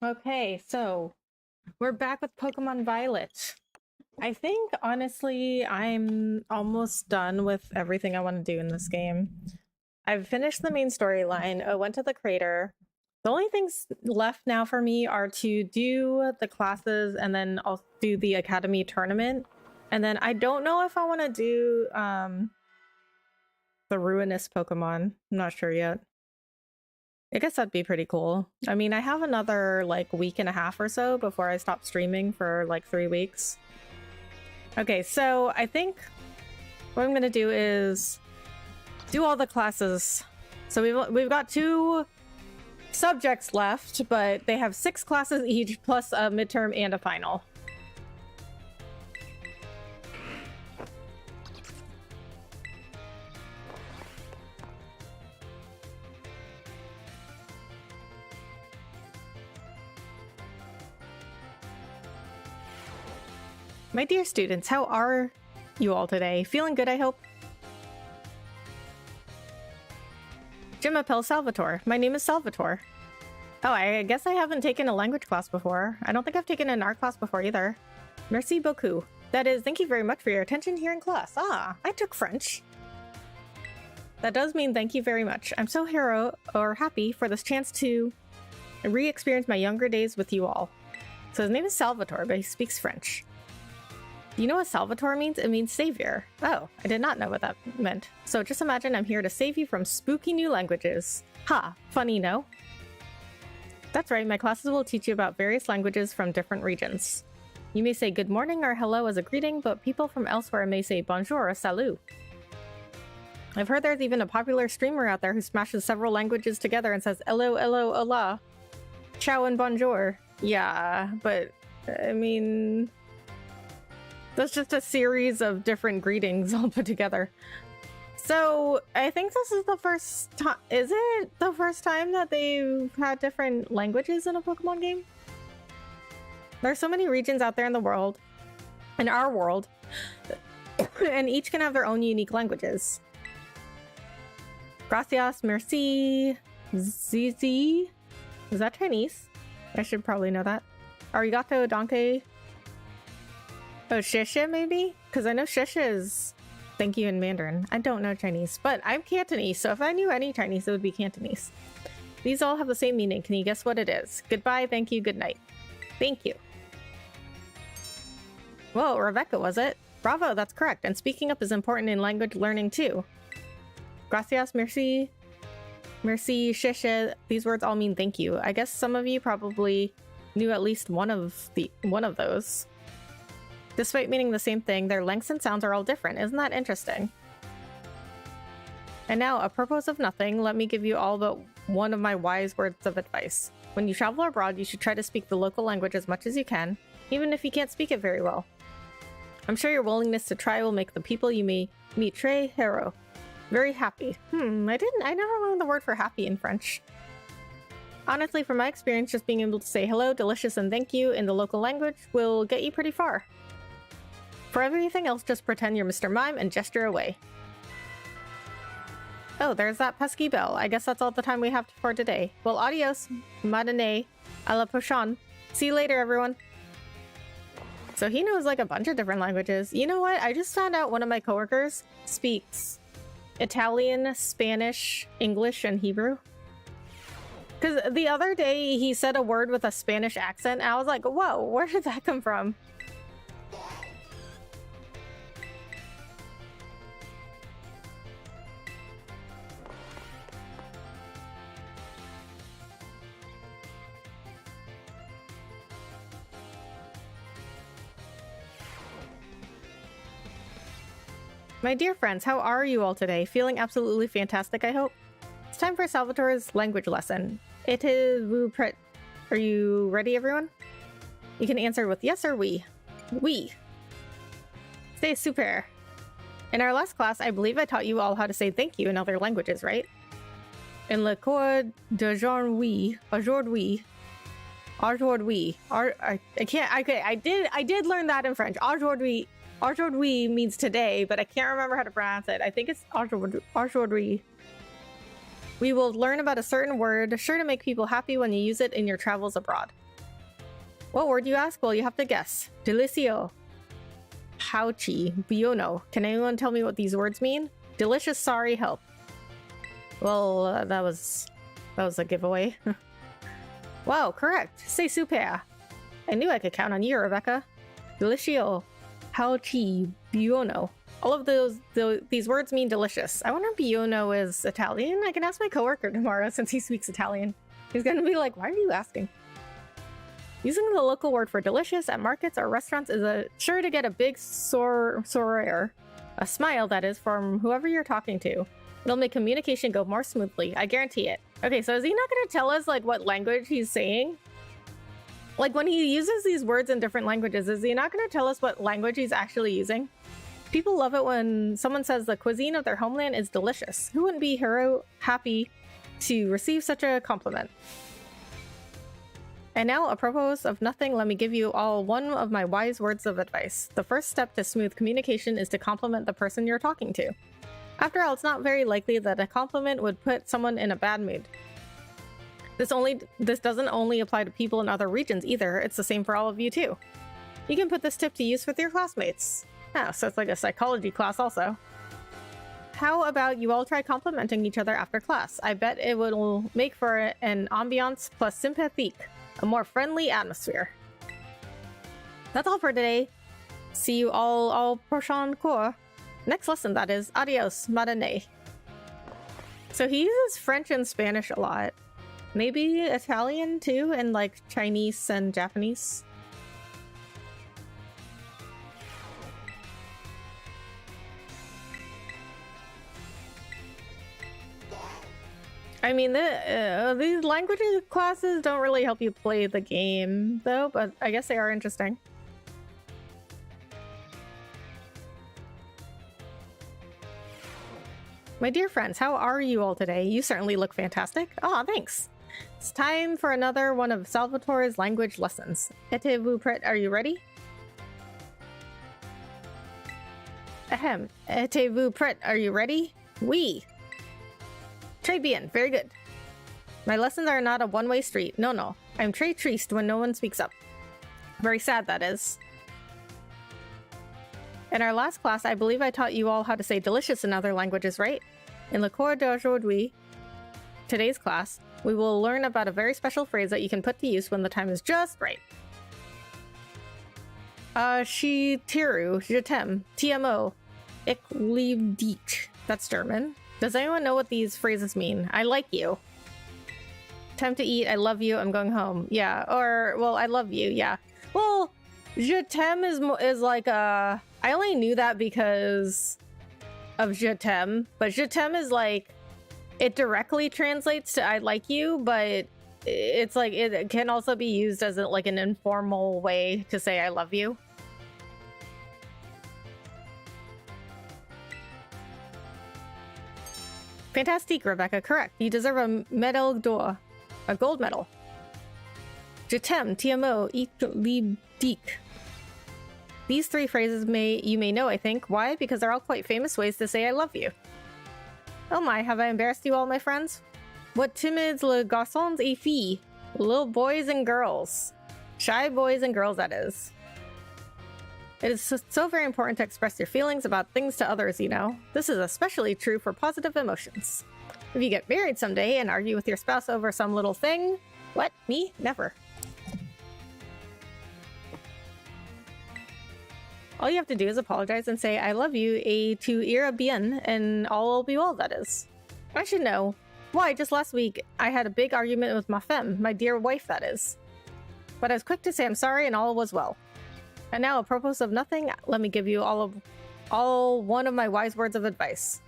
Okay, so we're back with Pokemon Violet. I think, honestly, I'm almost done with everything I want to do in this game. I've finished the main storyline. I went to the crater. The only things left now for me are to do the classes and then I'll do the academy tournament. And then I don't know if I want to do the ruinous Pokemon. I'm not sure yet. I guess that'd be pretty cool. I mean, I have another like week and a half or so before I stop streaming for like 3 weeks. Okay, so I think what I'm gonna do is do all the classes. So we've got 2 subjects left, but they have 6 classes each plus a midterm and a final. My dear students, how are you all today? Feeling good, I hope? Jimapel Salvatore. My name is Salvatore. Oh, I guess I haven't taken a language class before. I don't think I've taken an art class before either. Merci beaucoup. That is, thank you very much for your attention here in class. Ah, I took French. That does mean thank you very much. I'm so happy for this chance to re-experience my younger days with you all. So his name is Salvatore, but he speaks French. You know what Salvatore means? It means savior. Oh, I did not know what that meant. So just imagine I'm here to save you from spooky new languages. Ha, funny, no? That's right, my classes will teach you about various languages from different regions. You may say good morning or hello as a greeting, but people from elsewhere may say bonjour or salut. I've heard there's even a popular streamer out there who smashes several languages together and says hello, hello, hola, ciao and bonjour. Yeah, but I mean, that's just a series of different greetings all put together. So I think this is the first time. Is it the first time that they've had different languages in a Pokemon game? There's so many regions out there in the world, in our world, and each can have their own unique languages. Gracias, merci, zizi. Is that Chinese? I should probably know that. Arigato, danke. Oh, sheshe maybe? Because I know sheshe is thank you in Mandarin. I don't know Chinese, but I'm Cantonese, so if I knew any Chinese, it would be Cantonese. These all have the same meaning. Can you guess what it is? Goodbye, thank you, good night. Thank you. Whoa, Rebecca, was it? Bravo, that's correct. And speaking up is important in language learning too. Gracias, merci, merci, sheshe. These words all mean thank you. I guess some of you probably knew at least one of those. Despite meaning the same thing, their lengths and sounds are all different. Isn't that interesting? And now, apropos of nothing, let me give you all but one of my wise words of advice. When you travel abroad, you should try to speak the local language as much as you can, even if you can't speak it very well. I'm sure your willingness to try will make the people you may meet très heureux. Very happy. I never learned the word for happy in French. Honestly, from my experience, just being able to say hello, delicious, and thank you in the local language will get you pretty far. For everything else, just pretend you're Mr. Mime and gesture away. Oh, there's that pesky bell. I guess that's all the time we have for today. Well, adios, matinee, à la prochaine. See you later, everyone. So he knows like a bunch of different languages. You know what? I just found out one of my coworkers speaks Italian, Spanish, English, and Hebrew. Because the other day he said a word with a Spanish accent, and I was like, whoa, where did that come from? My dear friends, how are you all today? Feeling absolutely fantastic, I hope? It's time for Salvatore's language lesson. It is vous-prêt. Are you ready, everyone? You can answer with yes or oui. Oui. C'est super. In our last class, I believe I taught you all how to say thank you in other languages, right? In le cours d'aujourd'hui, I did learn that in French. Aujourd'hui means today, but I can't remember how to pronounce it. I think it's aujourd'hui. We will learn about a certain word, sure to make people happy when you use it in your travels abroad. What word you ask? Well, you have to guess. Delisio. Hauchi. Biono. Can anyone tell me what these words mean? Delicious, sorry, help. Well, that was a giveaway. Wow, correct. Say super. I knew I could count on you, Rebecca. Delicio. Hauchi. Biono. All of these words mean delicious. I wonder if Biono is Italian. I can ask my coworker tomorrow since he speaks Italian. He's gonna be like, why are you asking? Using the local word for delicious at markets or restaurants is sure to get a big sourire, a smile that is, from whoever you're talking to. It'll make communication go more smoothly. I guarantee it. Okay, so is he not going to tell us like what language he's saying? Like when he uses these words in different languages, is he not going to tell us what language he's actually using? People love it when someone says the cuisine of their homeland is delicious. Who wouldn't be happy to receive such a compliment? And now, apropos of nothing, let me give you all one of my wise words of advice. The first step to smooth communication is to compliment the person you're talking to. After all, it's not very likely that a compliment would put someone in a bad mood. This doesn't only apply to people in other regions either, it's the same for all of you too. You can put this tip to use with your classmates. Oh, so it's like a psychology class also. How about you all try complimenting each other after class? I bet it will make for an ambiance plus sympathique. A more friendly atmosphere. That's all for today. See you all prochain cours. Next lesson, that is. Adios, madane. So he uses French and Spanish a lot. Maybe Italian too, and like Chinese and Japanese. I mean, these languages classes don't really help you play the game, though, but I guess they are interesting. My dear friends, how are you all today? You certainly look fantastic. Aw, thanks. It's time for another one of Salvatore's language lessons. Êtes-vous prêt? Are you ready? Ahem. Êtes-vous prêt? Are you ready? Oui. Très bien, very good. My lessons are not a one-way street. No. I'm très triste when no one speaks up. Very sad, that is. In our last class, I believe I taught you all how to say delicious in other languages, right? In le cours d'aujourd'hui, today's class, we will learn about a very special phrase that you can put to use when the time is just right. Je tiru, je t'aime, TMO, ich liebe dich. That's German. Does anyone know what these phrases mean? I like you. Time to eat, I love you, I'm going home. Yeah, or, well, I love you, yeah. Well, je t'aime is like I only knew that because of je t'aime, but je t'aime is like, it directly translates to I like you, but it's like, it can also be used as like an informal way to say I love you. Fantastic, Rebecca. Correct. You deserve a medal d'or. A gold medal. Je t'aime, TMO, ich liebe dich. These three phrases you may know, I think. Why? Because they're all quite famous ways to say I love you. Oh my, have I embarrassed you all, my friends? What timides les garçons et filles. Little boys and girls. Shy boys and girls, that is. It is so very important to express your feelings about things to others, you know. This is especially true for positive emotions. If you get married someday and argue with your spouse over some little thing, what? Me? Never. All you have to do is apologize and say, I love you, tu iras bien, and all will be well, that is. I should know. Why, just last week, I had a big argument with ma femme, my dear wife, that is. But I was quick to say I'm sorry and all was well. And now, apropos of nothing, let me give you all one of my wise words of advice.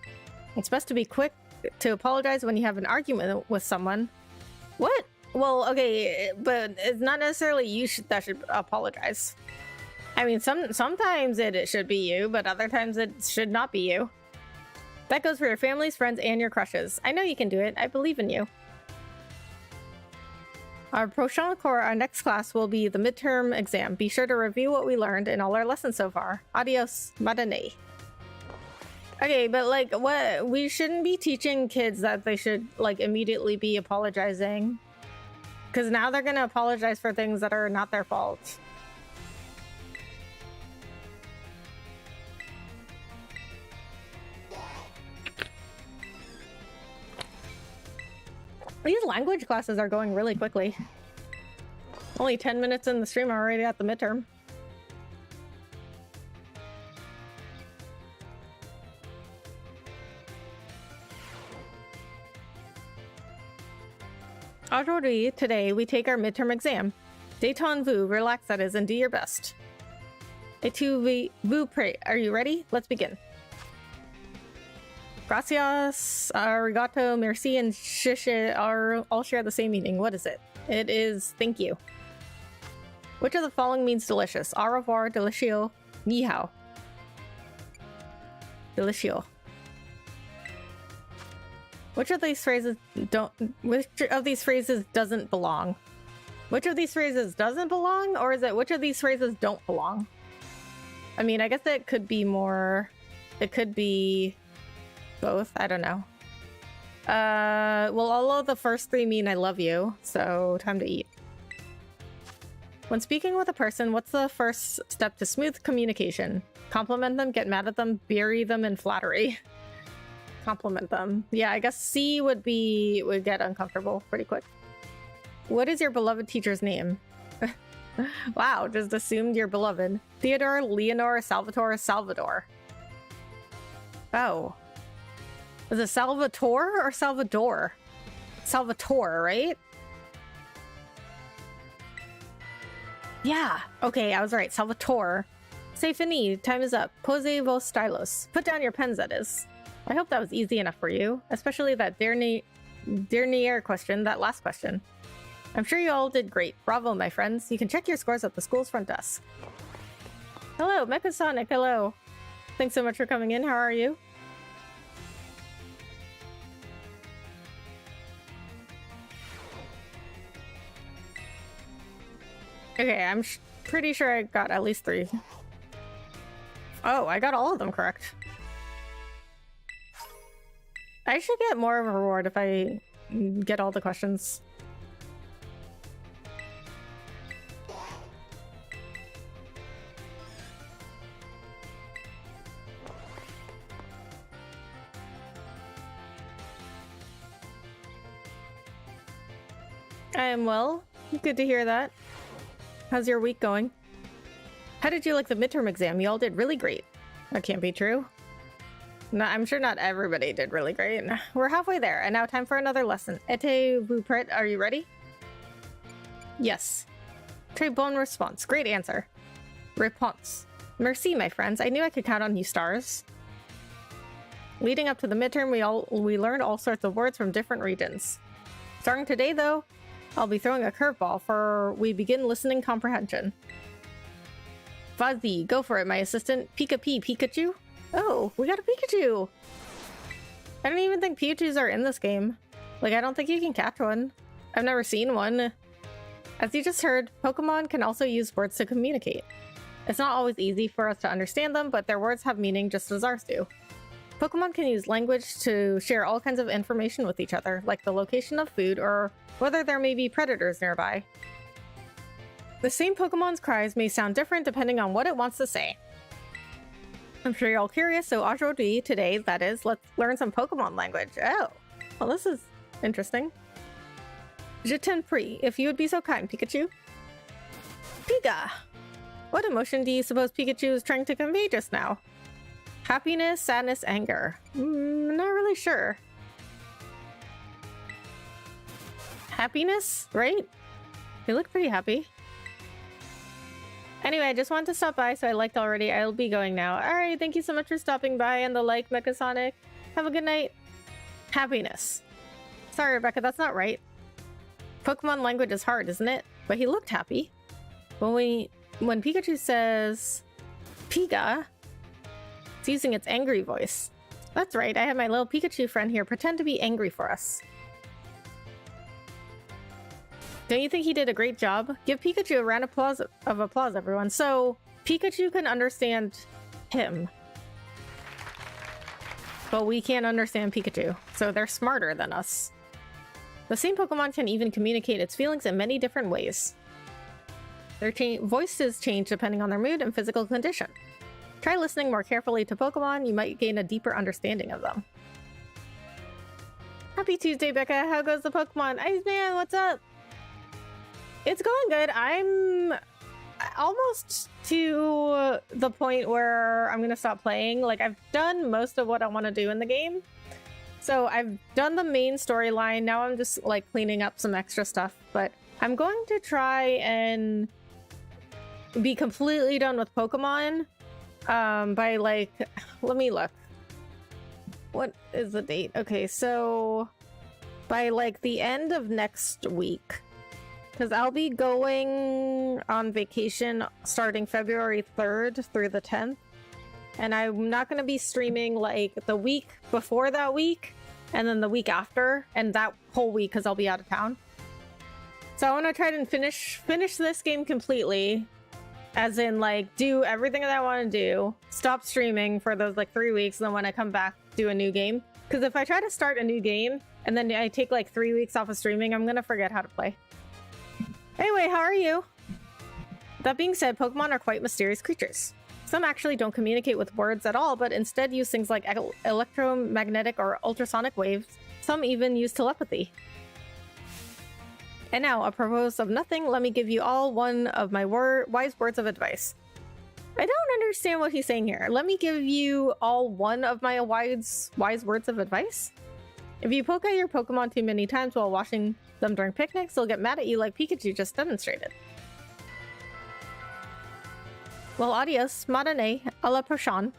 It's best to be quick to apologize when you have an argument with someone. What? Well, okay, but it's not necessarily you that should apologize. I mean, sometimes it should be you, but other times it should not be you. That goes for your families, friends, and your crushes. I know you can do it. I believe in you. Our prochain cours, our next class, will be the midterm exam. Be sure to review what we learned in all our lessons so far. Adios, madane. Okay, but like, what? We shouldn't be teaching kids that they should like immediately be apologizing. Because now they're gonna apologize for things that are not their fault. These language classes are going really quickly. Only 10 minutes in the stream, I'm already at the midterm. Aujourd'hui, today, we take our midterm exam. Détends-vous, relax that is, and do your best. Et tu vous prêt? Are you ready? Let's begin. Gracias, arigato, merci, and shishi all share the same meaning. What is it? It is thank you. Which of the following means delicious? Au revoir, delicio, ni hao. Delicio. Which of these phrases doesn't belong? Which of these phrases doesn't belong, or is it which of these phrases don't belong? I mean, I guess it could be more. It could be both. I don't know. Well, all of the first three mean I love you, so time to eat. When speaking with a person, what's the first step to smooth communication? Compliment them, get mad at them, bury them in flattery. Compliment them. Yeah, I guess C would get uncomfortable pretty quick. What is your beloved teacher's name? Wow, just assumed you're beloved. Theodore, Leonore, Salvatore, Salvador. Oh. Is it Salvatore or Salvador? Salvatore, right? Yeah. Okay, I was right. Salvatore. C'est fini. Time is up. Posez vos stylos. Put down your pens, that is. I hope that was easy enough for you. Especially that dernier question, that last question. I'm sure you all did great. Bravo, my friends. You can check your scores at the school's front desk. Hello, Mechasonic. Hello. Thanks so much for coming in. How are you? Okay, I'm pretty sure I got at least 3. Oh, I got all of them correct. I should get more of a reward if I get all the questions. I am well. Good to hear that. How's your week going? How did you like the midterm exam? You all did really great. That can't be true. No, I'm sure not everybody did really great. We're halfway there, and now time for another lesson. Êtes-vous prêt? Are you ready? Yes. Très bonne réponse. Great answer. Réponse. Merci, my friends. I knew I could count on you stars. Leading up to the midterm, we learned all sorts of words from different regions. Starting today, though, I'll be throwing a curveball for we begin listening comprehension. Vas-y, go for it, my assistant. Pikachu? Oh, we got a Pikachu! I don't even think Pikachus are in this game. Like, I don't think you can catch one. I've never seen one. As you just heard, Pokemon can also use words to communicate. It's not always easy for us to understand them, but their words have meaning just as ours do. Pokemon can use language to share all kinds of information with each other, like the location of food or whether there may be predators nearby. The same Pokemon's cries may sound different depending on what it wants to say. I'm sure you're all curious, so aujourd'hui, today, that is, let's learn some Pokemon language. Oh, well, this is interesting. Je t'en prie, if you would be so kind, Pikachu. Pika! What emotion do you suppose Pikachu is trying to convey just now? Happiness, sadness, anger. Not really sure. Happiness, right? They look pretty happy. Anyway, I just wanted to stop by, so I liked already. I'll be going now. Alright, thank you so much for stopping by and the like, Mechasonic. Have a good night. Happiness. Sorry, Rebecca, that's not right. Pokemon language is hard, isn't it? But he looked happy. When Pikachu says Pika, it's using its angry voice. That's right, I have my little Pikachu friend here pretend to be angry for us. Don't you think he did a great job? Give Pikachu a round of applause, everyone. So, Pikachu can understand him. But we can't understand Pikachu. So they're smarter than us. The same Pokemon can even communicate its feelings in many different ways. Their voices change depending on their mood and physical condition. Try listening more carefully to Pokemon, you might gain a deeper understanding of them. Happy Tuesday, Becca. How goes the Pokemon? Iceman, what's up? It's going good. I'm almost to the point where I'm gonna stop playing. Like, I've done most of what I want to do in the game. So I've done the main storyline. Now I'm just like cleaning up some extra stuff. But I'm going to try and be completely done with Pokemon by like, let me look. What is the date? Okay, so by like the end of next week. Because I'll be going on vacation starting February 3rd through the 10th. And I'm not going to be streaming like the week before that week and then the week after and that whole week because I'll be out of town. So I want to try to finish this game completely, as in like do everything that I want to do, stop streaming for those like 3 weeks, and then when I come back, do a new game. Because if I try to start a new game and then I take like 3 weeks off of streaming, I'm going to forget how to play. Anyway, how are you? That being said, Pokemon are quite mysterious creatures. Some actually don't communicate with words at all, but instead use things like electromagnetic or ultrasonic waves. Some even use telepathy. And now, apropos of nothing, let me give you all one of my wise words of advice. I don't understand what he's saying here. Let me give you all one of my wise words of advice? If you poke at your Pokemon too many times while watching them during picnics, they'll get mad at you like Pikachu just demonstrated. Well, adios, Madane, a la prochaine.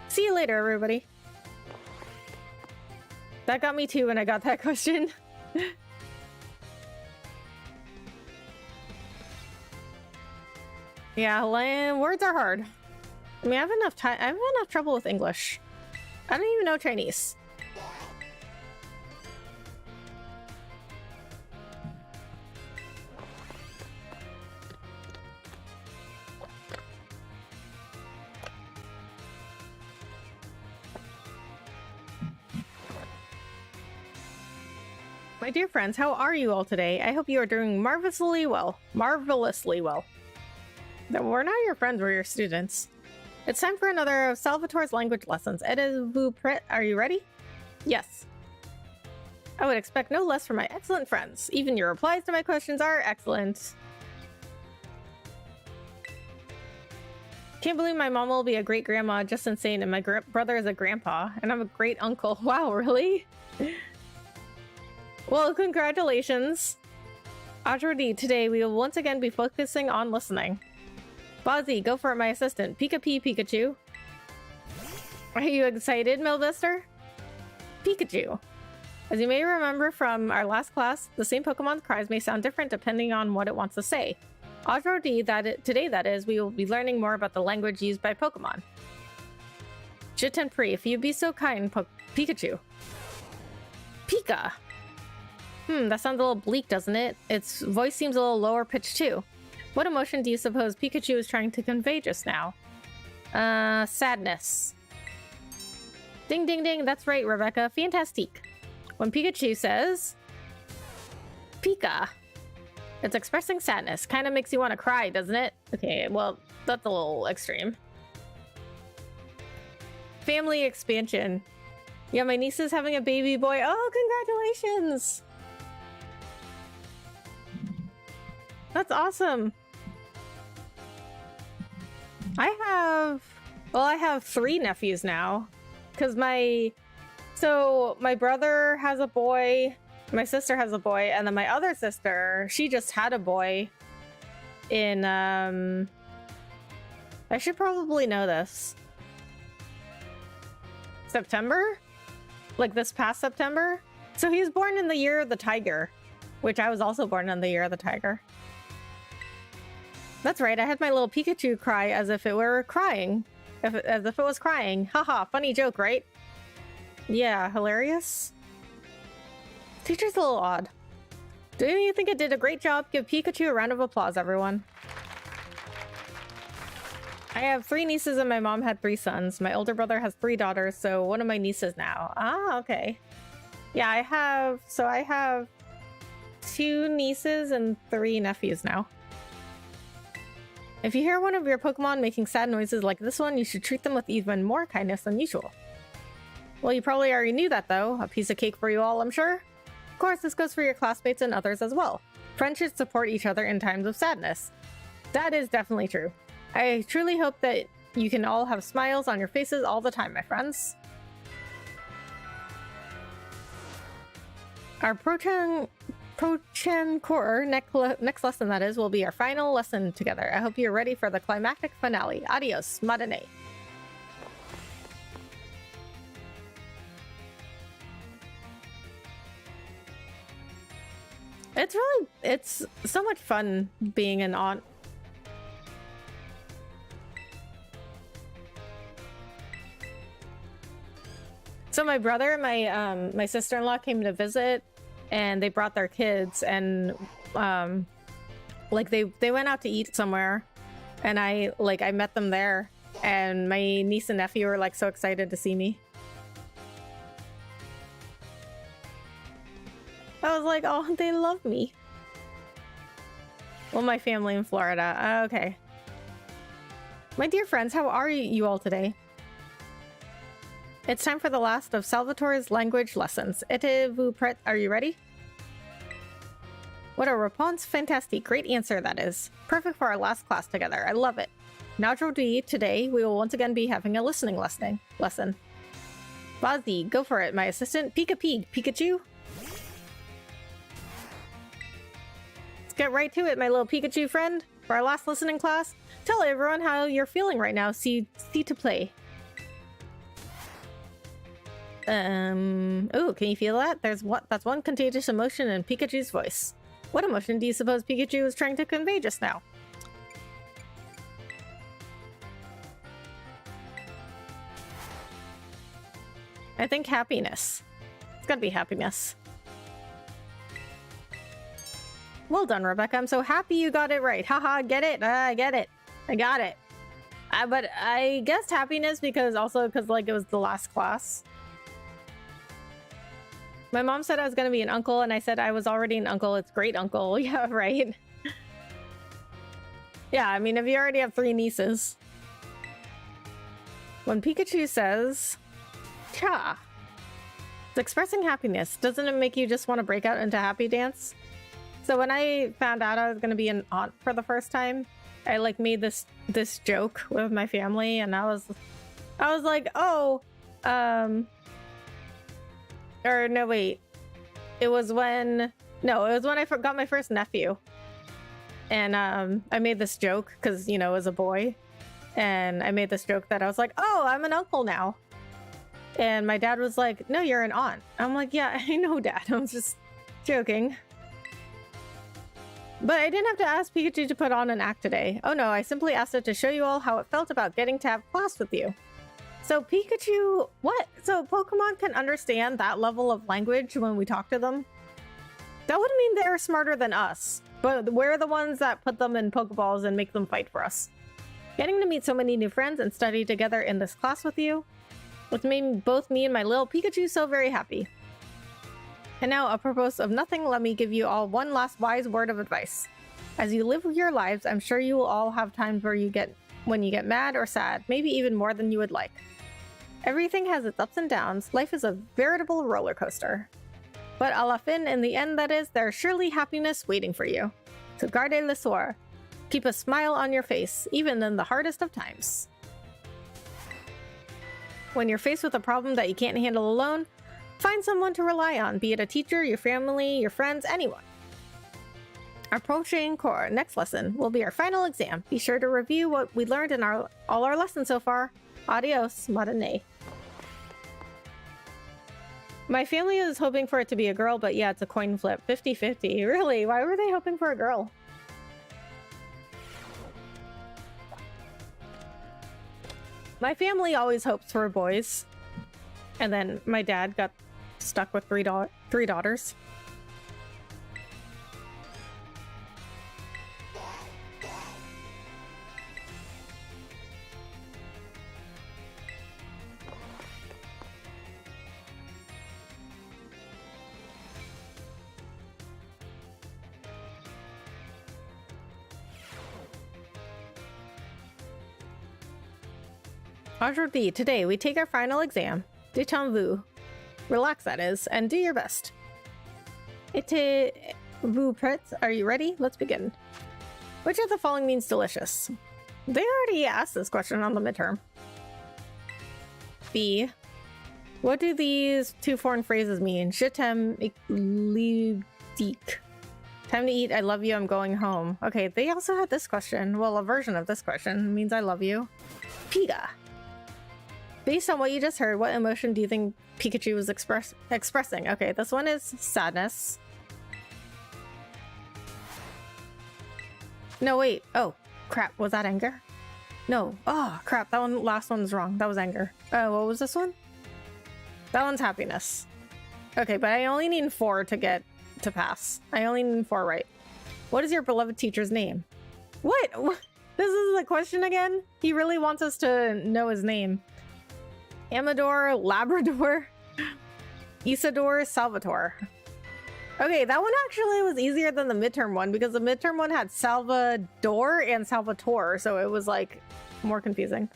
See you later, everybody. That got me too when I got that question. Yeah, words are hard. I mean, I have enough time. I have enough trouble with English. I don't even know Chinese. My dear friends, how are you all today? I hope you are doing marvelously well. Marvelously well. We're not your friends, we're your students. It's time for another of Salvatore's language lessons. Êtes-vous prêt? Are you ready? Yes. I would expect no less from my excellent friends. Even your replies to my questions are excellent. Can't believe my mom will be a great grandma, just insane, and my brother is a grandpa, and I'm a great uncle. Wow, really? Well, congratulations. Ajrodi, today we will once again be focusing on listening. Bozzy, go for it, my assistant. Pikachu. Are you excited, Milvester? Pikachu. As you may remember from our last class, the same Pokemon's cries may sound different depending on what it wants to say. Ajrodi, today that is, we will be learning more about the language used by Pokemon. Je t'en prie, if you be so kind, Pikachu. Pika. That sounds a little bleak, doesn't it? Its voice seems a little lower pitched too. What emotion do you suppose Pikachu is trying to convey just now? Sadness. Ding ding ding, that's right, Rebecca. Fantastique. When Pikachu says Pika, it's expressing sadness. Kind of makes you want to cry, doesn't it? Okay, well, that's a little extreme. Family expansion. Yeah, my niece is having a baby boy. Oh, congratulations! That's awesome. I have 3 nephews now. Because my brother has a boy, my sister has a boy, and then my other sister, she just had a boy in, I should probably know this. September? Like this past September? So he was born in the year of the tiger, which I was also born in the year of the tiger. That's right, I had my little Pikachu cry as if it were crying. As if it was crying. Haha, funny joke, right? Yeah, hilarious. Teacher's a little odd. Do you think it did a great job? Give Pikachu a round of applause, everyone. I have 3 nieces and my mom had 3 sons. My older brother has 3 daughters, so one of my nieces now. Ah, okay. Yeah, I have 2 nieces and 3 nephews now. If you hear one of your Pokemon making sad noises like this one, you should treat them with even more kindness than usual. Well, you probably already knew that though. A piece of cake for you all, I'm sure. Of course, this goes for your classmates and others as well. Friends should support each other in times of sadness. That is definitely true. I truly hope that you can all have smiles on your faces all the time, my friends. Our Prochan Core next lesson, that is, will be our final lesson together. I hope you're ready for the climactic finale. Adios, Madane. It's so much fun being an aunt. So my brother and my sister-in-law came to visit, and they brought their kids, and like they went out to eat somewhere, and I met them there, and my niece and nephew were like so excited to see me. I was like, oh, they love me. Well, my family in Florida. Okay. My dear friends, how are you all today? It's time for the last of Salvatore's language lessons. Êtes-vous prêt? Are you ready? What a réponse fantastique. Great answer, that is. Perfect for our last class together. I love it. Now, today, we will once again be having a listening lesson. Vas-y, go for it, my assistant. Pikachu. Let's get right to it, my little Pikachu friend. For our last listening class, tell everyone how you're feeling right now. See to play. Oh, can you feel that? That's one contagious emotion in Pikachu's voice. What emotion do you suppose Pikachu was trying to convey just now? I think happiness. It's gotta be happiness. Well done, Rebecca. I'm so happy you got it right. Haha, get it? I get it. I got it. But I guessed happiness because like it was the last class. My mom said I was going to be an uncle, and I said I was already an uncle. It's great uncle. Yeah, right. Yeah, I mean, if you already have 3 nieces. When Pikachu says, cha, it's expressing happiness. Doesn't it make you just want to break out into happy dance? So when I found out I was going to be an aunt for the first time, I like made this joke with my family, and I was like, oh, or no, wait. It was when I got my first nephew. And I made this joke because, you know, as a boy. And I made this joke that I was like, oh, I'm an uncle now. And my dad was like, no, you're an aunt. I'm like, yeah, I know, Dad. I was just joking. But I didn't have to ask Pikachu to put on an act today. Oh no, I simply asked it to show you all how it felt about getting to have class with you. So Pikachu, what? So Pokemon can understand that level of language when we talk to them? That would mean they're smarter than us, but we're the ones that put them in Pokeballs and make them fight for us. Getting to meet so many new friends and study together in this class with you, it's made both me and my little Pikachu so very happy. And now, apropos of nothing, let me give you all one last wise word of advice. As you live your lives, I'm sure you will all have times when you get mad or sad, maybe even more than you would like. Everything has its ups and downs. Life is a veritable roller coaster. But à la fin, in the end, that is, there's surely happiness waiting for you. So gardez le soir. Keep a smile on your face, even in the hardest of times. When you're faced with a problem that you can't handle alone, find someone to rely on, be it a teacher, your family, your friends, anyone. Our Pokémon Core next lesson will be our final exam. Be sure to review what we learned in all our lessons so far. Adios, Madane. My family is hoping for it to be a girl, but yeah, it's a coin flip. 50-50. Really? Why were they hoping for a girl? My family always hopes for boys. And then my dad got stuck with three daughters. Aujourd'hui, today we take our final exam. Détendez-vous. Relax, that is, and do your best. Êtes-vous prêts? Are you ready? Let's begin. Which of the following means delicious? They already asked this question on the midterm. B. What do these two foreign phrases mean? Je t'aime, ik liebe dich. Time to eat, I love you, I'm going home. Okay, they also had this question. Well, a version of this question means I love you. Piga. Based on what you just heard, what emotion do you think Pikachu was expressing? Okay, this one is sadness. No, wait. Oh, crap. Was that anger? No. Oh, crap. That one, last one's wrong. That was anger. What was this one? That one's happiness. Okay, but I only need 4 to get to pass. I only need 4 right. What is your beloved teacher's name? What? This is the question again? He really wants us to know his name. Amador, Labrador, Isidore, Salvatore. Okay, that one actually was easier than the midterm one because the midterm one had Salvador and Salvatore, so it was like more confusing.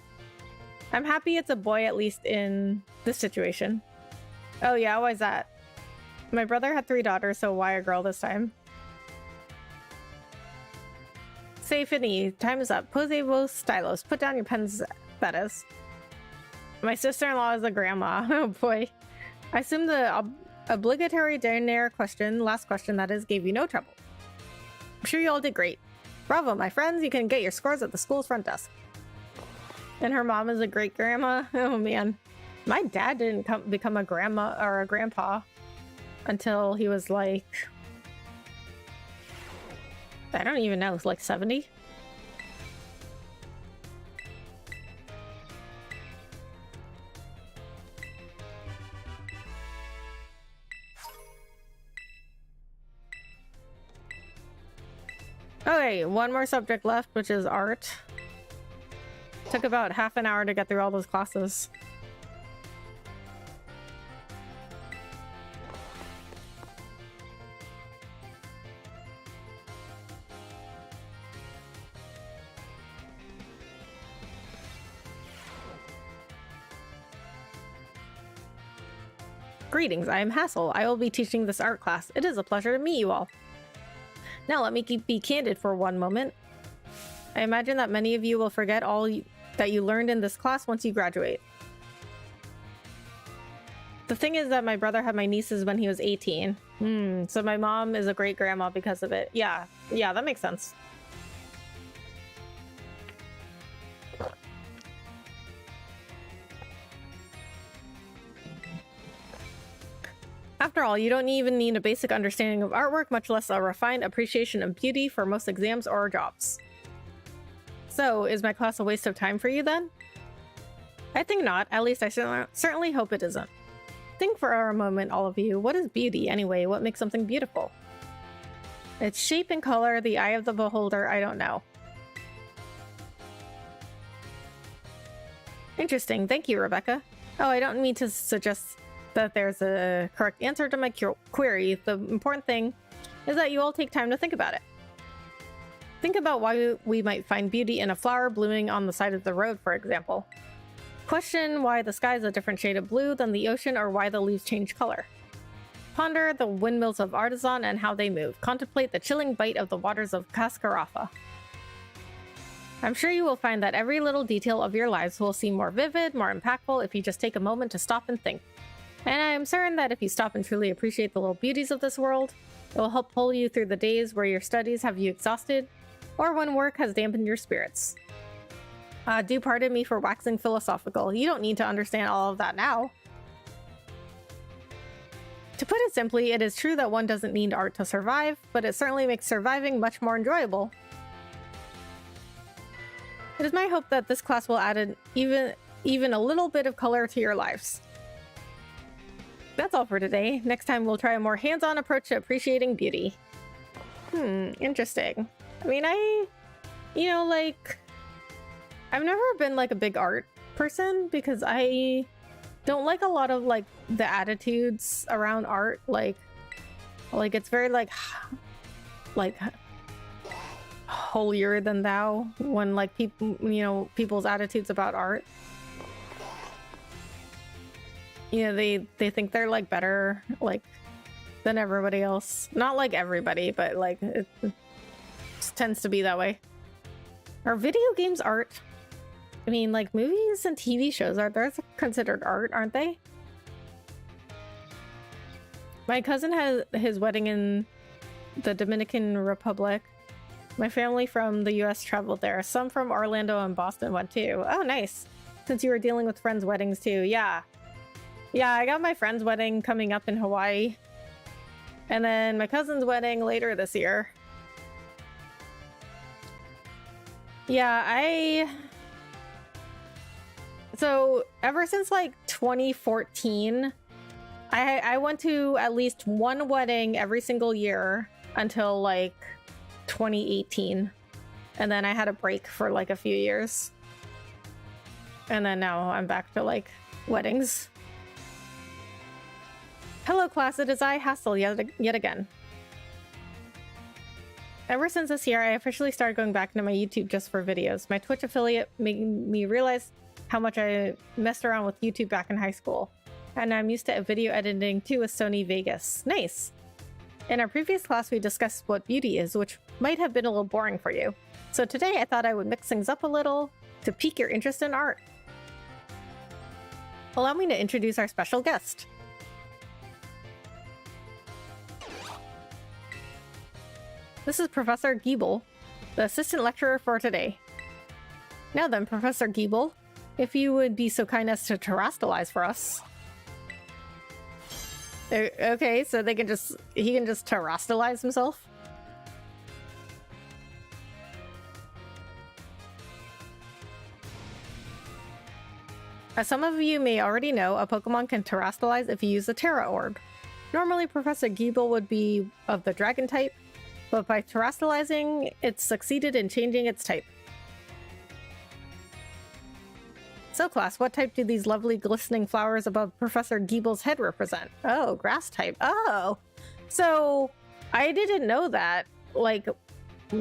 I'm happy it's a boy, at least in this situation. Oh yeah, why is that? My brother had 3 daughters, so why a girl this time? Say fini, time is up. Posez vos stylos. Put down your pens, that is. My sister-in-law is a grandma. Oh boy. I assume the obligatory dernier question, last question that is, gave you no trouble. I'm sure you all did great. Bravo, my friends. You can get your scores at the school's front desk. And her mom is a great grandma. Oh man. My dad didn't become a grandma or a grandpa until he was like, I don't even know, like 70? Okay, one more subject left, which is art. Took about half an hour to get through all those classes. Greetings, I am Hassel. I will be teaching this art class. It is a pleasure to meet you all. Now let me be candid for one moment. I imagine that many of you will forget all that you learned in this class once you graduate. The thing is that my brother had my nieces when he was 18. So my mom is a great grandma because of it. Yeah, that makes sense. After all, you don't even need a basic understanding of artwork, much less a refined appreciation of beauty for most exams or jobs. So, is my class a waste of time for you then? I think not. At least I certainly hope it isn't. Think for a moment, all of you. What is beauty, anyway? What makes something beautiful? Its shape and color, the eye of the beholder, I don't know. Interesting. Thank you, Rebecca. Oh, I don't mean to suggest that there's a correct answer to my query. The important thing is that you all take time to think about it. Think about why we might find beauty in a flower blooming on the side of the road, for example. Question why the sky is a different shade of blue than the ocean, or why the leaves change color. Ponder the windmills of Artisan and how they move. Contemplate the chilling bite of the waters of Cascarafa. I'm sure you will find that every little detail of your lives will seem more vivid, more impactful if you just take a moment to stop and think. And I am certain that if you stop and truly appreciate the little beauties of this world, it will help pull you through the days where your studies have you exhausted, or when work has dampened your spirits. Do pardon me for waxing philosophical. You don't need to understand all of that now. To put it simply, it is true that one doesn't need art to survive, but it certainly makes surviving much more enjoyable. It is my hope that this class will add even a little bit of color to your lives. That's all for today. Next time we'll try a more hands-on approach to appreciating beauty. Interesting. I mean, I've never been like a big art person because I don't like a lot of like the attitudes around art. Like it's very like holier than thou when like people, people's attitudes about art. you know, they think they're like better like than everybody else. Not like everybody, but like it just tends to be that way. Are video games art? I mean, like movies and TV shows they're considered art, aren't they? My cousin has his wedding in the Dominican Republic. My family from the US traveled there. Some from Orlando and Boston went too. Oh, nice. Since you were dealing with friends' weddings too. Yeah. Yeah, I got my friend's wedding coming up in Hawaii. And then my cousin's wedding later this year. Yeah, so ever since like 2014, I went to at least one wedding every single year until like 2018. And then I had a break for like a few years. And then now I'm back to like weddings. Hello class, it is I, Hassel, yet again. Ever since this year, I officially started going back into my YouTube just for videos. My Twitch affiliate made me realize how much I messed around with YouTube back in high school. And I'm used to video editing too with Sony Vegas. Nice! In our previous class, we discussed what beauty is, which might have been a little boring for you. So today, I thought I would mix things up a little to pique your interest in art. Allow me to introduce our special guest. This is Professor Giebel, the assistant lecturer for today. Now then, Professor Giebel, if you would be so kind as to terrestrialize for us. Okay, so he can just terrestrialize himself? As some of you may already know, a Pokemon can terrestrialize if you use the Terra Orb. Normally, Professor Giebel would be of the Dragon type, but by terrestrializing, it succeeded in changing its type. So class, what type do these lovely glistening flowers above Professor Giebel's head represent? Oh, grass type. Oh! So, I didn't know that. Like,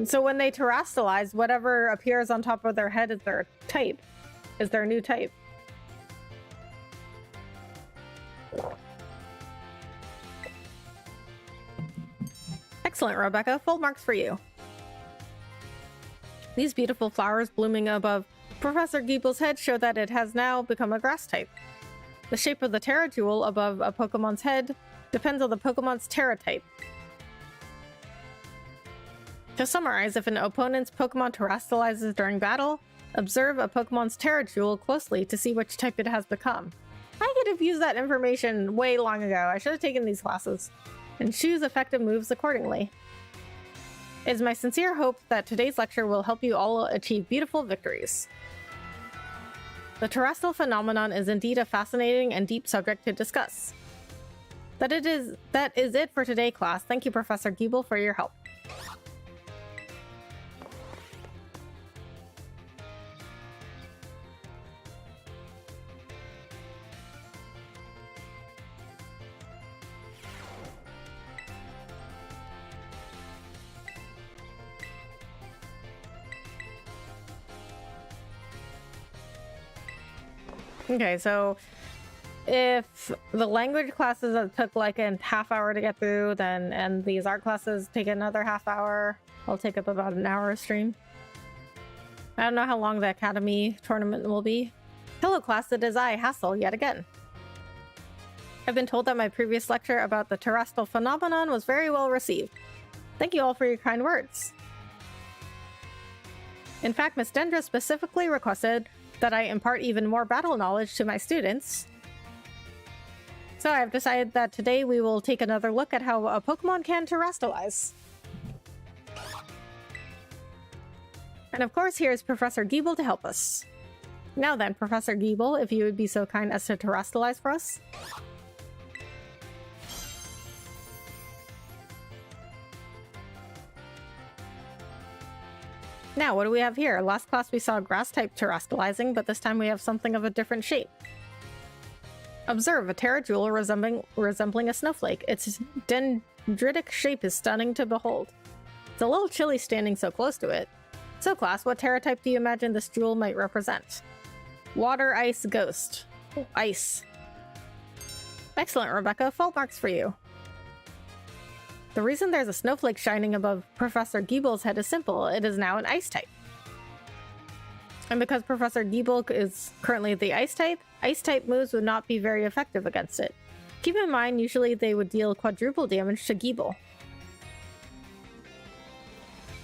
so when they terrestrialize, whatever appears on top of their head is their type. Is their new type. Excellent, Rebecca. Full marks for you. These beautiful flowers blooming above Professor Giebel's head show that it has now become a grass type. The shape of the Terra Jewel above a Pokemon's head depends on the Pokemon's Terra type. To summarize, if an opponent's Pokemon terrestrializes during battle, observe a Pokemon's Terra Jewel closely to see which type it has become. I could have used that information way long ago. I should have taken these classes. And choose effective moves accordingly. It is my sincere hope that today's lecture will help you all achieve beautiful victories. The terrestrial phenomenon is indeed a fascinating and deep subject to discuss. That is it for today, class. Thank you, Professor Giebel, for your help. Okay, so if the language classes took like a half hour to get through, then and these art classes take another half hour, I'll take up about an hour of stream. I don't know how long the Academy tournament will be. Hello class, it is I, Hassel, yet again. I've been told that my previous lecture about the terrestrial phenomenon was very well received. Thank you all for your kind words. In fact, Miss Dendra specifically requested that I impart even more battle knowledge to my students. So I've decided that today we will take another look at how a Pokemon can terrestrialize. And of course, here's Professor Giebel to help us. Now then, Professor Giebel, if you would be so kind as to terrestrialize for us. Now, what do we have here? Last class we saw grass-type terrestrializing, but this time we have something of a different shape. Observe, a Terra Jewel resembling a snowflake. Its dendritic shape is stunning to behold. It's a little chilly standing so close to it. So class, what Terra type do you imagine this jewel might represent? Water, ice, ghost. Ice. Excellent, Rebecca. Fault marks for you. The reason there's a snowflake shining above Professor Giebel's head is simple. It is now an ice type. And because Professor Giebel is currently the ice type moves would not be very effective against it. Keep in mind, usually they would deal quadruple damage to Giebel.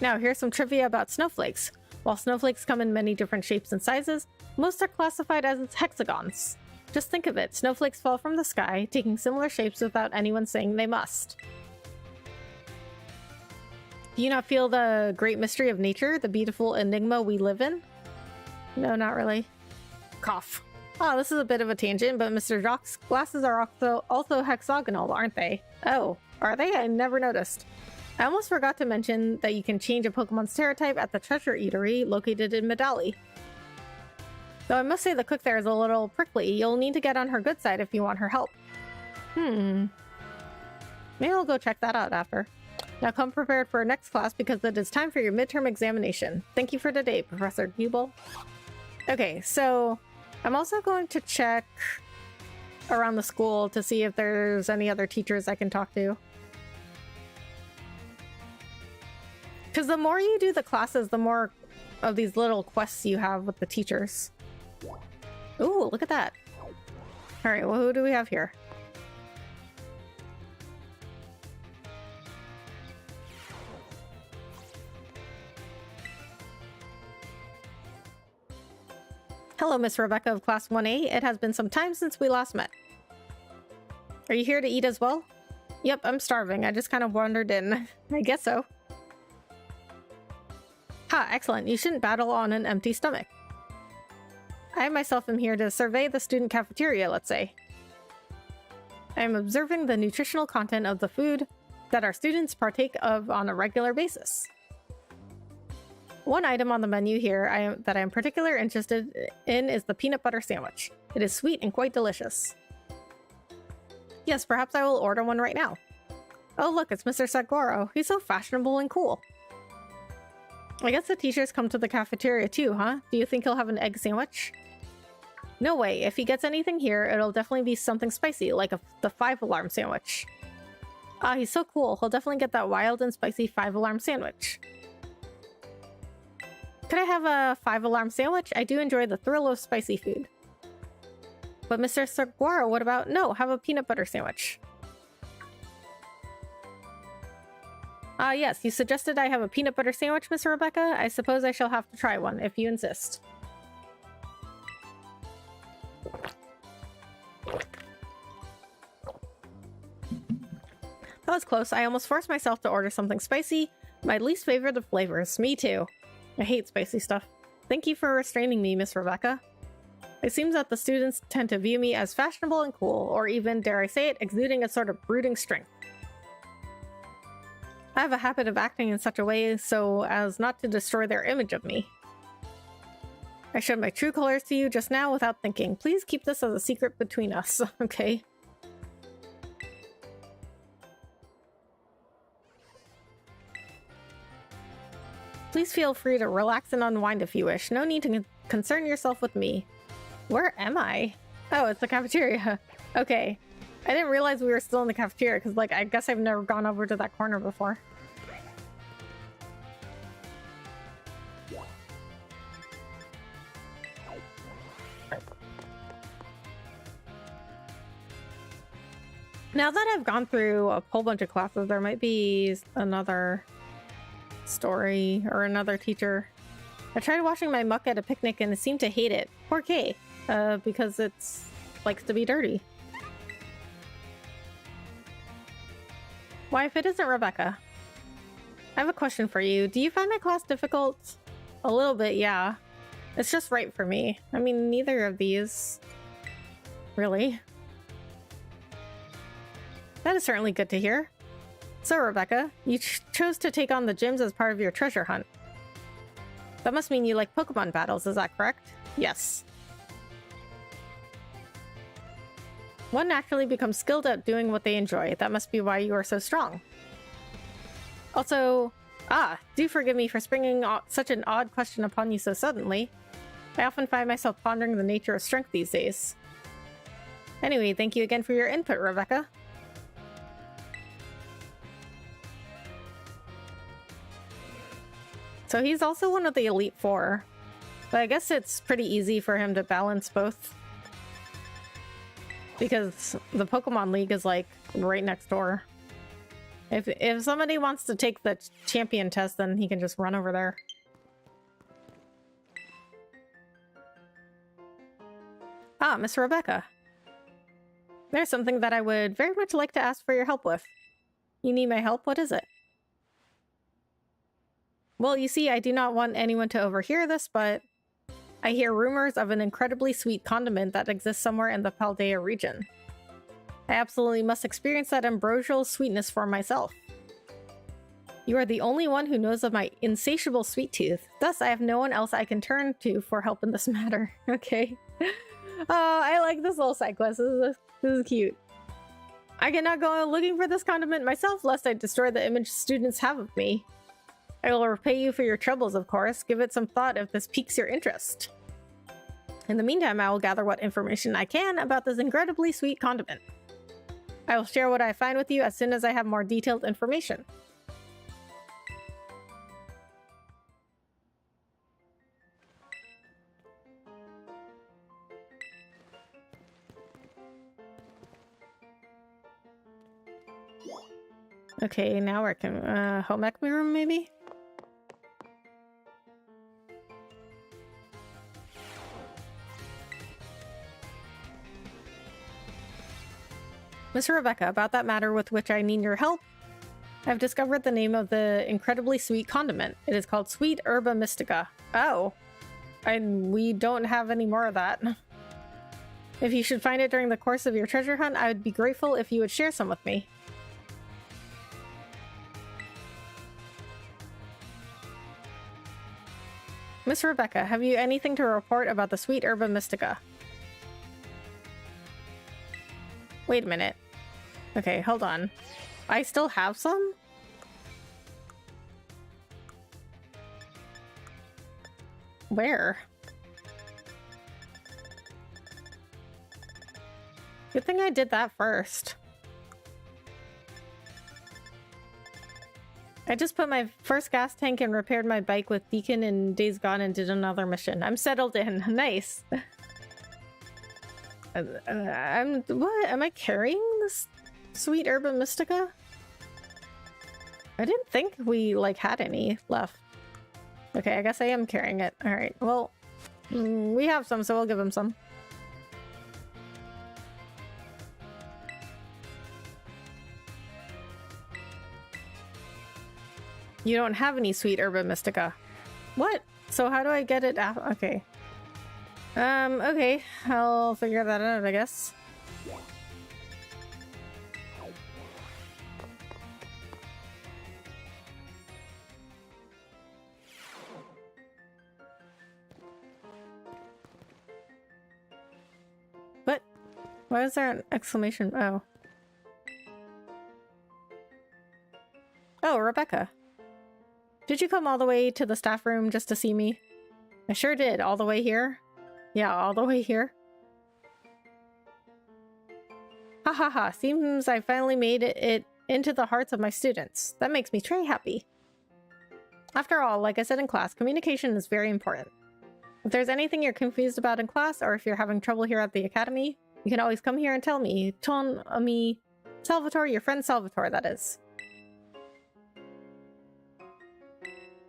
Now, here's some trivia about snowflakes. While snowflakes come in many different shapes and sizes, most are classified as hexagons. Just think of it, snowflakes fall from the sky, taking similar shapes without anyone saying they must. Do you not feel the great mystery of nature, the beautiful enigma we live in? No, not really. Cough. Oh, this is a bit of a tangent, but Mr. Jock's glasses are also hexagonal, aren't they? Oh, are they? I never noticed. I almost forgot to mention that you can change a Pokemon's Terra type at the Treasure Eatery located in Medali. Though I must say the cook there is a little prickly. You'll need to get on her good side if you want her help. Maybe I'll go check that out after. Now come prepared for our next class because it is time for your midterm examination. Thank you for today, Professor Giebel. Okay, so I'm also going to check around the school to see if there's any other teachers I can talk to. Because the more you do the classes, the more of these little quests you have with the teachers. Ooh, look at that. Alright, well, who do we have here? Hello, Miss Rebecca of Class 1A. It has been some time since we last met. Are you here to eat as well? Yep, I'm starving. I just kind of wandered in. I guess so. Ha, excellent. You shouldn't battle on an empty stomach. I myself am here to survey the student cafeteria, let's say. I am observing the nutritional content of the food that our students partake of on a regular basis. One item on the menu here that I am particularly interested in is the peanut butter sandwich. It is sweet and quite delicious. Yes, perhaps I will order one right now. Oh look, it's Mr. Sagoro. He's so fashionable and cool. I guess the teachers come to the cafeteria too, huh? Do you think he'll have an egg sandwich? No way. If he gets anything here, it'll definitely be something spicy, like the 5-alarm sandwich. Ah, he's so cool. He'll definitely get that wild and spicy 5-alarm sandwich. Could I have a 5-alarm sandwich? I do enjoy the thrill of spicy food. But Mr. Saguaro, what about... No, have a peanut butter sandwich. Ah, yes, you suggested I have a peanut butter sandwich, Miss Rebecca. I suppose I shall have to try one, if you insist. That was close. I almost forced myself to order something spicy. My least favorite of flavors. Me too. I hate spicy stuff. Thank you for restraining me, Miss Rebecca. It seems that the students tend to view me as fashionable and cool, or even, dare I say it, exuding a sort of brooding strength. I have a habit of acting in such a way so as not to destroy their image of me. I showed my true colors to you just now without thinking. Please keep this as a secret between us, okay? Please feel free to relax and unwind if you wish. No need to concern yourself with me. Where am I? Oh, it's the cafeteria. Okay. I didn't realize we were still in the cafeteria because, like, I guess I've never gone over to that corner before. Now that I've gone through a whole bunch of classes, there might be another story or another teacher. I tried washing my muck at a picnic and seemed to hate it. Poor Kay, because it's likes to be dirty. Why, if it isn't Rebecca. I have a question for you. Do you find my class difficult? A little bit, yeah. It's just right for me. I mean, neither of these. Really. That is certainly good to hear. So, Rebecca, you chose to take on the gyms as part of your treasure hunt. That must mean you like Pokemon battles, is that correct? Yes. One naturally becomes skilled at doing what they enjoy. That must be why you are so strong. Also, do forgive me for springing such an odd question upon you so suddenly. I often find myself pondering the nature of strength these days. Anyway, thank you again for your input, Rebecca. So he's also one of the Elite Four. But I guess it's pretty easy for him to balance both. Because the Pokemon League is like right next door. If somebody wants to take the champion test, then he can just run over there. Ah, Miss Rebecca. There's something that I would very much like to ask for your help with. You need my help? What is it? Well, you see, I do not want anyone to overhear this, but I hear rumors of an incredibly sweet condiment that exists somewhere in the Paldea region. I absolutely must experience that ambrosial sweetness for myself. You are the only one who knows of my insatiable sweet tooth. Thus, I have no one else I can turn to for help in this matter. Okay. Oh, I like this little side quest. This is cute. I cannot go looking for this condiment myself, lest I destroy the image students have of me. I will repay you for your troubles, of course. Give it some thought if this piques your interest. In the meantime, I will gather what information I can about this incredibly sweet condiment. I will share what I find with you as soon as I have more detailed information. Okay, now we're home ec room, maybe? Miss Rebecca, about that matter with which I need your help, I've discovered the name of the incredibly sweet condiment. It is called Sweet Herba Mystica. Oh. And we don't have any more of that. If you should find it during the course of your treasure hunt, I would be grateful if you would share some with me. Miss Rebecca, have you anything to report about the Sweet Herba Mystica? Wait a minute. Okay, hold on. I still have some? Where? Good thing I did that first. I just put my first gas tank and repaired my bike with Deacon in Days Gone and did another mission. I'm settled in. Nice. What? Am I carrying this Sweet Herba Mystica? I didn't think we, like, had any left. Okay, I guess I am carrying it. Alright, well, we have some, so we'll give him some. You don't have any Sweet Herba Mystica. What? So how do I get it out? Okay. Okay. I'll figure that out, I guess. What? Why is there an exclamation? Oh. Oh, Rebecca. Did you come all the way to the staff room just to see me? I sure did. All the way here? Yeah, all the way here. Ha ha ha. Seems I finally made it into the hearts of my students. That makes me very happy. After all, like I said in class, communication is very important. If there's anything you're confused about in class, or if you're having trouble here at the academy, you can always come here and tell me. Ton me Salvatore, your friend Salvatore, that is.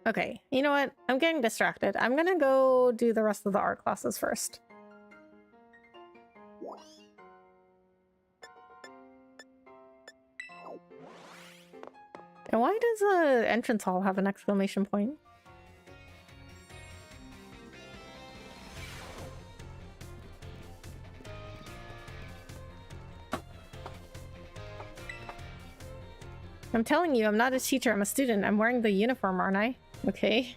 Okay, you know what? I'm getting distracted. I'm gonna go do the rest of the art classes first. And why does the entrance hall have an exclamation point? I'm telling you, I'm not a teacher, I'm a student. I'm wearing the uniform, aren't I? Okay.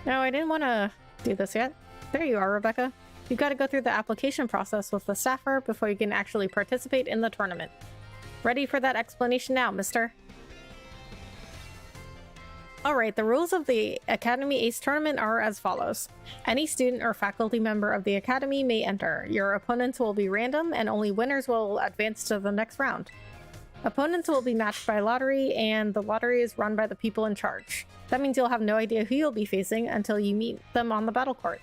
No, I didn't want to do this yet. There you are, Rebecca. You've got to go through the application process with the staffer before you can actually participate in the tournament. Ready for that explanation now, mister? Alright, the rules of the Academy Ace Tournament are as follows. Any student or faculty member of the Academy may enter. Your opponents will be random, and only winners will advance to the next round. Opponents will be matched by lottery, and the lottery is run by the people in charge. That means you'll have no idea who you'll be facing until you meet them on the battle court.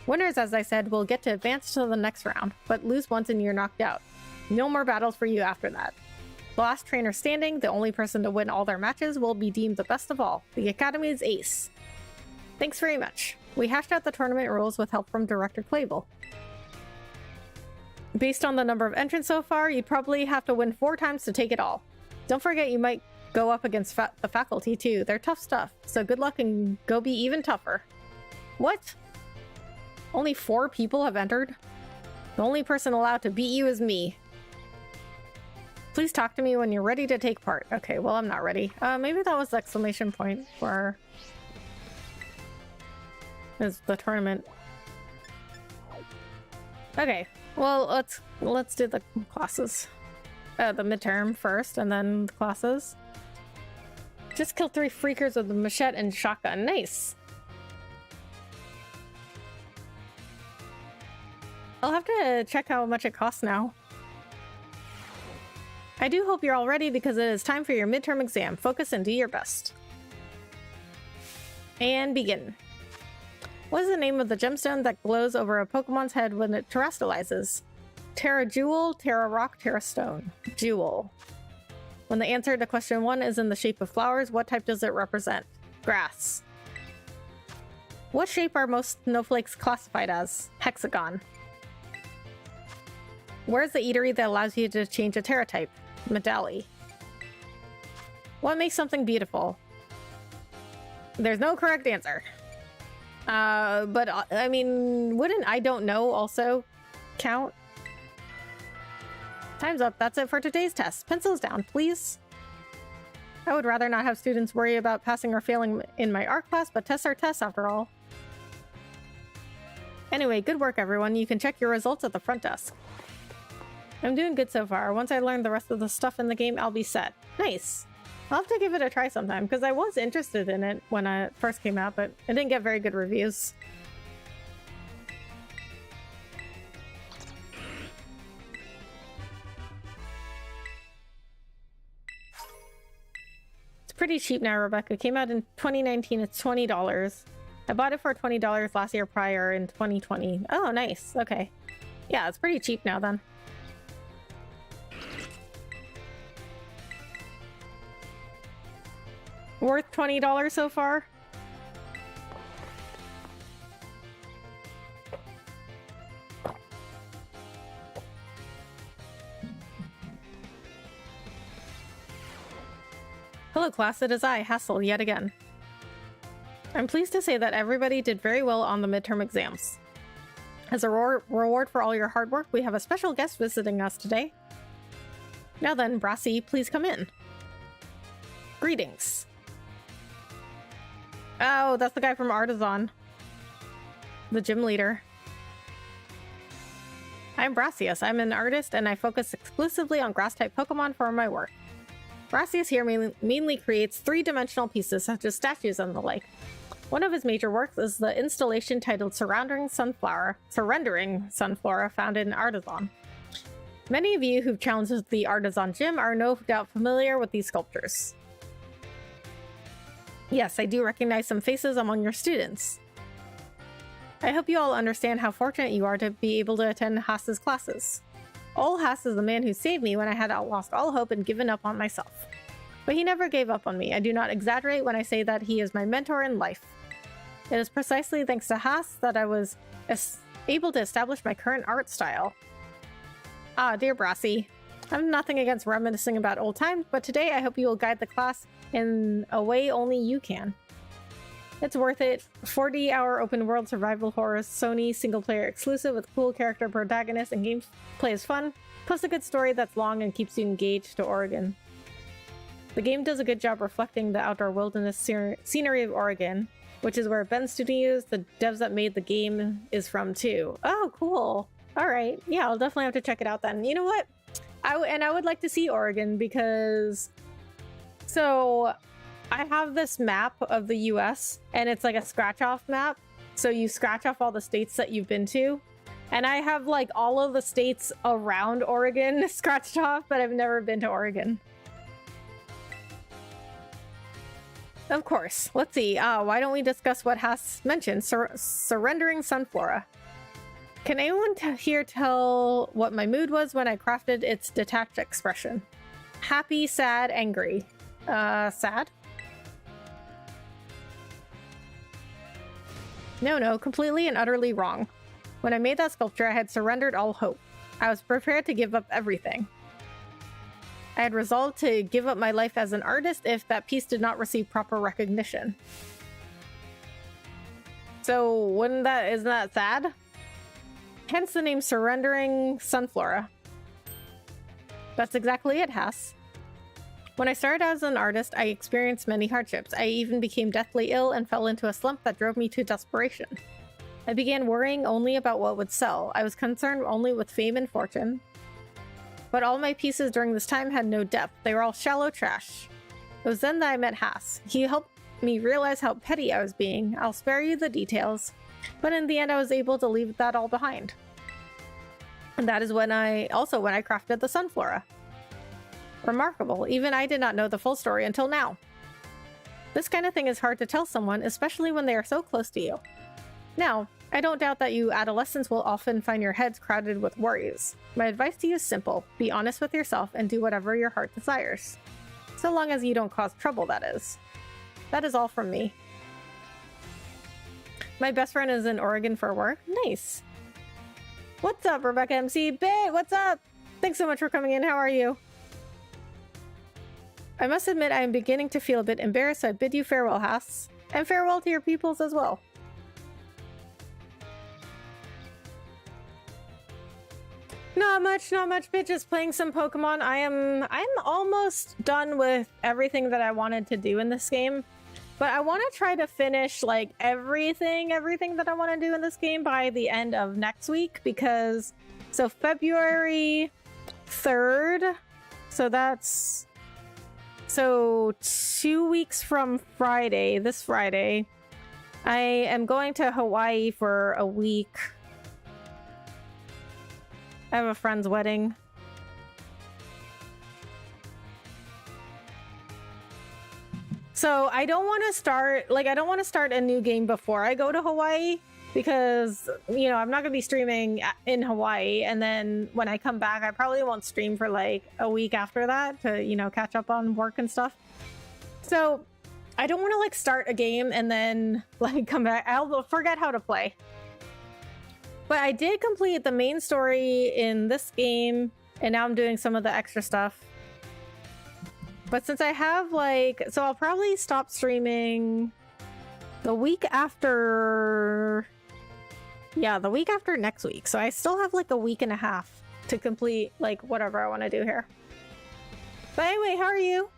Winners, as I said, will get to advance to the next round, but lose once and you're knocked out. No more battles for you after that. The last trainer standing, the only person to win all their matches, will be deemed the best of all, the Academy's ace. Thanks very much. We hashed out the tournament rules with help from Director Clavel. Based on the number of entrants so far, you'd probably have to win 4 times to take it all. Don't forget you might go up against the faculty too. They're tough stuff, so good luck and go be even tougher. What? Only 4 people have entered? The only person allowed to beat you is me. Please talk to me when you're ready to take part. Okay, well, I'm not ready. Maybe that was the exclamation point for is the tournament. Okay, well, let's do the classes. The midterm first, and then the classes. Just killed 3 freakers with the machete and shotgun. Nice. I'll have to check how much it costs now. I do hope you're all ready because it is time for your midterm exam. Focus and do your best. And begin. What is the name of the gemstone that glows over a Pokemon's head when it terastallizes? Terra Jewel, Terra Rock, Terra Stone. Jewel. When the answer to question 1 is in the shape of flowers, what type does it represent? Grass. What shape are most snowflakes classified as? Hexagon. Where's the eatery that allows you to change a Terra type? Medali. What makes something beautiful? There's no correct answer. But I mean, wouldn't I don't know also count? Time's up. That's it for today's test. Pencils down, please. I would rather not have students worry about passing or failing in my art class, but tests are tests after all. Anyway, good work everyone. You can check your results at the front desk. I'm doing good so far. Once I learn the rest of the stuff in the game, I'll be set. Nice. I'll have to give it a try sometime, because I was interested in it when it first came out, but it didn't get very good reviews. It's pretty cheap now, Rebecca. It came out in 2019. It's $20. I bought it for $20 last year prior in 2020. Oh, nice. Okay. Yeah, it's pretty cheap now then. Worth $20 so far? Hello class, it is I, Hassel, yet again. I'm pleased to say that everybody did very well on the midterm exams. As a reward for all your hard work, we have a special guest visiting us today. Now then, Brassy, please come in. Greetings. Oh, that's the guy from Artisan. The gym leader. I'm Brassius. I'm an artist and I focus exclusively on grass-type Pokemon for my work. Brassius here mainly creates 3-dimensional pieces such as statues and the like. One of his major works is the installation titled Surrendering Sunflora found in Artisan. Many of you who've challenged the Artisan gym are no doubt familiar with these sculptures. Yes, I do recognize some faces among your students. I hope you all understand how fortunate you are to be able to attend Haas's classes. Old Haas is the man who saved me when I had lost all hope and given up on myself. But he never gave up on me. I do not exaggerate when I say that he is my mentor in life. It is precisely thanks to Haas that I was able to establish my current art style. Ah, dear Brassy. I'm nothing against reminiscing about old times, but today I hope you will guide the class in a way only you can. It's worth it. 40-hour open world survival horror, Sony single-player exclusive with cool character protagonists and gameplay is fun, plus a good story that's long and keeps you engaged to Oregon. The game does a good job reflecting the outdoor wilderness scenery of Oregon, which is where Ben Studios, the devs that made the game, is from too. Oh, cool. All right. Yeah, I'll definitely have to check it out then. You know what? I would like to see Oregon because... So, I have this map of the US and it's like a scratch off map. So you scratch off all the states that you've been to. And I have like all of the states around Oregon scratched off, but I've never been to Oregon. Of course. Let's see. Why don't we discuss what Haas mentioned? Surrendering Sunflora. Can anyone here tell what my mood was when I crafted its detached expression? Happy, sad, angry. Sad? No, completely and utterly wrong. When I made that sculpture, I had surrendered all hope. I was prepared to give up everything. I had resolved to give up my life as an artist if that piece did not receive proper recognition. So, isn't that sad? Hence the name Surrendering Sunflora. That's exactly it, Haas. When I started as an artist, I experienced many hardships. I even became deathly ill and fell into a slump that drove me to desperation. I began worrying only about what would sell. I was concerned only with fame and fortune. But all my pieces during this time had no depth. They were all shallow trash. It was then that I met Haas. He helped me realize how petty I was being. I'll spare you the details. But in the end, I was able to leave that all behind. And that is when I crafted the Sunflora. Remarkable. Even I did not know the full story until now. This kind of thing is hard to tell someone, especially when they are so close to you. Now, I don't doubt that you adolescents will often find your heads crowded with worries. My advice to you is simple. Be honest with yourself and do whatever your heart desires. So long as you don't cause trouble, that is. That is all from me. My best friend is in Oregon for work. Nice. What's up, Rebecca MC? Bit, what's up? Thanks so much for coming in. How are you? I must admit I am beginning to feel a bit embarrassed, so I bid you farewell, Haas. And farewell to your pupils as well. Not much, bitch. Just playing some Pokemon. I'm almost done with everything that I wanted to do in this game. But I want to try to finish like everything that I want to do in this game by the end of next week, because so February 3rd, so that's 2 weeks from Friday, this Friday, I am going to Hawaii for a week. I have a friend's wedding. So I don't want to start a new game before I go to Hawaii, because, you know, I'm not going to be streaming in Hawaii, and then when I come back, I probably won't stream for like a week after that to, you know, catch up on work and stuff. So I don't want to like start a game and then like come back. I'll forget how to play. But I did complete the main story in this game, and now I'm doing some of the extra stuff. But since I have so I'll probably stop streaming the week after. Yeah, the week after next week. So I still have like a week and a half to complete like whatever I want to do here. But anyway, how are you?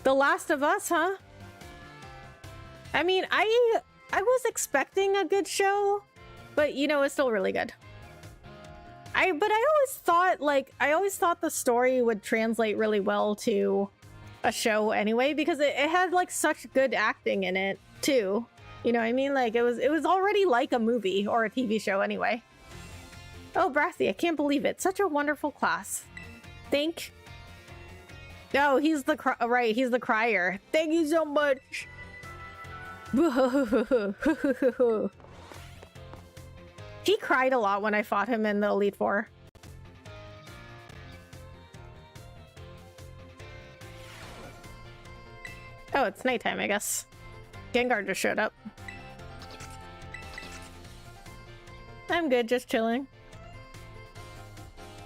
The Last of Us, huh? I mean, I was expecting a good show, but you know, it's still really good. I always thought the story would translate really well to a show anyway, because it had like such good acting in it too. You know what I mean? Like it was already like a movie or a TV show anyway. Oh, Brassy, I can't believe it. Such a wonderful class. No, he's the crier. Thank you so much. He cried a lot when I fought him in the Elite Four. Oh, it's nighttime, I guess. Gengar just showed up. I'm good, just chilling.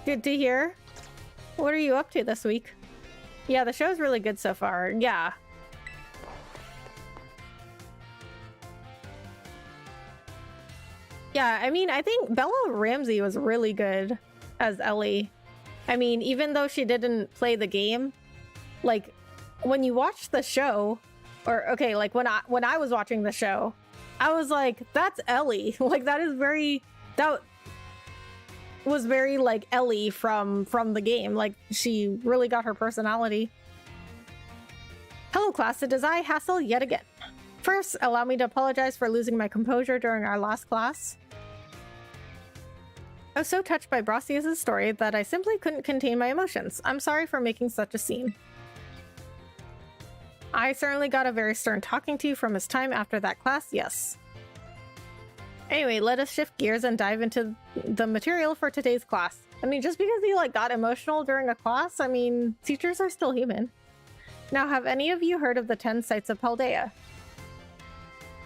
Good to hear. What are you up to this week? Yeah, the show's really good so far. Yeah. Yeah, I mean, I think Bella Ramsey was really good as Ellie. I mean, even though she didn't play the game, like, when you watch the show, or, okay, like, when I was watching the show, I was like, that's Ellie. Like, that was very, like, Ellie from the game. Like, she really got her personality. Hello class, it is I, Hassel, yet again. First, allow me to apologize for losing my composure during our last class. I was so touched by Brassius' story that I simply couldn't contain my emotions. I'm sorry for making such a scene. I certainly got a very stern talking to from his time after that class, yes. Anyway, let us shift gears and dive into the material for today's class. I mean, just because he got emotional during a class, I mean, teachers are still human. Now, have any of you heard of the 10 sites of Paldea?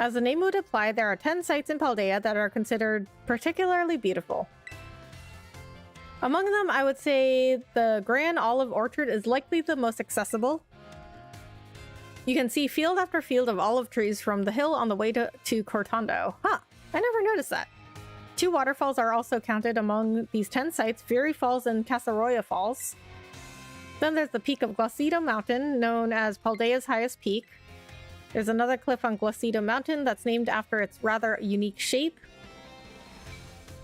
As the name would imply, there are 10 sites in Paldea that are considered particularly beautiful. Among them, I would say the Grand Olive Orchard is likely the most accessible. You can see field after field of olive trees from the hill on the way to Cortondo. Huh, I never noticed that. 2 waterfalls are also counted among these 10 sites, Fury Falls and Casaroya Falls. Then there's the peak of Glacido Mountain, known as Paldea's highest peak. There's another cliff on Glacido Mountain that's named after its rather unique shape.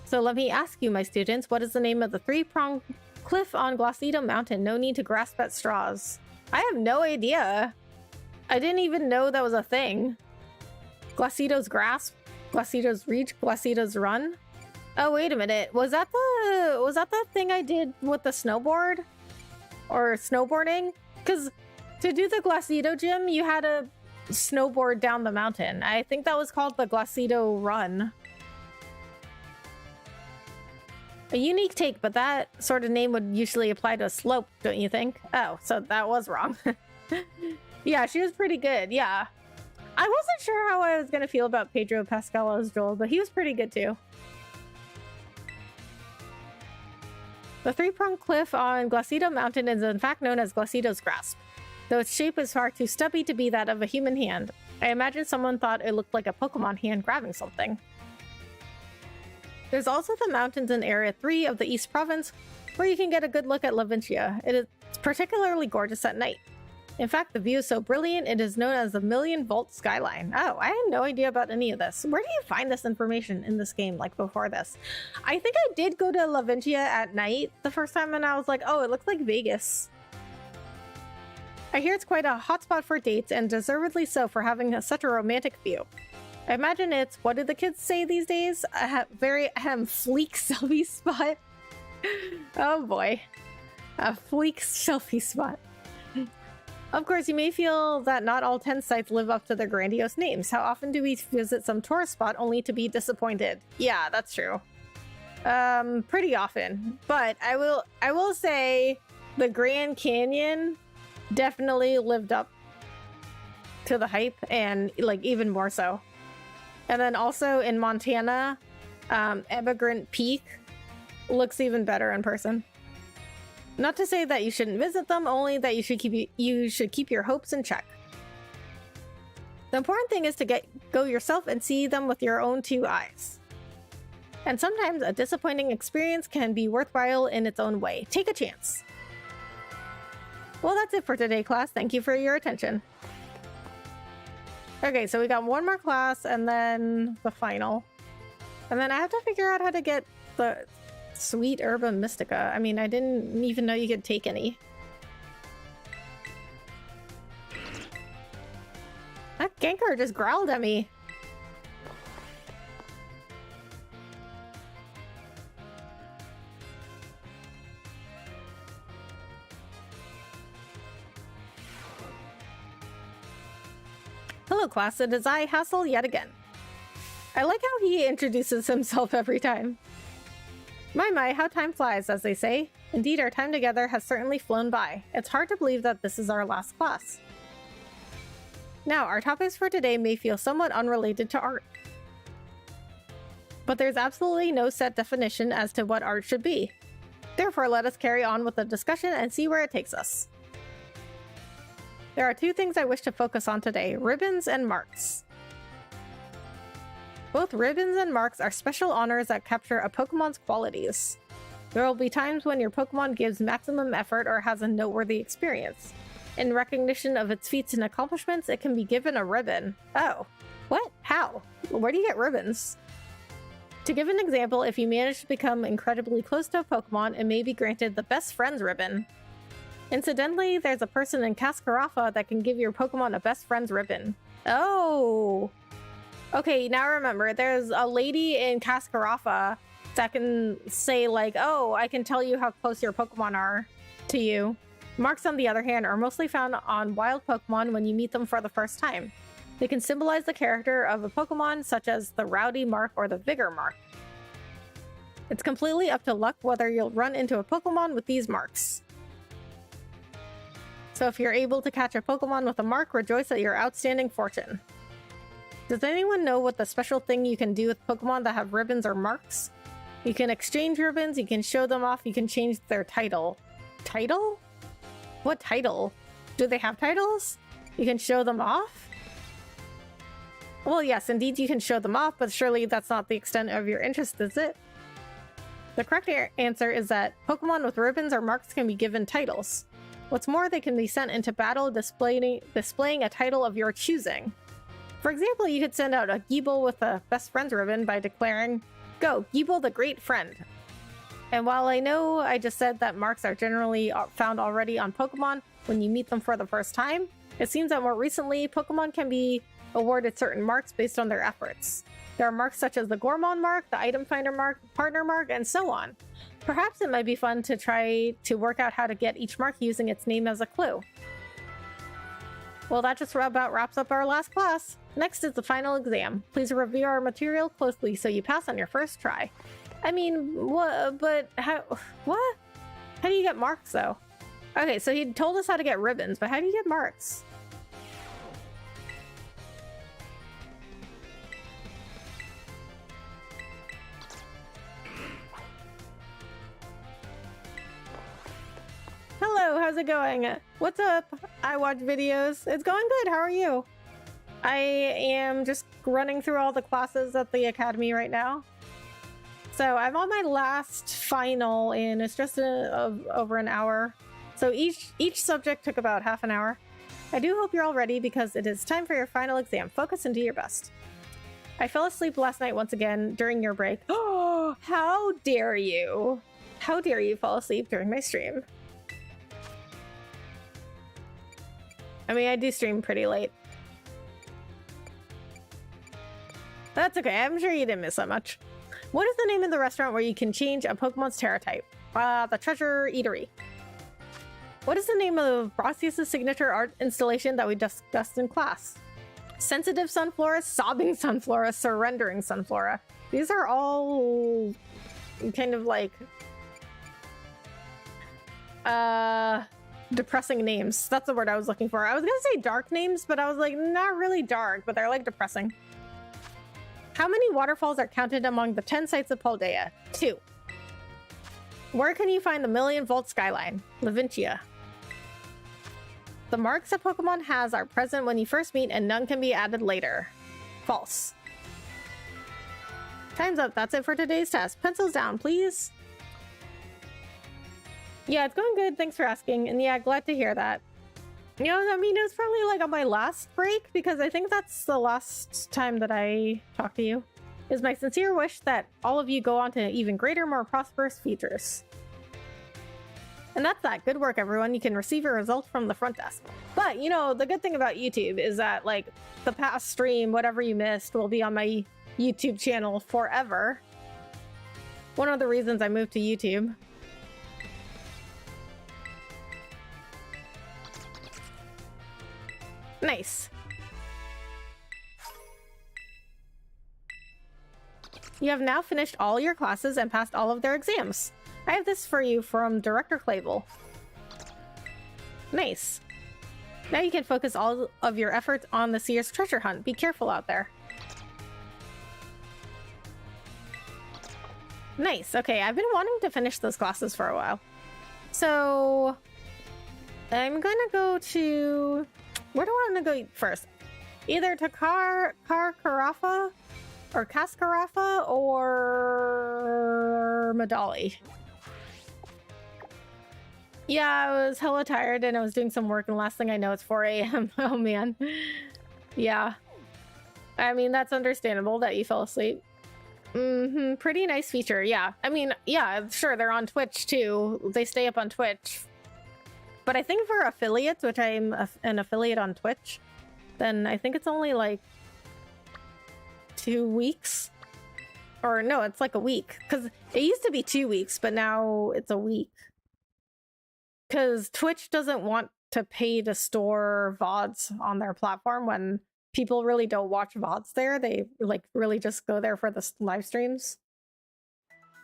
So let me ask you, my students, what is the name of the 3-pronged cliff on Glacido Mountain? No need to grasp at straws. I have no idea. I didn't even know that was a thing. Glacido's Grasp, Glacido's Reach, Glacido's Run. Oh, wait a minute. Was that the thing I did with the snowboard? Or snowboarding? Because to do the Glacido gym, you had to snowboard down the mountain. I think that was called the Glacido Run. A unique take, but that sort of name would usually apply to a slope, don't you think? Oh, so that was wrong. Yeah, she was pretty good, yeah. I wasn't sure how I was going to feel about Pedro Pascal's Joel, but he was pretty good too. The 3-pronged cliff on Glacido Mountain is in fact known as Glacido's Grasp, though its shape is far too stubby to be that of a human hand. I imagine someone thought it looked like a Pokemon hand grabbing something. There's also the mountains in Area 3 of the East Province, where you can get a good look at Laventia. It is particularly gorgeous at night. In fact, the view is so brilliant, it is known as the Million-Volt Skyline. Oh, I had no idea about any of this. Where do you find this information in this game, like before this? I think I did go to Laventia at night the first time, and I was like, oh, it looks like Vegas. I hear it's quite a hotspot for dates, and deservedly so for having such a romantic view. I imagine it's, what do the kids say these days? A very fleek selfie spot. Oh boy. A fleek selfie spot. Of course, you may feel that not all 10 sites live up to their grandiose names. How often do we visit some tourist spot only to be disappointed? Yeah, that's true. Pretty often. But I will say the Grand Canyon definitely lived up to the hype, and even more so. And then also in Montana, Emigrant Peak looks even better in person. Not to say that you shouldn't visit them, only that you should keep your hopes in check. The important thing is to go yourself and see them with your own 2 eyes. And sometimes a disappointing experience can be worthwhile in its own way. Take a chance. Well, that's it for today, class. Thank you for your attention. Okay, so we got one more class and then the final. And then I have to figure out how to get the Sweet Herba Mystica. I mean, I didn't even know you could take any. That Gengar just growled at me. Hello class, it is I, Hassel, yet again. I like how he introduces himself every time. My, how time flies, as they say. Indeed, our time together has certainly flown by. It's hard to believe that this is our last class. Now, our topics for today may feel somewhat unrelated to art. But there's absolutely no set definition as to what art should be. Therefore, let us carry on with the discussion and see where it takes us. There are 2 things I wish to focus on today: ribbons and marks. Both ribbons and marks are special honors that capture a Pokemon's qualities. There will be times when your Pokemon gives maximum effort or has a noteworthy experience. In recognition of its feats and accomplishments, it can be given a ribbon. Oh, what? How? Where do you get ribbons? To give an example, if you manage to become incredibly close to a Pokemon, it may be granted the Best Friends ribbon. Incidentally, there's a person in Cascarafa that can give your Pokemon a best friend's ribbon. Oh! Okay, now remember, there's a lady in Cascarafa that can say, like, oh, I can tell you how close your Pokemon are to you. Marks, on the other hand, are mostly found on wild Pokemon when you meet them for the first time. They can symbolize the character of a Pokemon, such as the Rowdy mark or the Vigor mark. It's completely up to luck whether you'll run into a Pokemon with these marks. So if you're able to catch a Pokemon with a mark, rejoice at your outstanding fortune. Does anyone know what the special thing you can do with Pokemon that have ribbons or marks? You can exchange ribbons, you can show them off, you can change their title. Title? What title? Do they have titles? You can show them off? Well, yes, indeed you can show them off, but surely that's not the extent of your interest, is it? The correct answer is that Pokemon with ribbons or marks can be given titles. What's more, they can be sent into battle displaying a title of your choosing. For example, you could send out a Gible with a best friend's ribbon by declaring, "Go, Gible the Great Friend." And while I know I just said that marks are generally found already on Pokemon when you meet them for the first time, it seems that more recently, Pokemon can be awarded certain marks based on their efforts. There are marks such as the Gourmand mark, the Item Finder mark, Partner mark, and so on. Perhaps it might be fun to try to work out how to get each mark using its name as a clue. Well, that just about wraps up our last class. Next is the final exam. Please review our material closely so you pass on your first try. I mean, what? But how? What? How do you get marks, though? Okay, so he told us how to get ribbons, but how do you get marks? Hello, how's it going? What's up? I watch videos. It's going good. How are you? I am just running through all the classes at the academy right now. So I'm on my last final, and it's just over an hour. So each subject took about half an hour. I do hope you're all ready because it is time for your final exam. Focus and do your best. I fell asleep last night once again during your break. Oh, how dare you? How dare you fall asleep during my stream? I mean, I do stream pretty late. That's okay. I'm sure you didn't miss that much. What is the name of the restaurant where you can change a Pokemon's Terra type? The Treasure Eatery. What is the name of Brassius' signature art installation that we discussed in class? Sensitive Sunflora, Sobbing Sunflora, Surrendering Sunflora. These are all kind of like depressing names. That's the word I was looking for. I was gonna say dark names, but I was like, not really dark, but they're like depressing. How many waterfalls are counted among the 10 sites of Paldea? 2. Where can you find the Million Volt Skyline? Leventia. The marks a Pokemon has are present when you first meet and none can be added later. False. Time's up. That's it for today's test. Pencils down, please. Yeah, it's going good. Thanks for asking. And yeah, glad to hear that. You know, I mean, it was probably like on my last break because I think that's the last time that I talked to you. It's my sincere wish that all of you go on to even greater, more prosperous futures. And that's that. Good work, everyone. You can receive your results from the front desk. But, you know, the good thing about YouTube is that, like, the past stream, whatever you missed, will be on my YouTube channel forever. One of the reasons I moved to YouTube. Nice. You have now finished all your classes and passed all of their exams. I have this for you from Director Clavel. Nice. Now you can focus all of your efforts on the Seer's treasure hunt. Be careful out there. Nice. Okay, I've been wanting to finish those classes for a while. So I'm gonna go to... Where do I want to go first? Either to Carafa or Cascarafa or Medali. Yeah, I was hella tired and I was doing some work and last thing I know it's 4 a.m. Oh man. Yeah. I mean, that's understandable that you fell asleep. Pretty nice feature, yeah. I mean, yeah, sure, they're on Twitch too. They stay up on Twitch. But I think for affiliates, which I'm an affiliate on Twitch, then I think it's only like 2 weeks. Or no, it's like a week. Because it used to be 2 weeks, but now it's a week. Because Twitch doesn't want to pay to store VODs on their platform when people really don't watch VODs there. They like really just go there for the live streams.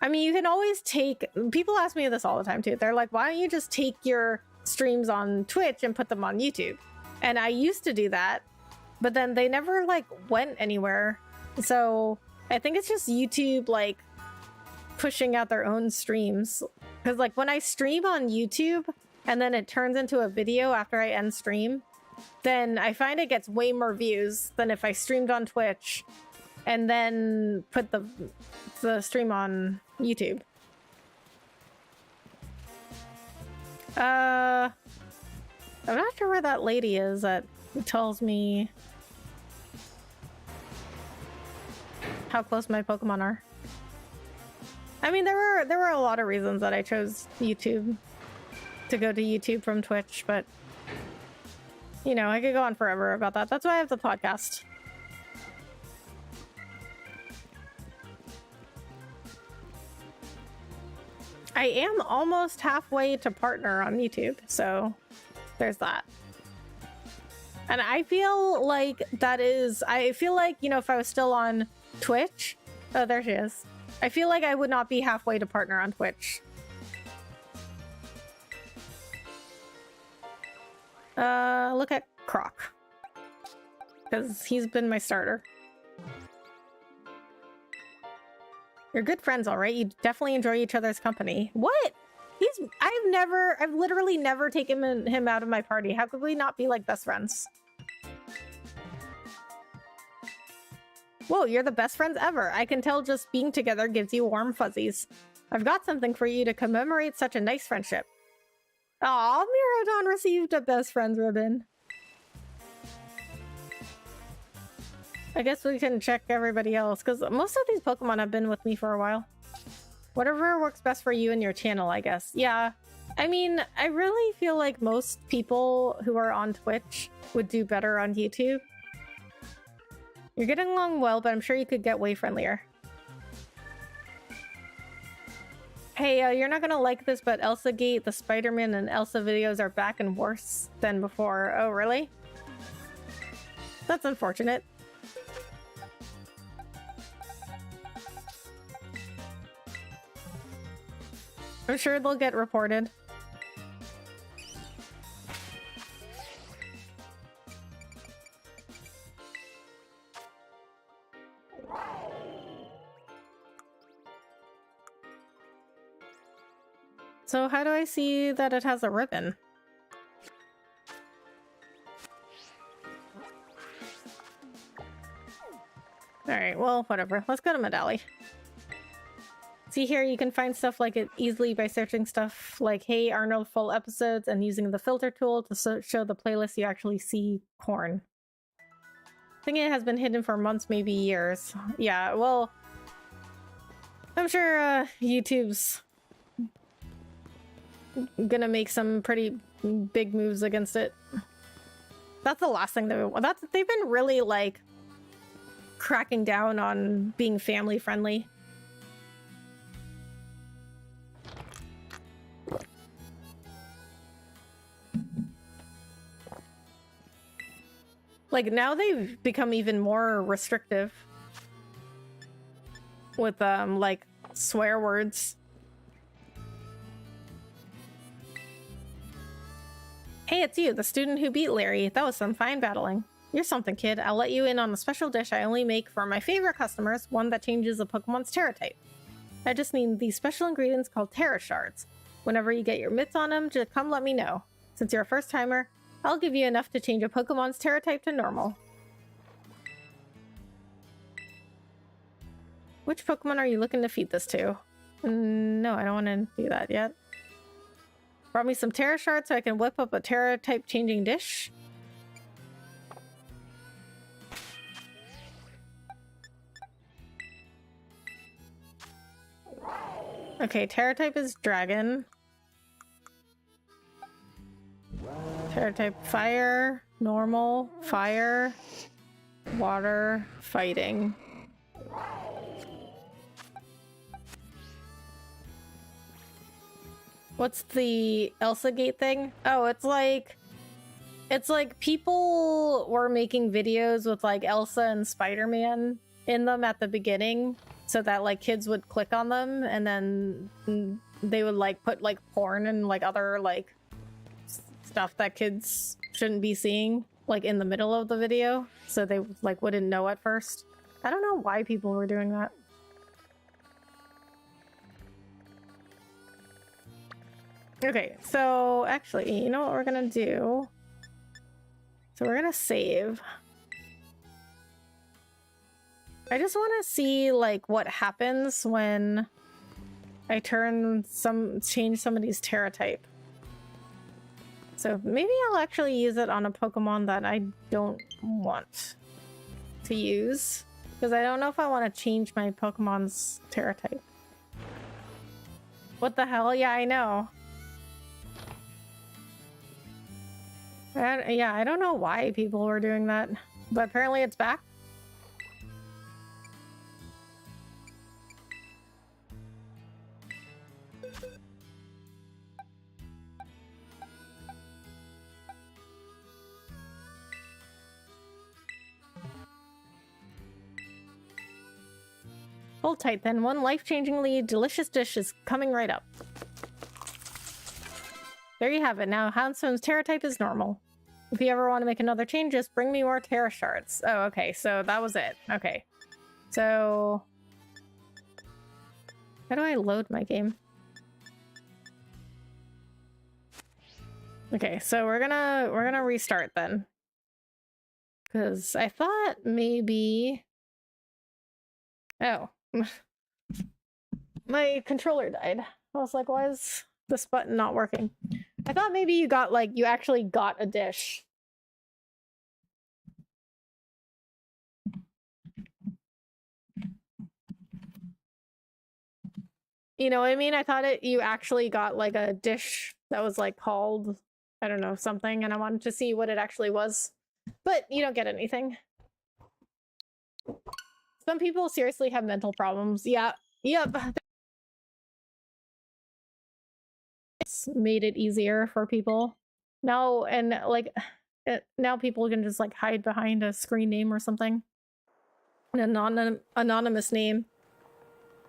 I mean, you can always take... People ask me this all the time too. They're like, why don't you just take your streams on Twitch and put them on YouTube? And I used to do that, but then they never like went anywhere. So I think it's just YouTube like pushing out their own streams. Because like when I stream on YouTube and then it turns into a video after I end stream, then I find it gets way more views than if I streamed on Twitch and then put the stream on YouTube. I'm not sure where that lady is that tells me how close my Pokemon are. I mean, there were a lot of reasons that I chose YouTube to go to YouTube from Twitch, but you know, I could go on forever about that. That's why I have the podcast. I am almost halfway to partner on YouTube, so there's that. And I feel like I feel like, you know, if I was still on Twitch, oh, there she is. I feel like I would not be halfway to partner on Twitch. Look at Croc. Because he's been my starter. You're good friends, all right? You definitely enjoy each other's company. What? I've literally never taken him out of my party. How could we not be like best friends? Whoa, you're the best friends ever. I can tell just being together gives you warm fuzzies. I've got something for you to commemorate such a nice friendship. Aw, Miradon received a best friends ribbon. I guess we can check everybody else, because most of these Pokemon have been with me for a while. Whatever works best for you and your channel, I guess. Yeah, I mean, I really feel like most people who are on Twitch would do better on YouTube. You're getting along well, but I'm sure you could get way friendlier. Hey, you're not gonna like this, but Elsa Gate, the Spider-Man and Elsa videos are back and worse than before. Oh, really? That's unfortunate. I'm sure they'll get reported. So how do I see that it has a ribbon? Alright, well, whatever. Let's go to Medali. See here, you can find stuff like it easily by searching stuff like Hey Arnold full episodes and using the filter tool to show the playlist you actually see corn. I think it has been hidden for months, maybe years. Yeah, well, I'm sure YouTube's gonna make some pretty big moves against it. That's the last thing they've been really like cracking down on being family friendly. Like now they've become even more restrictive with like swear words. Hey, it's you, the student who beat Larry. That was some fine battling. You're something, kid. I'll let you in on a special dish I only make for my favorite customers, one that changes a Pokemon's Terra type. I just need these special ingredients called Terra Shards. Whenever you get your mitts on them, just come let me know. Since you're a first timer, I'll give you enough to change a Pokemon's Terra type to normal. Which Pokemon are you looking to feed this to? No, I don't want to do that yet. Brought me some Terra Shards so I can whip up a Terra type changing dish. Okay, Terra type is Dragon. Terra type fire, normal, fire, water, fighting. What's the Elsa Gate thing? Oh, it's like people were making videos with like Elsa and Spider-Man in them at the beginning so that like kids would click on them and then they would like put like porn and like other like stuff that kids shouldn't be seeing like in the middle of the video so they like wouldn't know at first. I don't know why people were doing that. Okay, so actually, you know what we're gonna do? So we're gonna save. I just want to see like what happens when I change somebody's Terra type. So maybe I'll actually use it on a Pokemon that I don't want to use, because I don't know if I want to change my Pokemon's Terra type. What the hell? Yeah, I know. Yeah, I don't know why people were doing that, but apparently it's back. Hold tight then, one life-changingly delicious dish is coming right up. There you have it. Now Houndstone's Terra type is normal. If you ever want to make another change, just bring me more Terra shards. Oh, okay, so that was it. Okay. So how do I load my game? Okay, so we're gonna restart then. Because I thought maybe... Oh. My controller died. I was like, why is this button not working? I thought maybe you got like, you actually got a dish. You know what I mean? I thought you actually got like a dish that was like called, I don't know, something, and I wanted to see what it actually was. But you don't get anything. Some people seriously have mental problems. Yeah. Yep. It's made it easier for people. Now, and like, now people can just like hide behind a screen name or something. An anonymous name.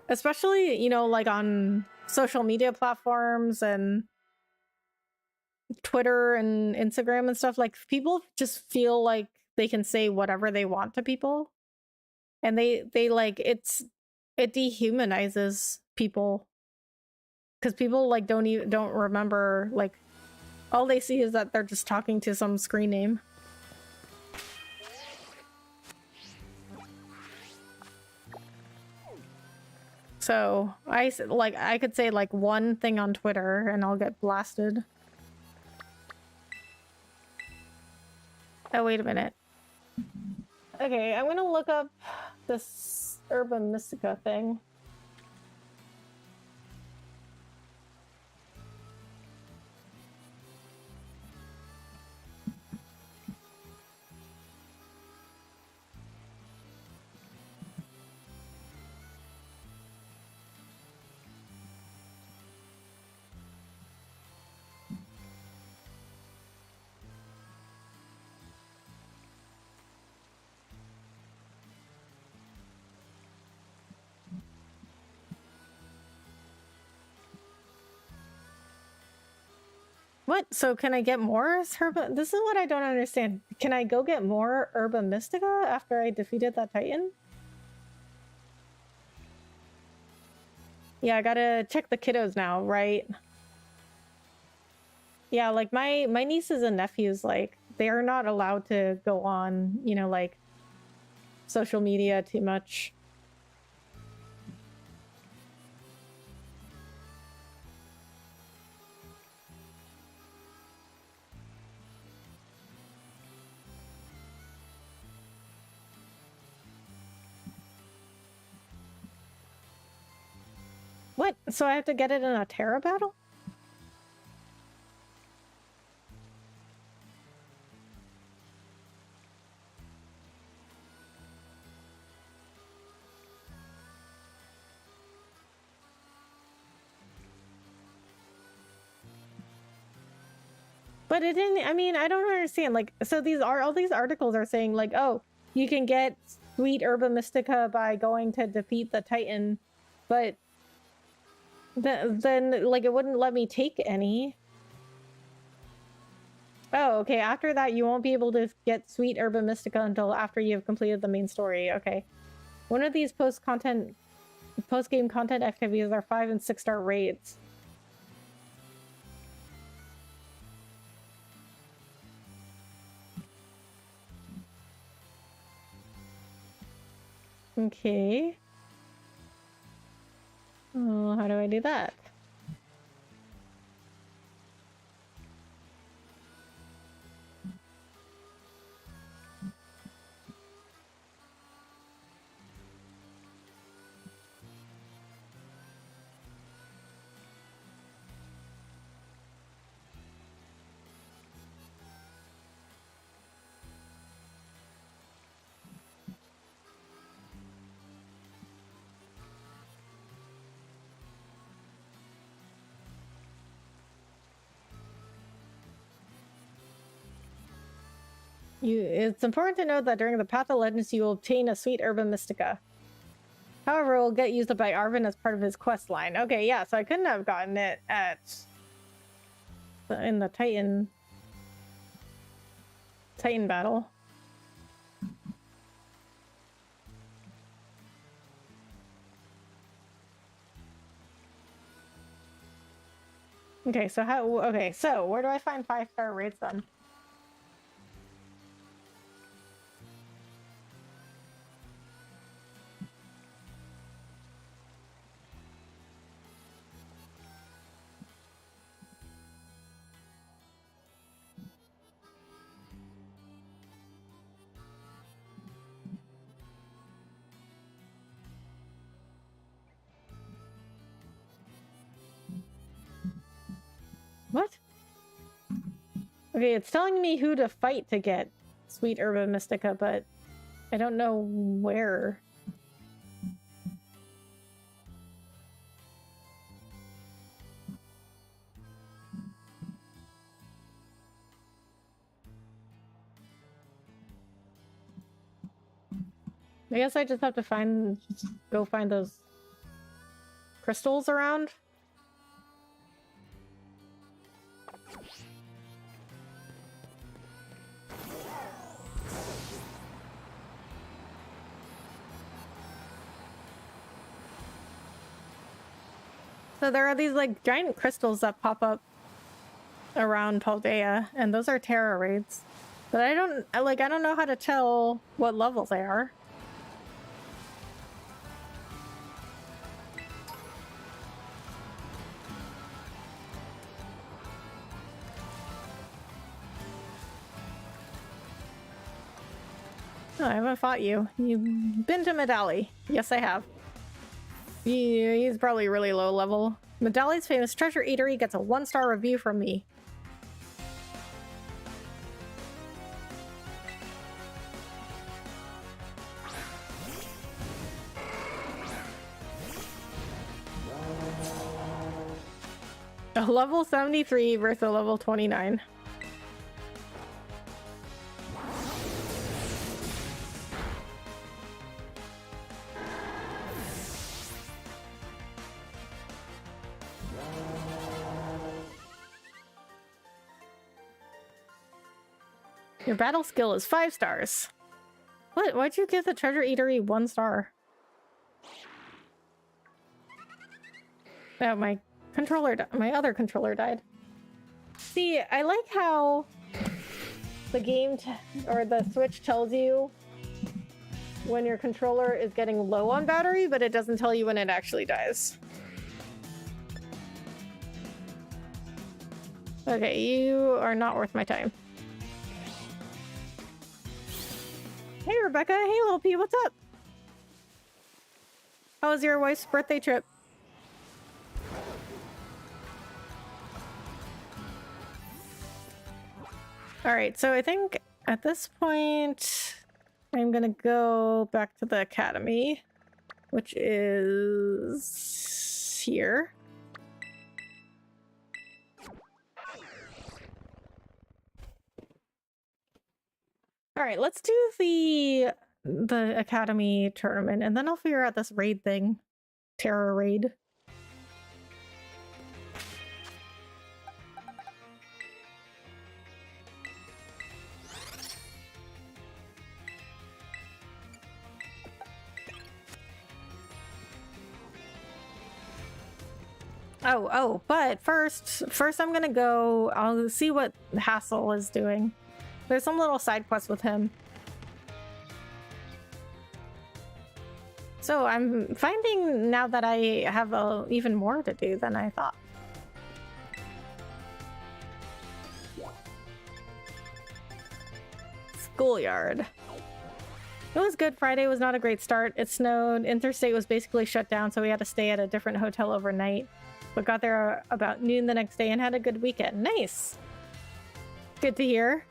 Especially, you know, like on social media platforms and Twitter and Instagram and stuff. Like, people just feel like they can say whatever they want to people. And they like, it dehumanizes people. Because people like don't remember, like, all they see is that they're just talking to some screen name. So I could say like one thing on Twitter and I'll get blasted. Oh, wait a minute. Okay, I'm gonna look up this Herba Mystica thing. What? So can I get more Herba? This is what I don't understand. Can I go get more Herba Mystica after I defeated that Titan? Yeah, I gotta check the kiddos now, right? Yeah, like my nieces and nephews, like, they are not allowed to go on, you know, like, social media too much. What? So I have to get it in a Terra battle? But it didn't, I mean, I don't understand. Like, so all these articles are saying, like, oh, you can get Sweet Herba Mystica by going to defeat the Titan, but then like, it wouldn't let me take any. Oh, okay, after that, you won't be able to get Sweet Herba Mystica until after you've completed the main story. Okay. One of these post-game content activities are 5- and 6-star raids. Okay. Oh, how do I do that? It's important to note that during the Path of Legends, you will obtain a Sweet Herba Mystica. However, it will get used up by Arvin as part of his quest line. Okay, yeah, so I couldn't have gotten it in the Titan battle. Okay, so where do I find 5-star rates then? What? Okay, it's telling me who to fight to get Sweet Herba Mystica, but I don't know where. I guess I just have to go find those crystals around. So there are these like giant crystals that pop up around Paldea, and those are Terra raids. But I don't know how to tell what levels they are. Oh, I haven't fought you. You've been to Medali. Yes, I have. He's probably really low level. Medali's famous treasure eatery gets a 1-star review from me. A level 73 versus a level 29. Your battle skill is 5 stars. What? Why'd you give the treasure eatery 1 star? Oh, my other controller died. See, I like how the game or the Switch tells you when your controller is getting low on battery, but it doesn't tell you when it actually dies. Okay, you are not worth my time. Hey, Rebecca. Hey, little P. What's up? How was your wife's birthday trip? Alright, so I think at this point, I'm gonna go back to the academy, which is here. right, let's do the Academy tournament, and then I'll figure out this raid thing. Terror raid. Oh, but first I'm gonna go, I'll see what Hassel is doing. There's some little side quest with him. So I'm finding now that I have even more to do than I thought. Schoolyard. It was good. Friday was not a great start. It snowed. Interstate was basically shut down, so we had to stay at a different hotel overnight. But got there about noon the next day and had a good weekend. Nice! Good to hear.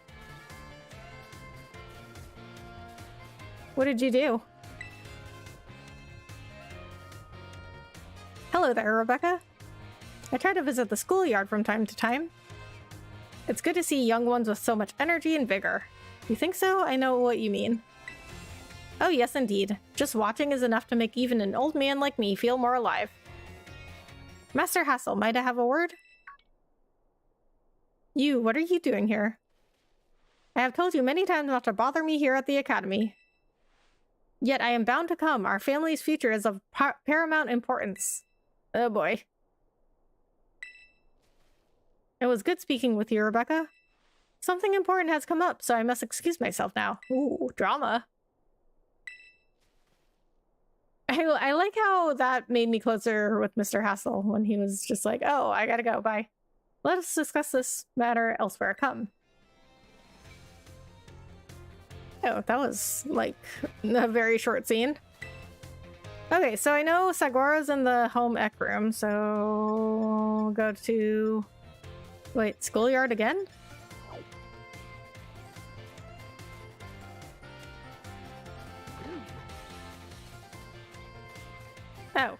What did you do? Hello there, Rebecca. I try to visit the schoolyard from time to time. It's good to see young ones with so much energy and vigor. You think so? I know what you mean. Oh yes, indeed. Just watching is enough to make even an old man like me feel more alive. Master Hassel, might I have a word? You, what are you doing here? I have told you many times not to bother me here at the Academy. Yet I am bound to come. Our family's future is of paramount importance. Oh boy. It was good speaking with you, Rebecca. Something important has come up, so I must excuse myself now. Ooh, drama. I like how that made me closer with Mr. Hassel when he was just like, oh, I gotta go, bye. Let us discuss this matter elsewhere. Come. Oh, that was, like, a very short scene. Okay, so I know Saguara's in the home ec room, so go to... Wait, schoolyard again? Oh,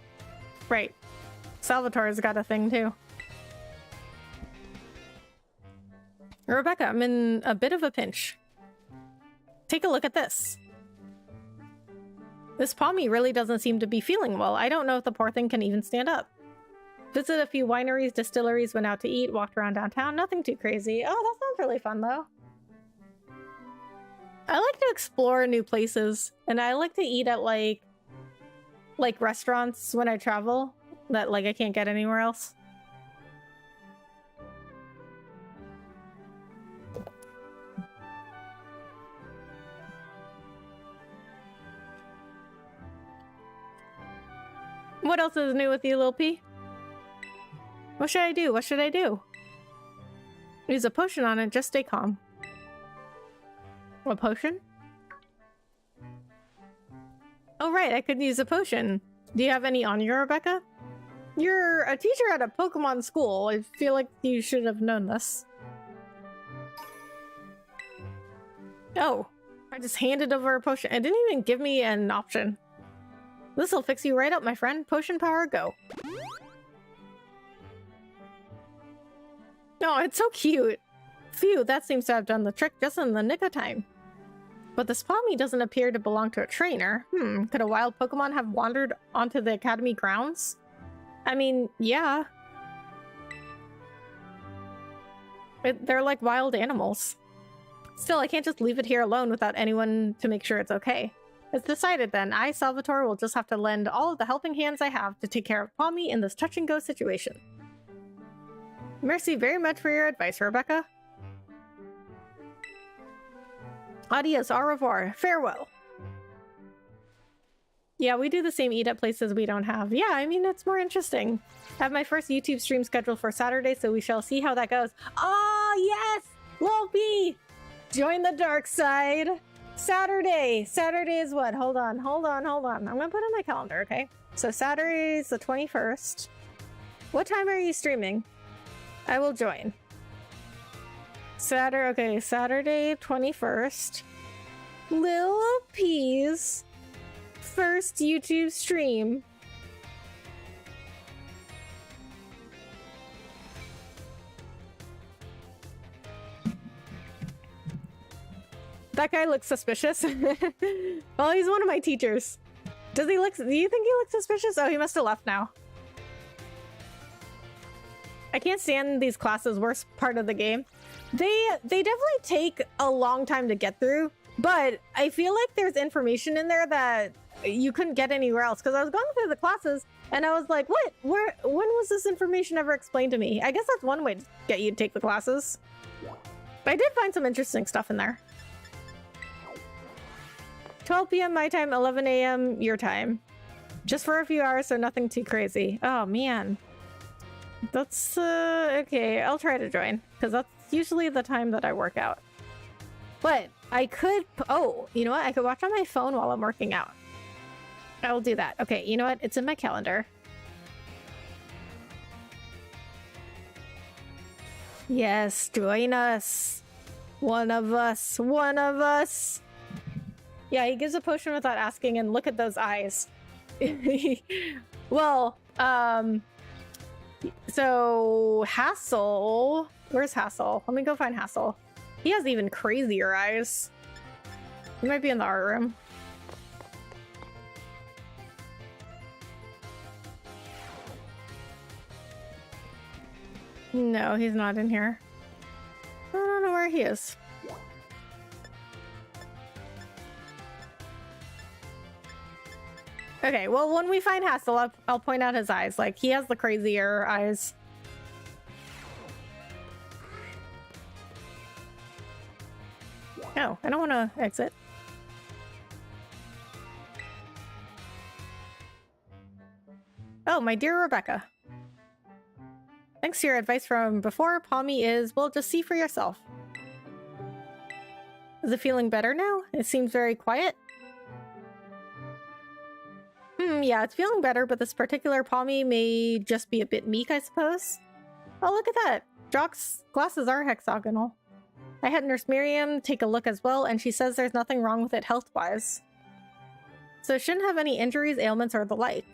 right. Salvatore's got a thing too. Rebecca, I'm in a bit of a pinch. Take a look at this. This Pommy really doesn't seem to be feeling well. I don't know if the poor thing can even stand up. Visit a few wineries, distilleries, went out to eat, walked around downtown. Nothing too crazy. Oh, that sounds really fun though. I like to explore new places, and I like to eat at like restaurants when I travel that like I can't get anywhere else. What else is new with you, Lil P? What should I do? What should I do? Use a potion on it, just stay calm. A potion? Oh right, I could use a potion. Do you have any on you, Rebecca? You're a teacher at a Pokemon school. I feel like you should have known this. Oh, I just handed over a potion. It didn't even give me an option. This'll fix you right up, my friend. Potion power, go. Oh, it's so cute. Phew, that seems to have done the trick just in the nick of time. But the Spammy doesn't appear to belong to a trainer. Could a wild Pokemon have wandered onto the Academy grounds? I mean, yeah. They're like wild animals. Still, I can't just leave it here alone without anyone to make sure it's okay. It's decided then. I, Salvatore, will just have to lend all of the helping hands I have to take care of Pommy in this touch-and-go situation. Merci very much for your advice, Rebecca. Adios, au revoir, farewell. Yeah, we do the same eat at places we don't have. Yeah, I mean, it's more interesting. I have my first YouTube stream scheduled for Saturday, so we shall see how that goes. Oh, yes! Lil B! Join the dark side! Saturday! Saturday is what? Hold on. I'm gonna put it in my calendar, okay? So Saturday is the 21st. What time are you streaming? I will join. Saturday 21st. Lil P's first YouTube stream. That guy looks suspicious. Well, he's one of my teachers. Do you think he looks suspicious? Oh, he must have left now. I can't stand these classes. Worst part of the game. They definitely take a long time to get through, but I feel like there's information in there that you couldn't get anywhere else. Because I was going through the classes and I was like, what? When was this information ever explained to me? I guess that's one way to get you to take the classes. But I did find some interesting stuff in there. 12 p.m. my time, 11 a.m. your time. Just for a few hours, so nothing too crazy. Oh, man. That's, okay. I'll try to join, because that's usually the time that I work out. But I could... Oh, you know what? I could watch on my phone while I'm working out. I will do that. Okay, you know what? It's in my calendar. Yes, join us. One of us. One of us. Yeah, he gives a potion without asking, and look at those eyes. Well, so Hassel... Where's Hassel? Let me go find Hassel. He has even crazier eyes. He might be in the art room. No, he's not in here. I don't know where he is. Okay, well, when we find Hassel, I'll point out his eyes. Like, he has the crazier eyes. No, I don't want to exit. Oh, my dear Rebecca. Thanks to your advice from before, Palmy is, well, just see for yourself. Is it feeling better now? It seems very quiet. Yeah, it's feeling better, but this particular Palmy may just be a bit meek, I suppose. Oh, look at that. Jock's glasses are hexagonal. I had Nurse Miriam take a look as well, and she says there's nothing wrong with it health-wise. So it shouldn't have any injuries, ailments, or the like.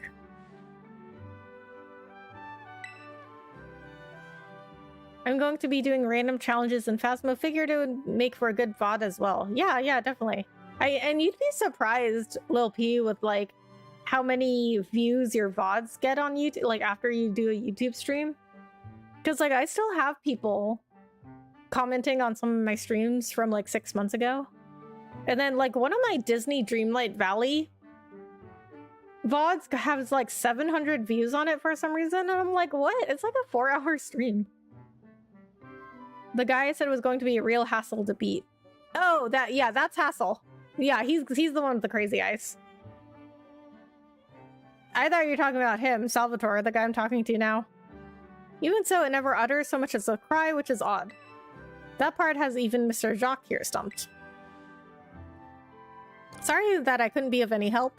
I'm going to be doing random challenges in Phasmo. Figured it would make for a good VOD as well. Yeah, definitely. And you'd be surprised, Lil P, with like how many views your VODs get on YouTube, like after you do a YouTube stream. Because like I still have people commenting on some of my streams from like 6 months ago. And then like one of my Disney Dreamlight Valley VODs has like 700 views on it for some reason. And I'm like, what? It's like a 4-hour stream. The guy I said was going to be a real hassle to beat. Oh, that's Hassel. Yeah, he's the one with the crazy eyes. I thought you were talking about him, Salvatore, the guy I'm talking to now. Even so, it never utters so much as a cry, which is odd. That part has even Mr. Jacques here stumped. Sorry that I couldn't be of any help.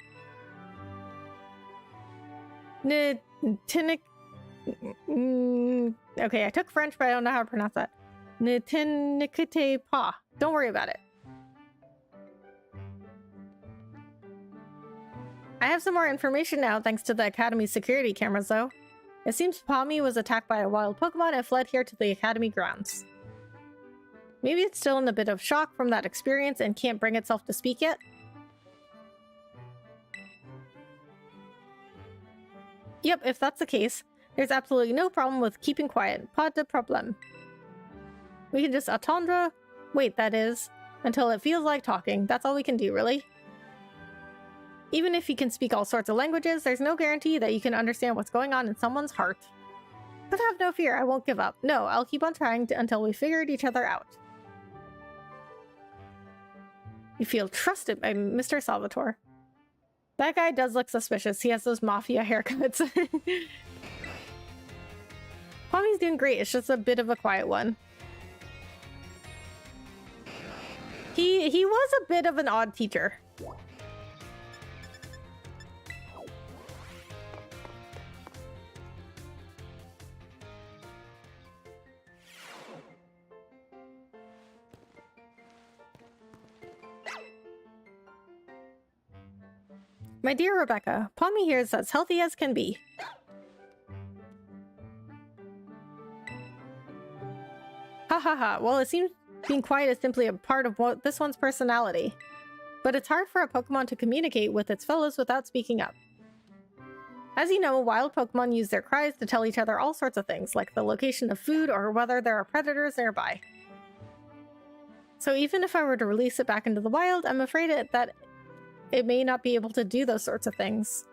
Okay, I took French, but I don't know how to pronounce that. Pa. Don't worry about it. I have some more information now, thanks to the Academy's security cameras, though. It seems Palmy was attacked by a wild Pokemon and fled here to the Academy grounds. Maybe it's still in a bit of shock from that experience and can't bring itself to speak yet? Yep, if that's the case, there's absolutely no problem with keeping quiet. Pas de problème. We can just attendre, wait, that is, until it feels like talking. That's all we can do, really. Even if you can speak all sorts of languages, there's no guarantee that you can understand what's going on in someone's heart. But have no fear, I won't give up. No, I'll keep on trying until we figured each other out. You feel trusted by Mr. Salvatore. That guy does look suspicious. He has those mafia haircuts. Palmy's doing great. It's just a bit of a quiet one. He was a bit of an odd teacher. My dear Rebecca, Palmy here is as healthy as can be. Ha ha ha. Well, it seems Being quiet is simply a part of this one's personality. But it's hard for a Pokemon to communicate with its fellows without speaking up. As you know, wild Pokemon use their cries to tell each other all sorts of things, like the location of food or whether there are predators nearby. So even if I were to release it back into the wild, I'm afraid that it may not be able to do those sorts of things.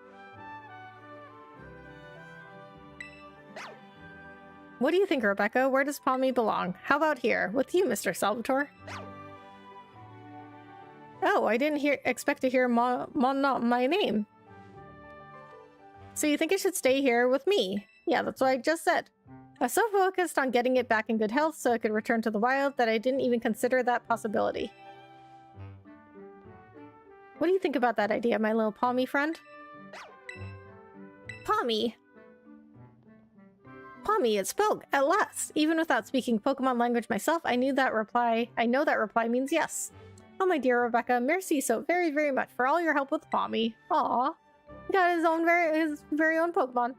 What do you think, Rebecca? Where does Palmy belong? How about here, with you, Mr. Salvatore? Oh, I didn't expect to hear my name. So you think it should stay here with me? Yeah, that's what I just said. I was so focused on getting it back in good health so it could return to the wild that I didn't even consider that possibility. What do you think about that idea, my little Palmy friend? Palmy! Palmy, it spoke, at last! Even without speaking Pokemon language myself, I know that reply means yes. Oh my dear Rebecca, merci so very, very much for all your help with Palmy. Aww. He got his very own Pokemon.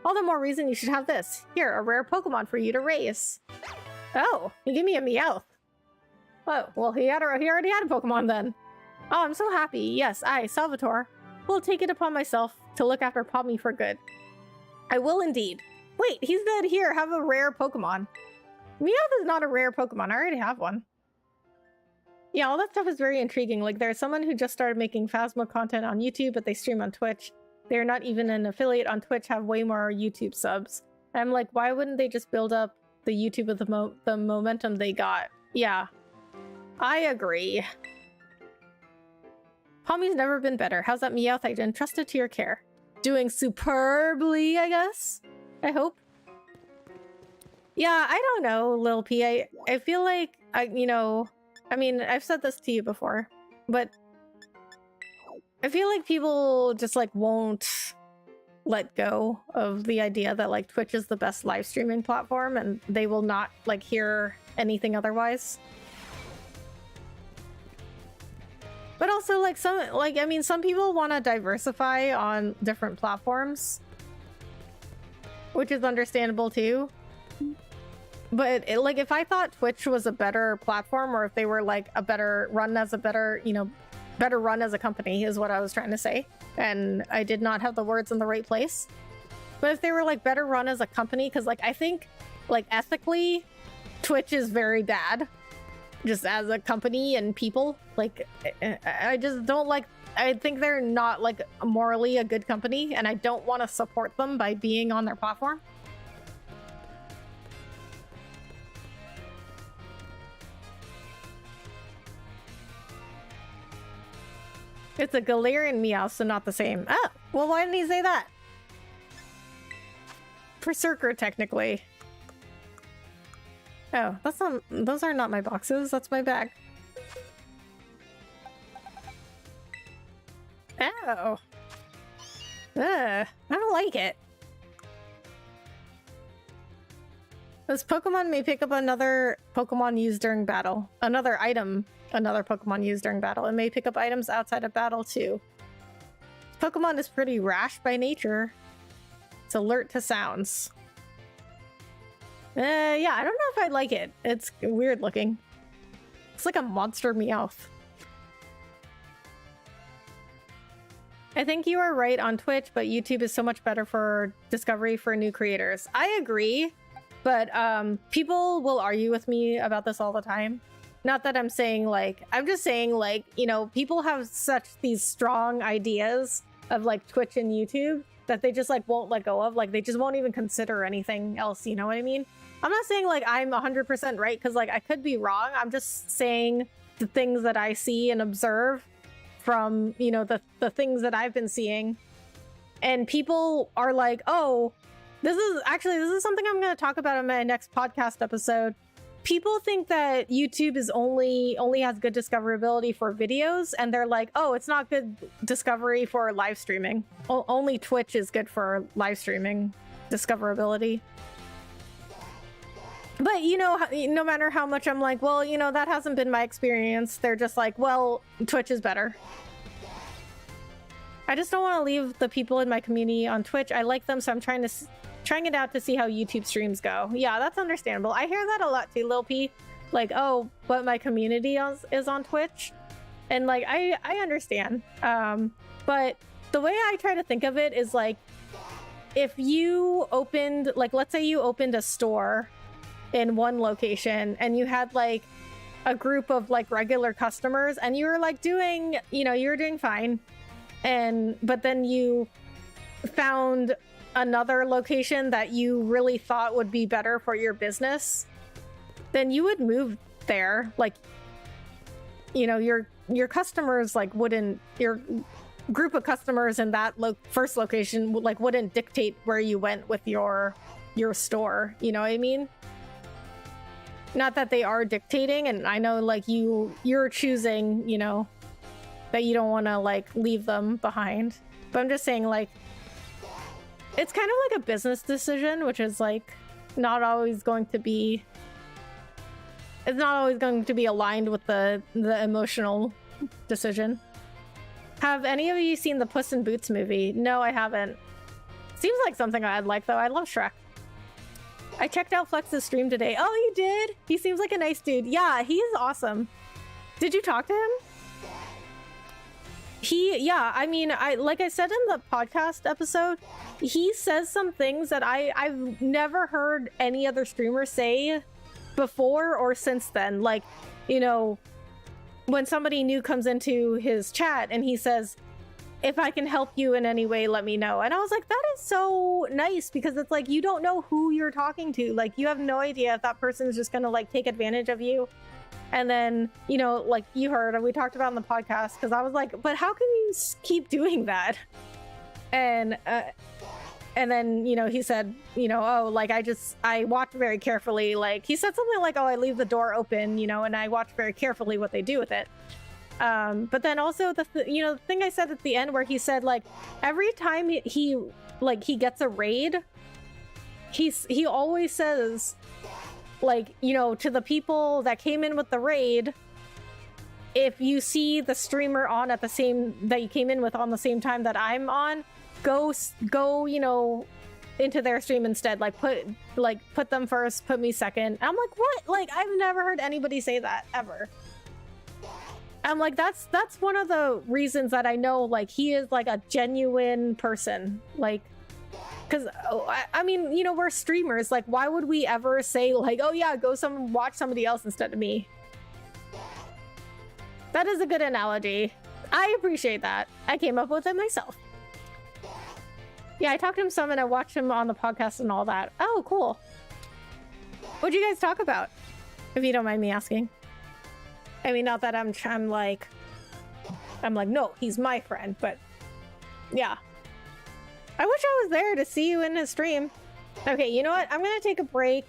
All the more reason you should have this. Here, a rare Pokemon for you to raise. Oh, he gave me a Meowth. Oh, well, he already had a Pokemon then. Oh, I'm so happy. Yes, I, Salvatore, will take it upon myself to look after Palmy for good. I will indeed. Wait, he said here, have a rare Pokemon. Meowth is not a rare Pokemon. I already have one. Yeah, all that stuff is very intriguing. Like, there's someone who just started making Phasmo content on YouTube, but they stream on Twitch. They're not even an affiliate on Twitch, have way more YouTube subs. And I'm like, why wouldn't they just build up the YouTube with the momentum they got? Yeah, I agree. Palmy's never been better. How's that Meowth I entrusted to your care? Doing superbly, I guess? I hope. Yeah, I don't know, Lil P. I feel like, I mean, I've said this to you before, but I feel like people just, like, won't let go of the idea that, like, Twitch is the best live streaming platform and they will not, like, hear anything otherwise. But also, like, some people want to diversify on different platforms, which is understandable too. But like, if I thought Twitch was a better platform, or if they were like better run as a company, is what I was trying to say. And I did not have the words in the right place. But if they were like better run as a company, because like I think like ethically, Twitch is very bad, just as a company and people. Like, I just don't like. I think they're not like morally a good company, and I don't want to support them by being on their platform. It's a Galarian Meow, so not the same. Oh, well, why didn't he say that? Berserker, technically. Oh, that's not. Those are not my boxes. That's my bag. Oh. I don't like it. This Pokemon may pick up another Pokemon used during battle. Another Pokemon used during battle. It may pick up items outside of battle too. Pokemon is pretty rash by nature. It's alert to sounds. Yeah, I don't know if I like it. It's weird looking. It's like a monster Meowth. I think you are right on Twitch, but YouTube is so much better for discovery for new creators. I agree, but people will argue with me about this all the time. Not that I'm saying like, I'm just saying like, you know, people have such these strong ideas of like Twitch and YouTube that they just like won't let go of. Like they just won't even consider anything else, you know what I mean? I'm not saying like I'm 100% right, because like I could be wrong. I'm just saying the things that I see and observe from, you know, the things that I've been seeing. And people are like, oh, this is something I'm going to talk about in my next podcast episode. People think that YouTube is only has good discoverability for videos, and they're like, oh, it's not good discovery for live streaming. Only Twitch is good for live streaming discoverability. But, you know, no matter how much I'm like, well, you know, that hasn't been my experience. They're just like, well, Twitch is better. I just don't want to leave the people in my community on Twitch. I like them, so I'm trying it out to see how YouTube streams go. Yeah, that's understandable. I hear that a lot too, Lil P. like, oh, but my community is on Twitch. And like I understand. But the way I try to think of it is like, if you opened, like, let's say you opened a store in one location and you had like a group of like regular customers and you were like doing, you know, you're doing fine. But then you found another location that you really thought would be better for your business, then you would move there. Like, you know, your customers like wouldn't, your group of customers in that first location like wouldn't dictate where you went with your store, you know what I mean? Not that they are dictating, and I know like you're choosing, you know, that you don't want to like leave them behind, but I'm just saying like it's kind of like a business decision, which is like not always going to be, it's not always going to be aligned with the emotional decision. Have any of you seen the Puss in Boots movie? No, I haven't. Seems like something I'd like though. I love Shrek. I checked out Flex's stream today. Oh, you did? He seems like a nice dude. Yeah, he is awesome. Did you talk to him? Yeah, I mean, like I said in the podcast episode, he says some things that I've never heard any other streamer say before or since then. Like, you know, when somebody new comes into his chat and he says, if I can help you in any way, let me know. And I was like, that is so nice, because it's like, you don't know who you're talking to. Like, you have no idea if that person is just gonna like take advantage of you. And then, you know, like you heard, we talked about in the podcast, because I was like, but how can you keep doing that? And then, you know, he said, you know, oh, like, I watch very carefully. Like, he said something like, oh, I leave the door open, you know, and I watch very carefully what they do with it. But then also the thing I said at the end where he said, like, every time he gets a raid, he always says, like, you know, to the people that came in with the raid, if you see the streamer on at the same, that you came in with on the same time that I'm on, go, you know, into their stream instead. Like, put them first, put me second. I'm like, what? Like, I've never heard anybody say that ever. I'm like, that's one of the reasons that I know, like, he is like a genuine person. Like, because I mean, you know, we're streamers. Like, why would we ever say like, oh yeah, go watch somebody else instead of me? That is a good analogy. I appreciate that. I came up with it myself. Yeah, I talked to him some and I watched him on the podcast and all that. Oh, cool. What'd you guys talk about? If you don't mind me asking. I mean, not that I'm like, no, he's my friend, but yeah. I wish I was there to see you in his stream. Okay, you know what? I'm gonna take a break.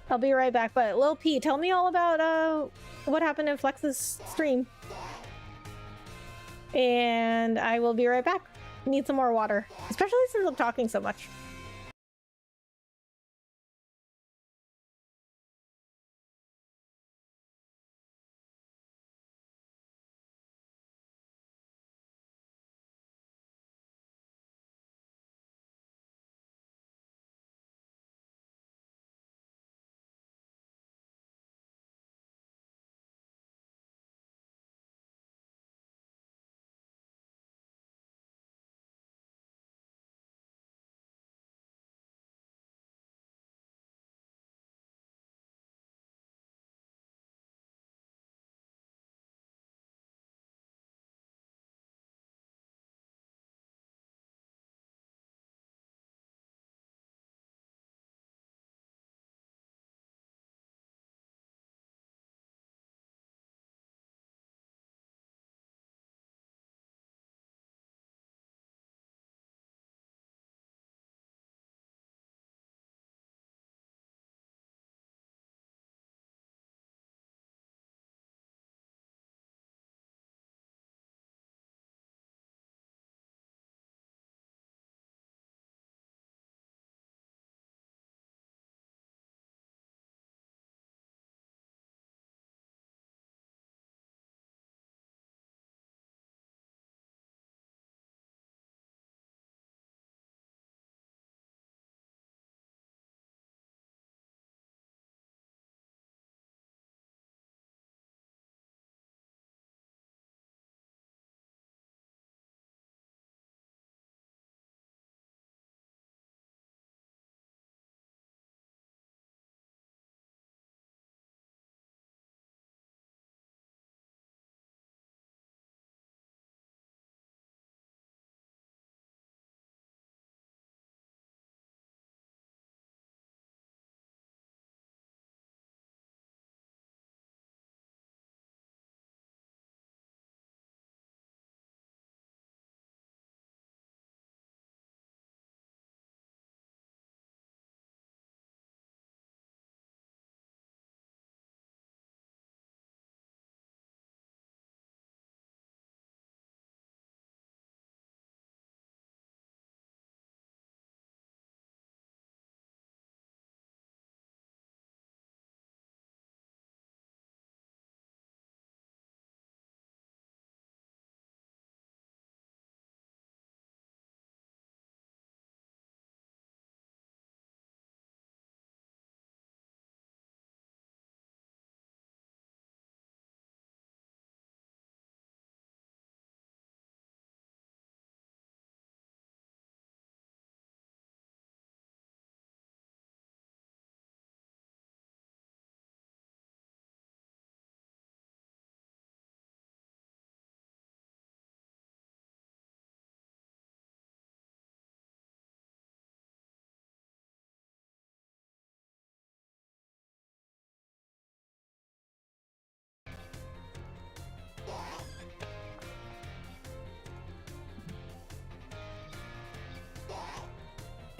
I'll be right back, but Lil P, tell me all about what happened in Flex's stream. And I will be right back. Need some more water, especially since I'm talking so much.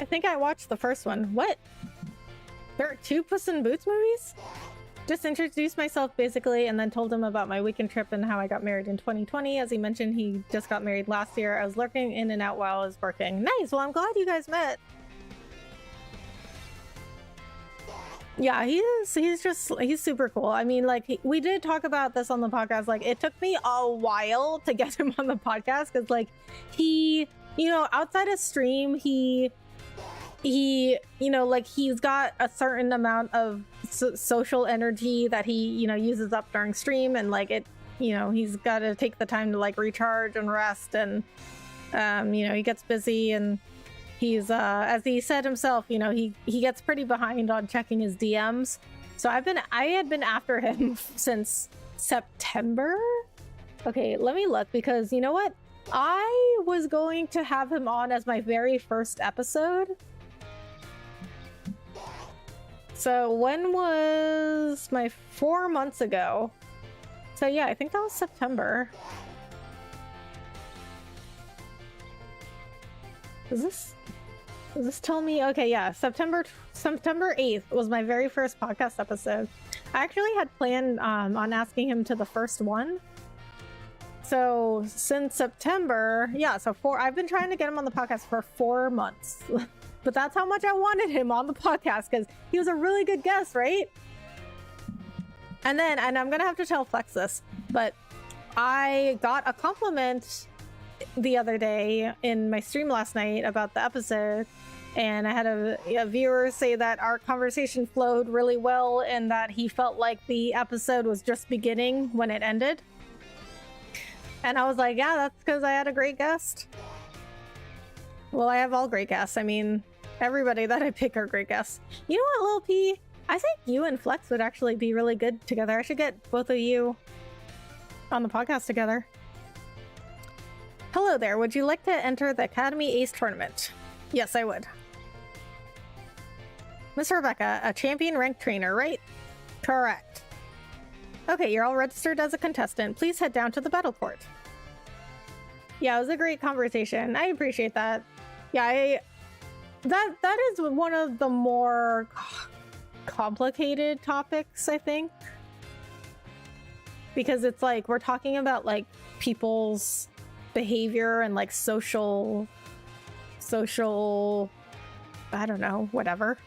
I think I watched the first one. What? There are 2 Puss in Boots movies? Just introduced myself basically and then told him about my weekend trip and how I got married in 2020. As he mentioned, he just got married last year. I was lurking in and out while I was working. Nice! Well, I'm glad you guys met. Yeah, he's super cool. I mean, like, we did talk about this on the podcast. Like, it took me a while to get him on the podcast because, like, he, you know, outside of stream, he, you know, like, he's got a certain amount of social energy that he, you know, uses up during stream, and like it, you know, he's got to take the time to like recharge and rest, and you know, he gets busy, and he's as he said himself, you know, he gets pretty behind on checking his DMs. So I had been after him since September. Okay, let me look, because you know what, I was going to have him on as my very first episode. So when was my 4 months ago? So yeah, I think that was September. Does this tell me? Okay, yeah, September 8th was my very first podcast episode. I actually had planned on asking him to the first one. So since September, yeah, so I've been trying to get him on the podcast for 4 months. But that's how much I wanted him on the podcast, because he was a really good guest, right? And I'm gonna have to tell Flex this, but I got a compliment the other day in my stream last night about the episode, and I had a viewer say that our conversation flowed really well and that he felt like the episode was just beginning when it ended. And I was like, yeah, that's because I had a great guest. Well, I have all great guests. I mean, everybody that I pick are great guests. You know what, Lil P? I think you and Flex would actually be really good together. I should get both of you on the podcast together. Hello there. Would you like to enter the Academy Ace tournament? Yes, I would. Miss Rebecca, a champion ranked trainer, right? Correct. Okay, you're all registered as a contestant. Please head down to the battle court. Yeah, it was a great conversation. I appreciate that. Yeah, that is one of the more complicated topics, I think, because it's like we're talking about like people's behavior and like social I don't know, whatever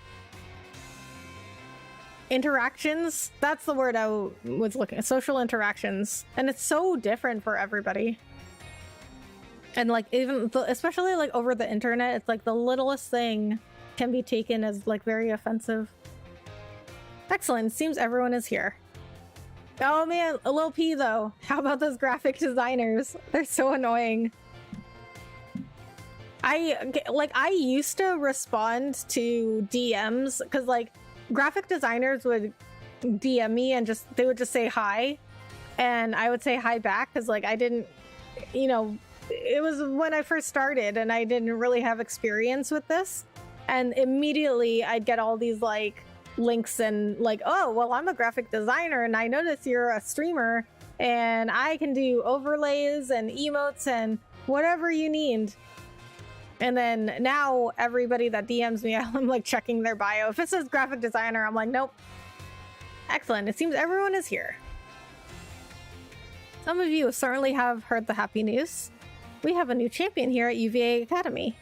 interactions. That's the word I was looking at. Social interactions, and it's so different for everybody. And like even especially like over the internet, it's like the littlest thing can be taken as like very offensive. Excellent. Seems everyone is here. Oh man, a Lil P though. How about those graphic designers? They're so annoying. I used to respond to DMs because like graphic designers would DM me and they would just say hi, and I would say hi back because like I didn't, you know, it was when I first started and I didn't really have experience with this, and immediately I'd get all these like links and like, oh well, I'm a graphic designer and I notice you're a streamer and I can do overlays and emotes and whatever you need. And then now everybody that DMs me, I'm like checking their bio. If it says graphic designer, I'm like, nope. Excellent. It seems everyone is here. Some of you certainly have heard the happy news. We have a new champion here at UVA Academy.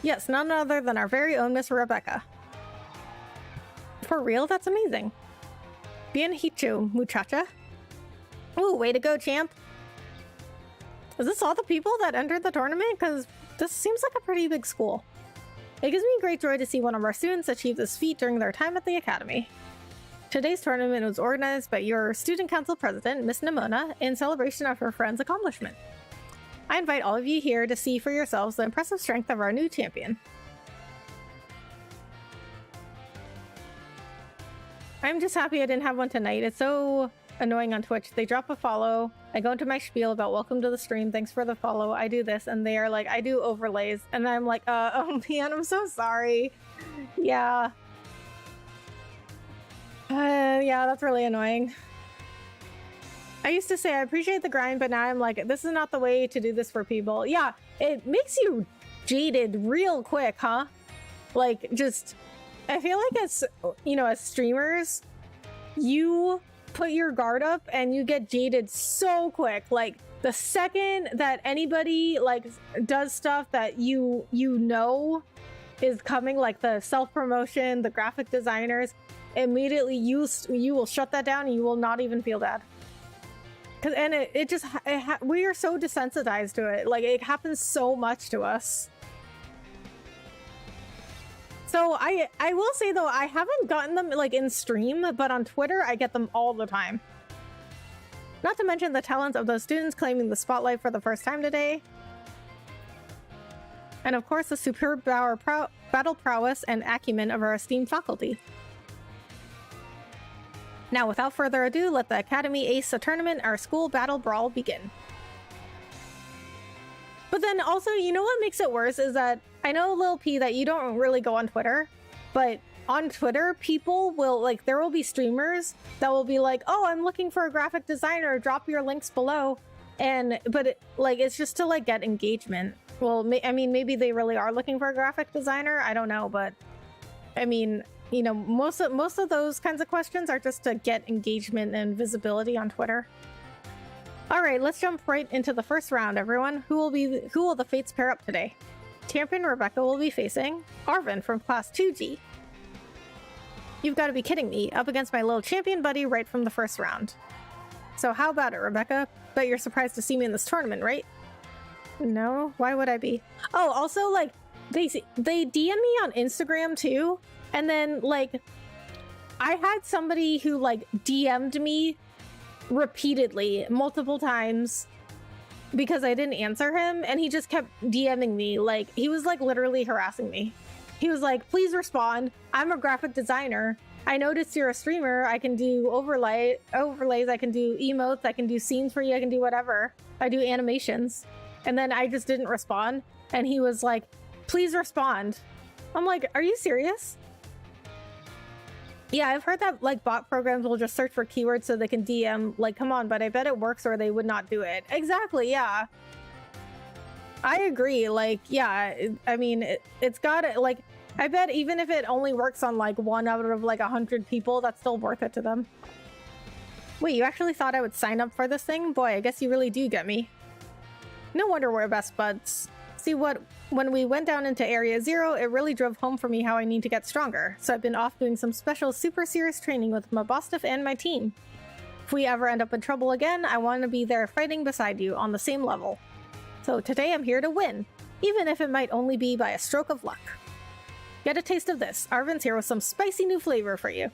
Yes, none other than our very own Miss Rebecca. For real? That's amazing. Bien hecho, muchacha. Ooh, way to go, champ. Is this all the people that entered the tournament? Because this seems like a pretty big school. It gives me great joy to see one of our students achieve this feat during their time at the Academy. Today's tournament was organized by your Student Council President, Miss Nimona, in celebration of her friend's accomplishment. I invite all of you here to see for yourselves the impressive strength of our new champion. I'm just happy I didn't have one tonight. It's so annoying on Twitch. They drop a follow, I go into my spiel about welcome to the stream, thanks for the follow, I do this, and they are like, I do overlays, and I'm like, oh man, I'm so sorry. Yeah. Yeah, that's really annoying. I used to say I appreciate the grind, but now I'm like, this is not the way to do this for people. Yeah, it makes you jaded real quick, huh? Like, just, I feel like as, you know, as streamers, you put your guard up and you get jaded so quick. Like, the second that anybody, like, does stuff that you know is coming, like the self-promotion, the graphic designers, immediately you will shut that down and you will not even feel bad. And we are so desensitized to it. Like, it happens so much to us. So I will say though, I haven't gotten them like in stream, but on Twitter I get them all the time. Not to mention the talents of those students claiming the spotlight for the first time today. And of course the superb battle prowess and acumen of our esteemed faculty. Now, without further ado, let the Academy Ace Tournament, our school battle brawl, begin. But then also, you know what makes it worse is that I know, Lil P, that you don't really go on Twitter, but on Twitter, people will, like, there will be streamers that will be like, oh, I'm looking for a graphic designer, drop your links below. But it's just to, like, get engagement. Well, I mean, maybe they really are looking for a graphic designer. I don't know, but I mean, you know, most of those kinds of questions are just to get engagement and visibility on Twitter. All right, let's jump right into the first round, everyone. Who will the fates pair up today? Champion Rebecca will be facing Arvin from class 2G. You've got to be kidding me, up against my little champion buddy right from the first round. So how about it, Rebecca? Bet you're surprised to see me in this tournament, right? No, why would I be? Oh, also, like, they DM me on Instagram too, and then, like, I had somebody who, like, DM'd me repeatedly, multiple times, because I didn't answer him, and he just kept DMing me. Like, he was, like, literally harassing me. He was like, please respond. I'm a graphic designer. I noticed you're a streamer. I can do overlays. I can do emotes. I can do scenes for you. I can do whatever. I do animations. And then I just didn't respond. And he was like, please respond. I'm like, are you serious? Yeah, I've heard that, like, bot programs will just search for keywords so they can DM. Like, come on, but I bet it works or they would not do it. Exactly, yeah. I agree. Like, yeah, I mean, it's got it. Like, I bet even if it only works on, like, 1 out of, like, 100 people, that's still worth it to them. Wait, you actually thought I would sign up for this thing? Boy, I guess you really do get me. No wonder we're best buds. See, when we went down into Area 0, it really drove home for me how I need to get stronger. So I've been off doing some special super serious training with my Bostiff and my team. If we ever end up in trouble again, I want to be there fighting beside you on the same level. So today I'm here to win, even if it might only be by a stroke of luck. Get a taste of this. Arvin's here with some spicy new flavor for you.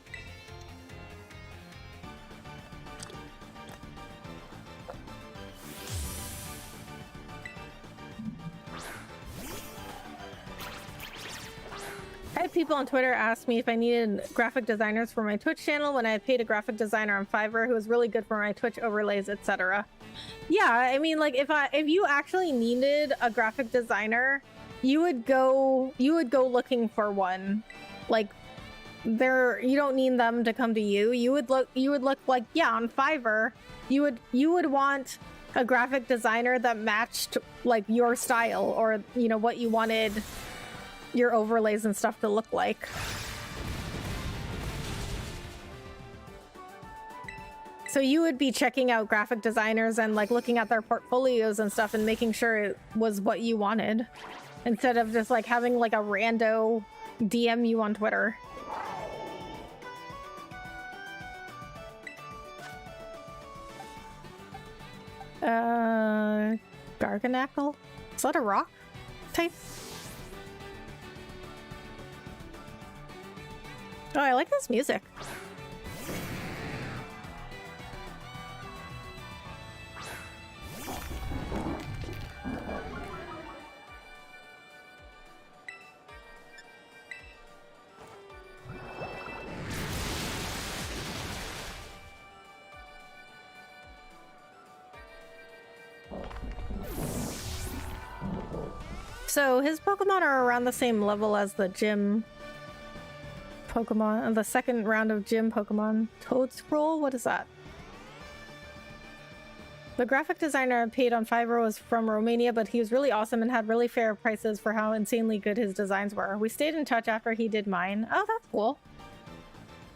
I had people on Twitter ask me if I needed graphic designers for my Twitch channel when I had paid a graphic designer on Fiverr who was really good for my Twitch overlays, etc. Yeah, I mean, like, if you actually needed a graphic designer, you would go looking for one. Like, you don't need them to come to you. You would look like, yeah, on Fiverr, you would want a graphic designer that matched, like, your style, or, you know, what you wanted your overlays and stuff to look like. So you would be checking out graphic designers and, like, looking at their portfolios and stuff and making sure it was what you wanted, instead of just, like, having, like, a rando DM you on Twitter. Garganackle? Is that a rock type? Oh, I like this music. So his Pokemon are around the same level as the gym Pokemon, the second round of gym Pokemon. Toad Scroll? What is that? The graphic designer I paid on Fiverr was from Romania, but he was really awesome and had really fair prices for how insanely good his designs were. We stayed in touch after he did mine. Oh, that's cool.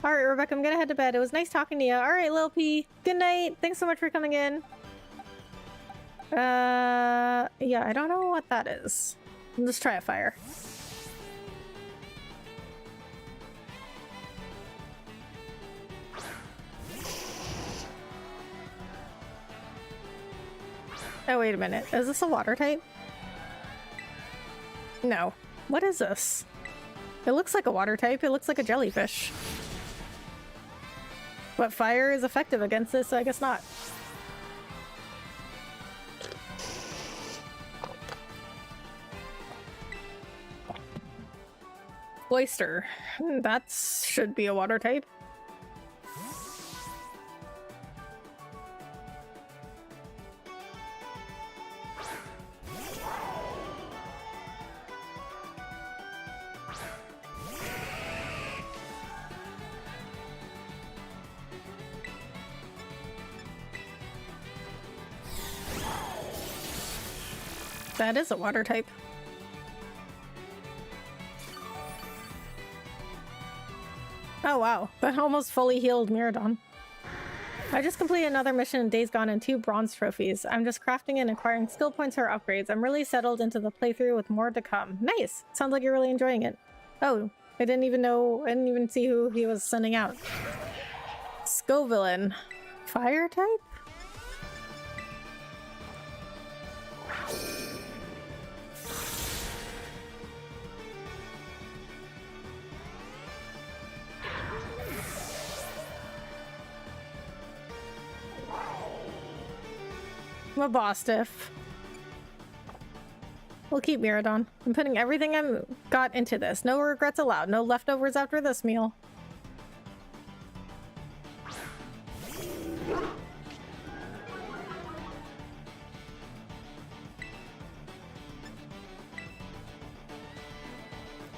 Alright, Rebecca, I'm gonna head to bed. It was nice talking to you. Alright, Lil P. Good night. Thanks so much for coming in. Yeah, I don't know what that is. Let's try a fire. Oh, wait a minute. Is this a water type? No. What is this? It looks like a water type. It looks like a jellyfish. But fire is effective against this, so I guess not. Oyster. That should be a water type. That is a water type. Oh wow, that almost fully healed Miradon. I just completed another mission in Days Gone and 2 bronze trophies. I'm just crafting and acquiring skill points for upgrades. I'm really settled into the playthrough with more to come. Nice! Sounds like you're really enjoying it. Oh, I didn't even see who he was sending out. Scovillain. Fire type? Mabostiff. We'll keep Miradon. I'm putting everything I've got into this. No regrets allowed. No leftovers after this meal.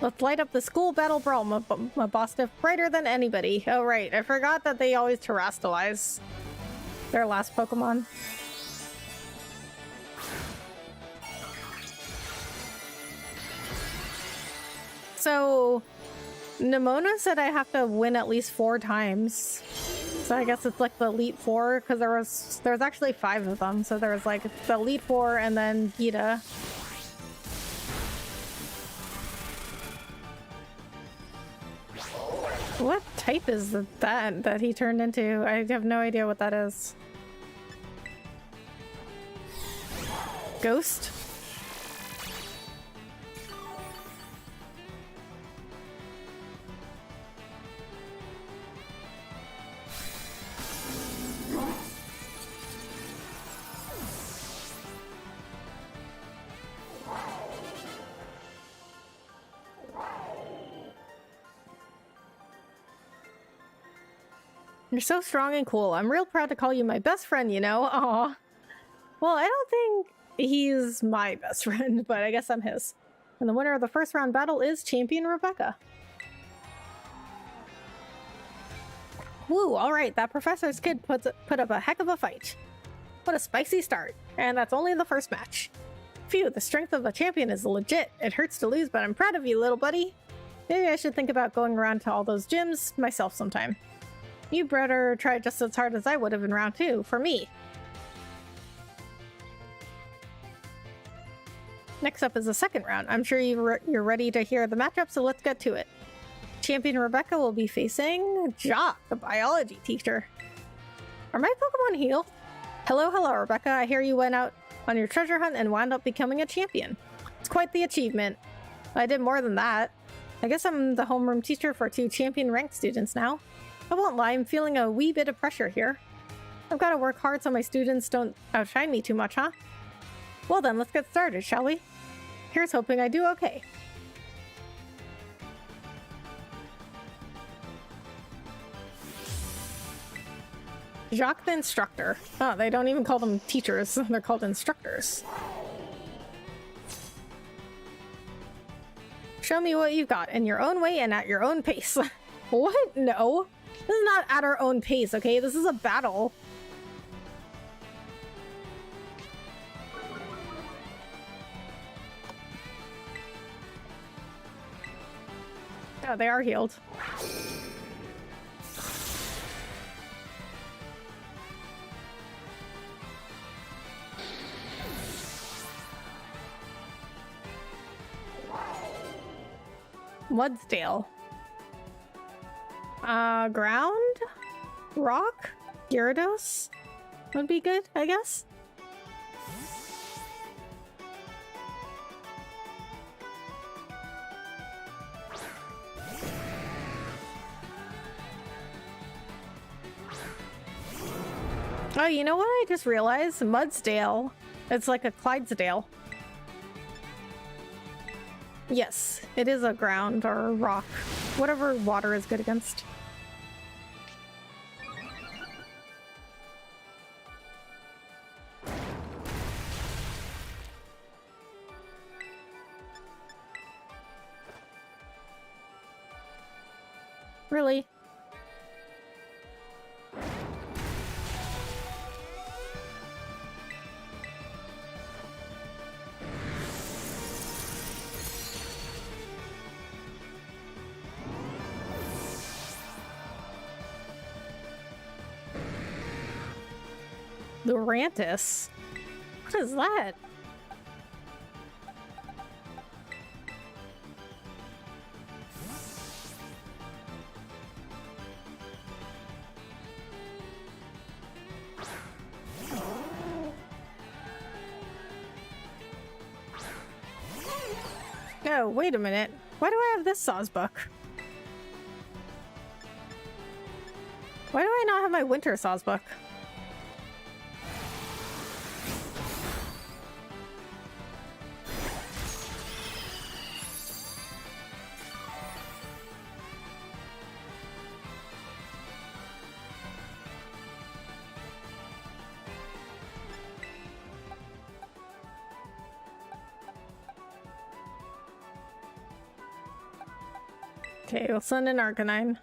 Let's light up the school battle brawl, Mabostiff, brighter than anybody. Oh right, I forgot that they always terrestrialize their last Pokemon. So, Nimona said I have to win at least 4 times. So I guess it's like the Elite Four, because there was actually 5 of them. So there was like the Elite Four and then Gita. What type is that he turned into? I have no idea what that is. Ghost? You're so strong and cool. I'm real proud to call you my best friend, you know? Aw. Well, I don't think he's my best friend, but I guess I'm his. And the winner of the first round battle is Champion Rebecca. Woo, alright, that professor's kid put up a heck of a fight. What a spicy start. And that's only the first match. Phew, the strength of a champion is legit. It hurts to lose, but I'm proud of you, little buddy. Maybe I should think about going around to all those gyms myself sometime. You better try just as hard as I would have in round 2, for me. Next up is the second round. I'm sure you're ready to hear the matchup, so let's get to it. Champion Rebecca will be facing Jock, the biology teacher. Are my Pokemon healed? Hello, Rebecca. I hear you went out on your treasure hunt and wound up becoming a champion. It's quite the achievement. I did more than that. I guess I'm the homeroom teacher for 2 champion-ranked students now. I won't lie, I'm feeling a wee bit of pressure here. I've got to work hard so my students don't outshine me too much, huh? Well then, let's get started, shall we? Here's hoping I do okay. Jacques the instructor. Oh, they don't even call them teachers, they're called instructors. Show me what you've got in your own way and at your own pace. What? No. This is not at our own pace, okay? This is a battle. Oh, they are healed. Mudsdale. Ground? Rock? Gyarados? Would be good, I guess. Oh, you know what I just realized? Mudsdale. It's like a Clydesdale. Yes, it is a ground or a rock. Whatever water is good against. Really? Lurantis? What is that? Oh, wait a minute. Why do I have this Sawsbuck? Why do I not have my winter Sawsbuck? Okay, we'll send an Arcanine.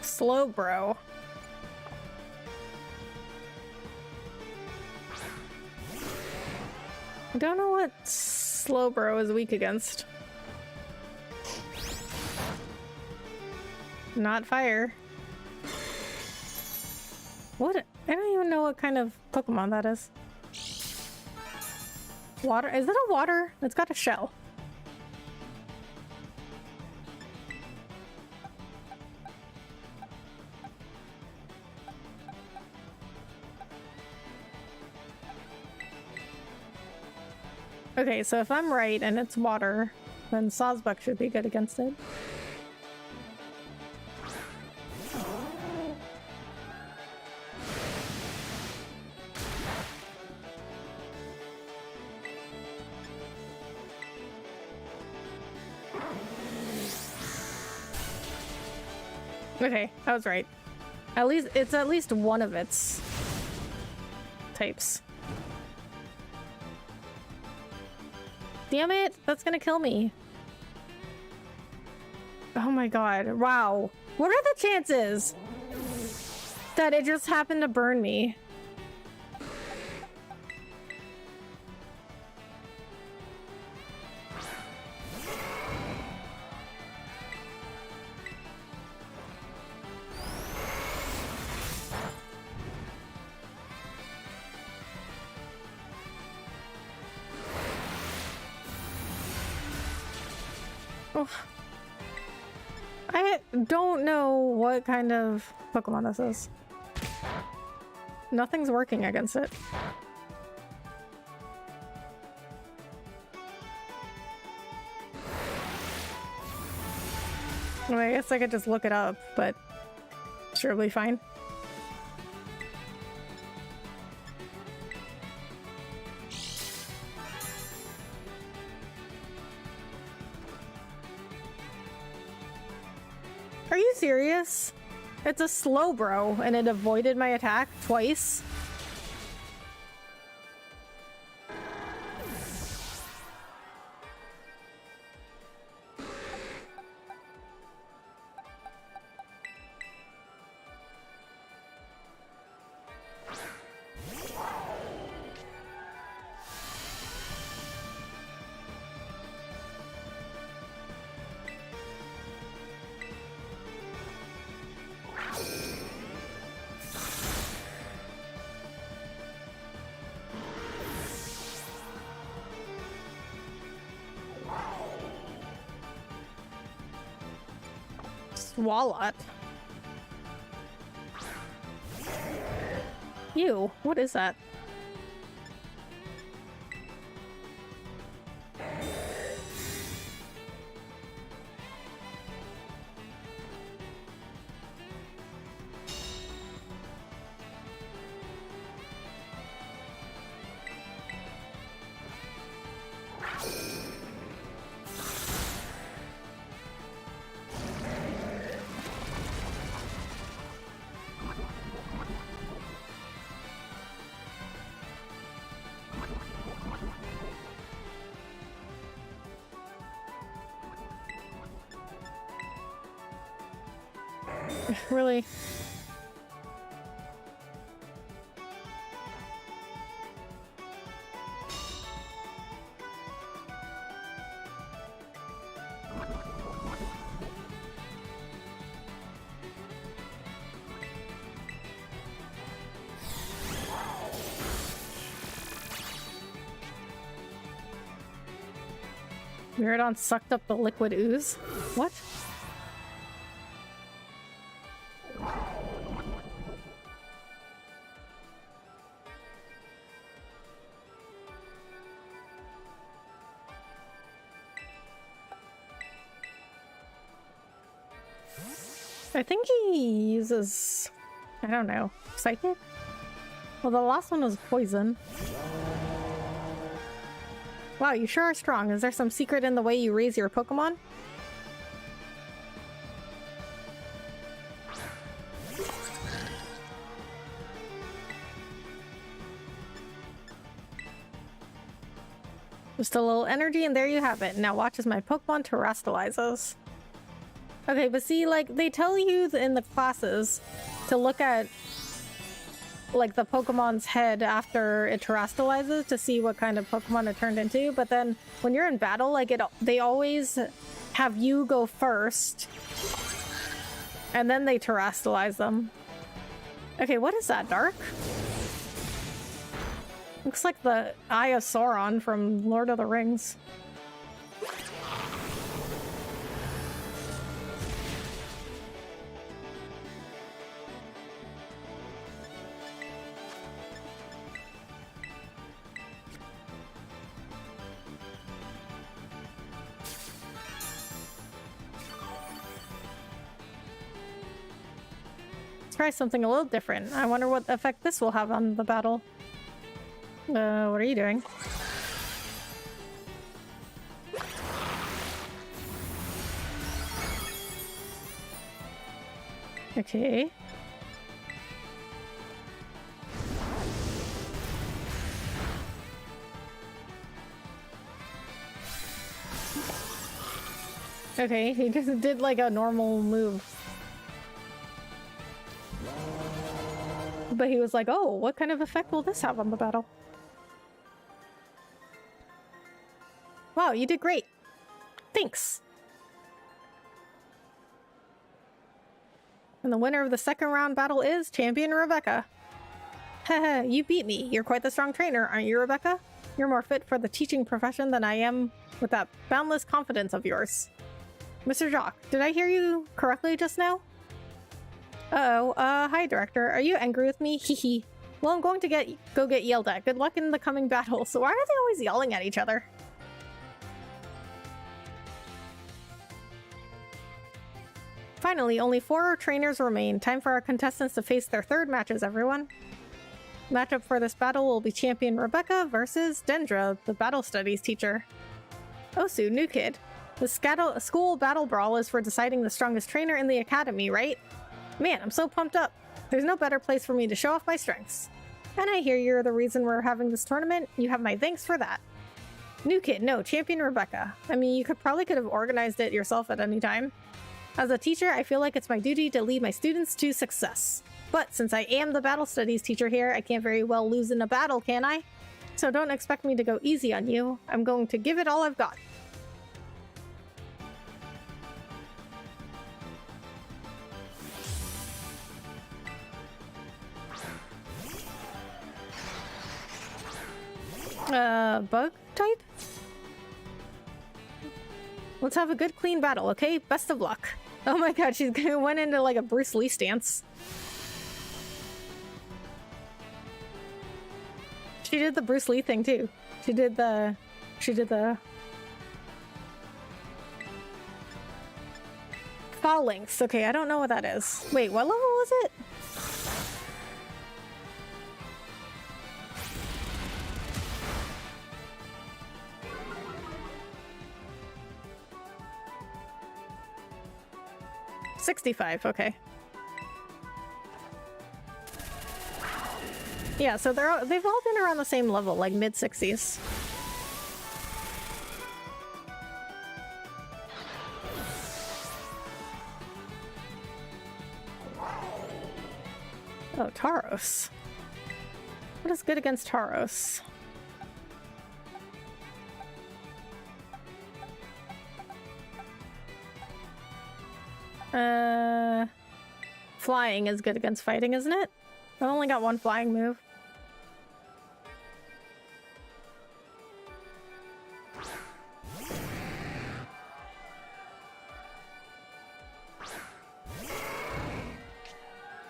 Slowbro. I don't know what Slowbro is weak against. Not fire. What? I don't even know what kind of Pokemon that is. Water? Is it a water? It's got a shell. Okay, so if I'm right and it's water, then Sawsbuck should be good against it. Okay, I was right. At least it's at least one of its types. Damn it, that's gonna kill me. Oh my god, wow. What are the chances that it just happened to burn me? Oh. I don't know what kind of Pokemon this is. Nothing's working against it. Well, I guess I could just look it up, but sure, it'll be fine. Are you serious? It's a slow bro, and it avoided my attack twice? Swalot. Ew, what is that? Really? Miradon sucked up the liquid ooze? What? I think he uses, I don't know, psychic? Well, the last one was poison. Wow, you sure are strong. Is there some secret in the way you raise your Pokemon? Just a little energy and there you have it. Now watch as my Pokemon terastallizes. Okay, but see, like, they tell you in the classes to look at, like, the Pokemon's head after it terastallizes to see what kind of Pokemon it turned into, but then when you're in battle, like, they always have you go first, and then they terastallize them. Okay, what is that, Dark? Looks like the Eye of Sauron from Lord of the Rings. Try something a little different. I wonder what effect this will have on the battle. What are you doing? Okay. Okay, he just did like a normal move. But he was like, oh, what kind of effect will this have on the battle? Wow, you did great. Thanks. And the winner of the second round battle is Champion Rebecca. Haha, you beat me. You're quite the strong trainer, aren't you, Rebecca? You're more fit for the teaching profession than I am with that boundless confidence of yours. Mr. Jock, did I hear you correctly just now? Hi, Director. Are you angry with me? Hehe. Well, I'm going to go get yelled at. Good luck in the coming battle. So why are they always yelling at each other? Finally, only 4 trainers remain. Time for our contestants to face their third matches, everyone. Matchup for this battle will be champion Rebecca versus Dendra, the battle studies teacher. Osu, new kid. The school battle brawl is for deciding the strongest trainer in the academy, right? Man, I'm so pumped up. There's no better place for me to show off my strengths. And I hear you're the reason we're having this tournament. You have my thanks for that. New kid, no, champion Rebecca. I mean, you could have organized it yourself at any time. As a teacher, I feel like it's my duty to lead my students to success. But since I am the battle studies teacher here, I can't very well lose in a battle, can I? So don't expect me to go easy on you. I'm going to give it all I've got. Bug type? Let's have a good, clean battle, okay? Best of luck. Oh my god, she went into like a Bruce Lee stance. She did the Bruce Lee thing too. She did the phalanx. Okay, I don't know what that is. Wait, what level was it? $65, okay. Yeah, so they've all been around the same level, like mid-60s. Oh, Tauros. What is good against Tauros? Flying is good against fighting, isn't it? I've only got one flying move.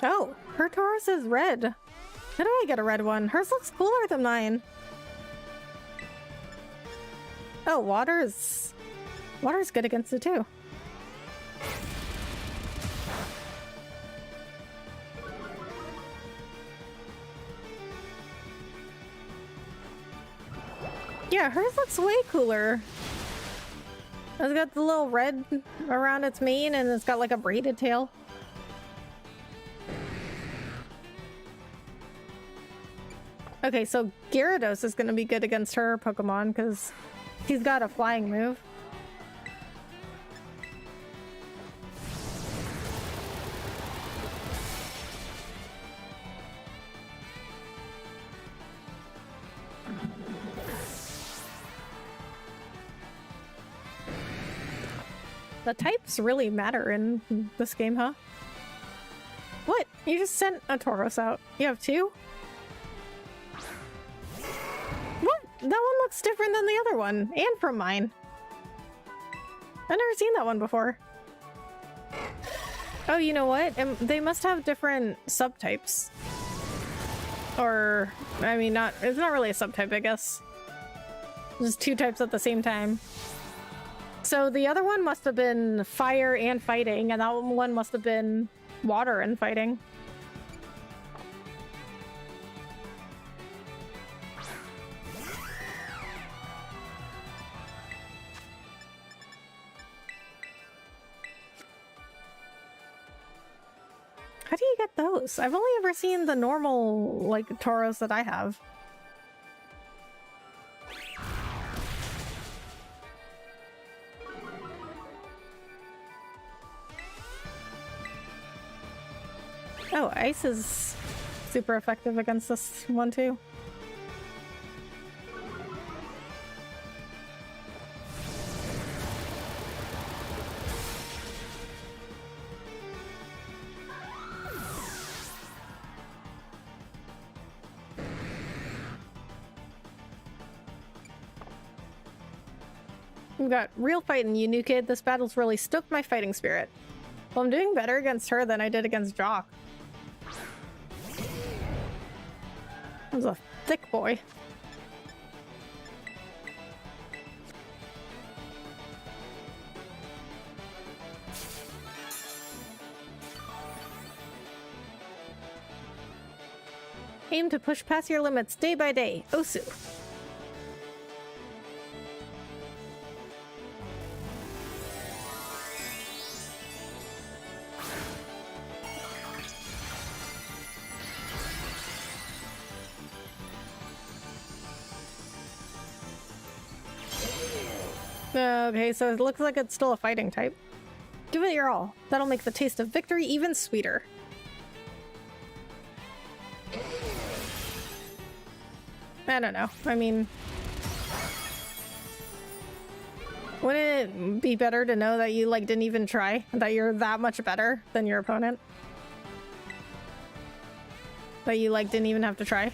Oh, her Taurus is red. How do I get a red one? Hers looks cooler than mine. Oh, water's good against it too. Yeah, hers looks way cooler. It's got the little red around its mane and it's got like a braided tail. Okay, so Gyarados is going to be good against her Pokemon because he's got a flying move. The types really matter in this game, huh? What? You just sent a Tauros out. You have 2? What? That one looks different than the other one, and from mine. I've never seen that one before. Oh, you know what? They must have different subtypes. Or, I mean, it's not really a subtype, I guess. Just 2 types at the same time. So the other one must have been fire and fighting, and that one must have been water and fighting. How do you get those? I've only ever seen the normal, like, Tauros that I have. Oh, ice is super effective against this one too. We've got real fighting, you new kid. This battle's really stoked my fighting spirit. Well, I'm doing better against her than I did against Jock. That was a thick boy. Aim to push past your limits day by day. Osu. Okay, so it looks like it's still a fighting type. Give it your all. That'll make the taste of victory even sweeter. I don't know. I mean, wouldn't it be better to know that you like didn't even try? That you're that much better than your opponent? That you like didn't even have to try?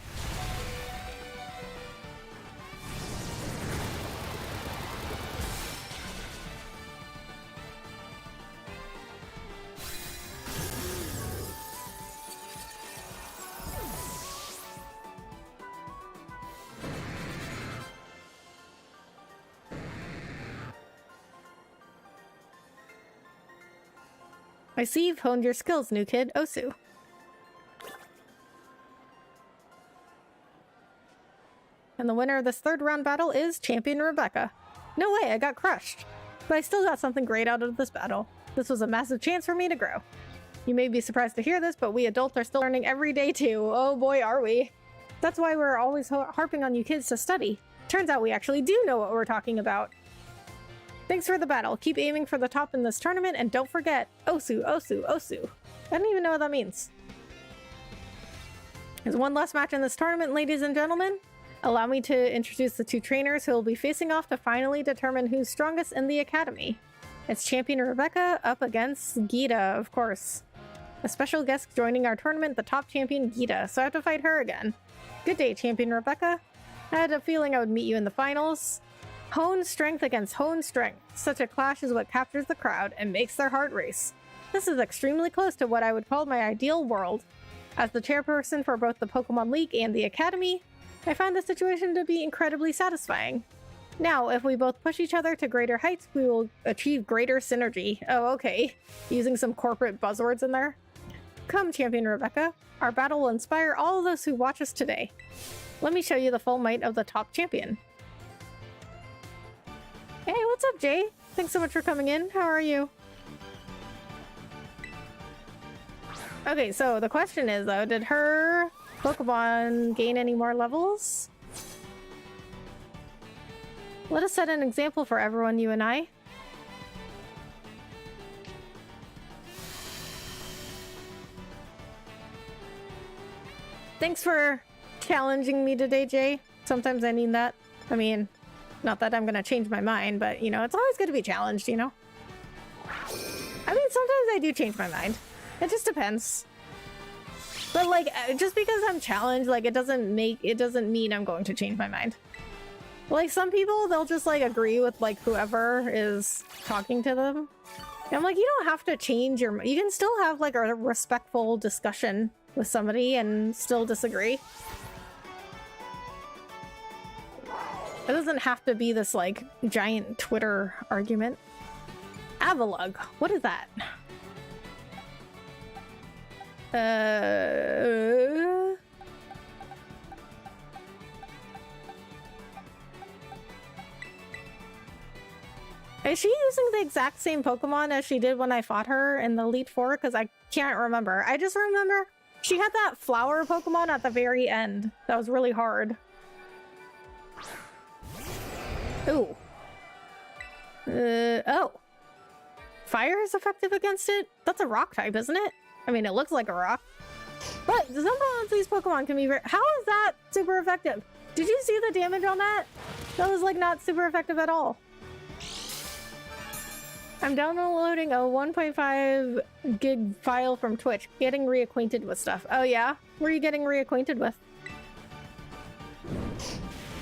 I see you've honed your skills, new kid. Osu. And the winner of this third round battle is Champion Rebecca. No way, I got crushed. But I still got something great out of this battle. This was a massive chance for me to grow. You may be surprised to hear this, but we adults are still learning every day too. Oh boy, are we. That's why we're always harping on you kids to study. Turns out we actually do know what we're talking about. Thanks for the battle. Keep aiming for the top in this tournament, and don't forget, Osu, Osu, Osu. I don't even know what that means. There's one last match in this tournament, ladies and gentlemen. Allow me to introduce the two trainers who will be facing off to finally determine who's strongest in the academy. It's Champion Rebecca up against Gita, of course. A special guest joining our tournament, the top champion Gita, so I have to fight her again. Good day, Champion Rebecca. I had a feeling I would meet you in the finals. Hone strength against hone strength. Such a clash is what captures the crowd and makes their heart race. This is extremely close to what I would call my ideal world. As the chairperson for both the Pokemon League and the Academy, I found the situation to be incredibly satisfying. Now, if we both push each other to greater heights, we will achieve greater synergy. Oh, okay. Using some corporate buzzwords in there. Come, Champion Rebecca. Our battle will inspire all of those who watch us today. Let me show you the full might of the top champion. Hey, what's up, Jay? Thanks so much for coming in. How are you? Okay, so the question is, though, did her Pokemon gain any more levels? Let us set an example for everyone, you and I. Thanks for challenging me today, Jay. Sometimes I need that. I mean, not that I'm gonna change my mind, but, you know, it's always good to be challenged, you know? I mean, sometimes I do change my mind. It just depends. But, like, just because I'm challenged, like, it doesn't mean I'm going to change my mind. Like, some people, they'll just, like, agree with, like, whoever is talking to them. And I'm like, you don't have to change your... You can still have, like, a respectful discussion with somebody and still disagree. It doesn't have to be this, like, giant Twitter argument. Avalug. What is that? Is she using the exact same Pokemon as she did when I fought her in the Elite Four? Because I can't remember. I just remember she had that flower Pokemon at the very end. That was really hard. Ooh. Oh. Fire is effective against it? That's a rock type, isn't it? I mean, it looks like a rock. But some of these Pokemon can be very... How is that super effective? Did you see the damage on that? That was, like, not super effective at all. I'm downloading a 1.5 gig file from Twitch. Getting reacquainted with stuff. Oh, yeah? What are you getting reacquainted with?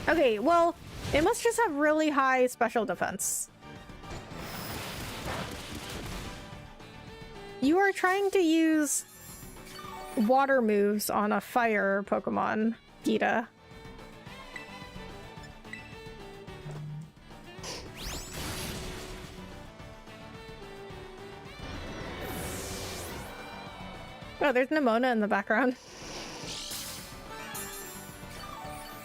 Okay, well, it must just have really high special defense. You are trying to use water moves on a fire Pokemon, Gita. Oh, there's Nimona in the background.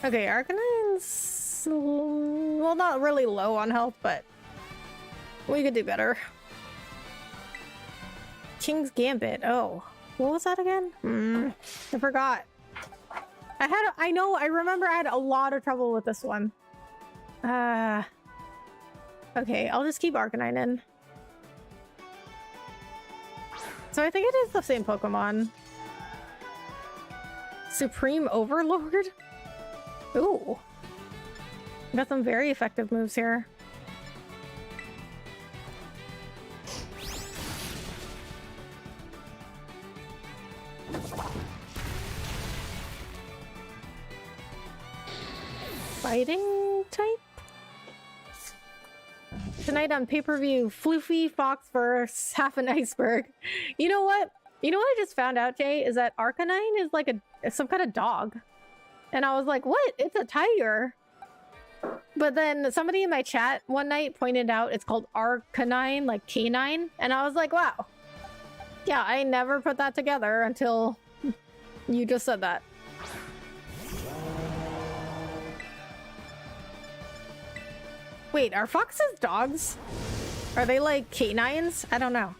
Okay, Arcanine's... well, not really low on health, but we could do better. King's Gambit. Oh, what was that again? I forgot. I remember I had a lot of trouble with this one. Okay, I'll just keep Arcanine in. So I think it is the same Pokemon. Supreme Overlord? Ooh. Got some very effective moves here. Fighting type? Tonight on pay-per-view, Floofy Fox versus Half an Iceberg. You know what? You know what I just found out, Jay? Is that Arcanine is like some kind of dog. And I was like, what? It's a tiger. But then somebody in my chat one night pointed out it's called Arcanine, like canine. And I was like, wow. Yeah, I never put that together until you just said that. Wait, are foxes dogs? Are they like canines? I don't know.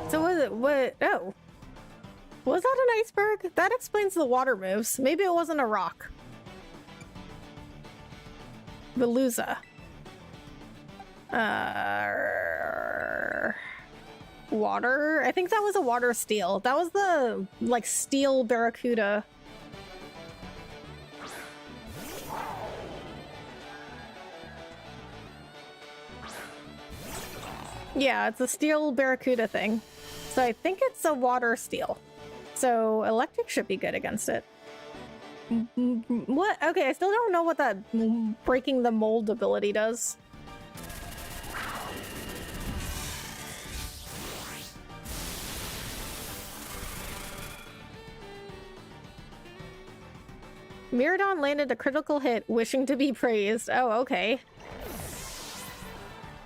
So was it what? Oh, was that an iceberg? That explains the water moves. Maybe it wasn't a rock. Veluza. Water? I think that was a water steel. That was the, like, steel barracuda. Yeah, it's a steel barracuda thing. So I think it's a water steel. So electric should be good against it. What? Okay, I still don't know what that breaking the mold ability does. Miradon landed a critical hit, wishing to be praised. Oh, okay.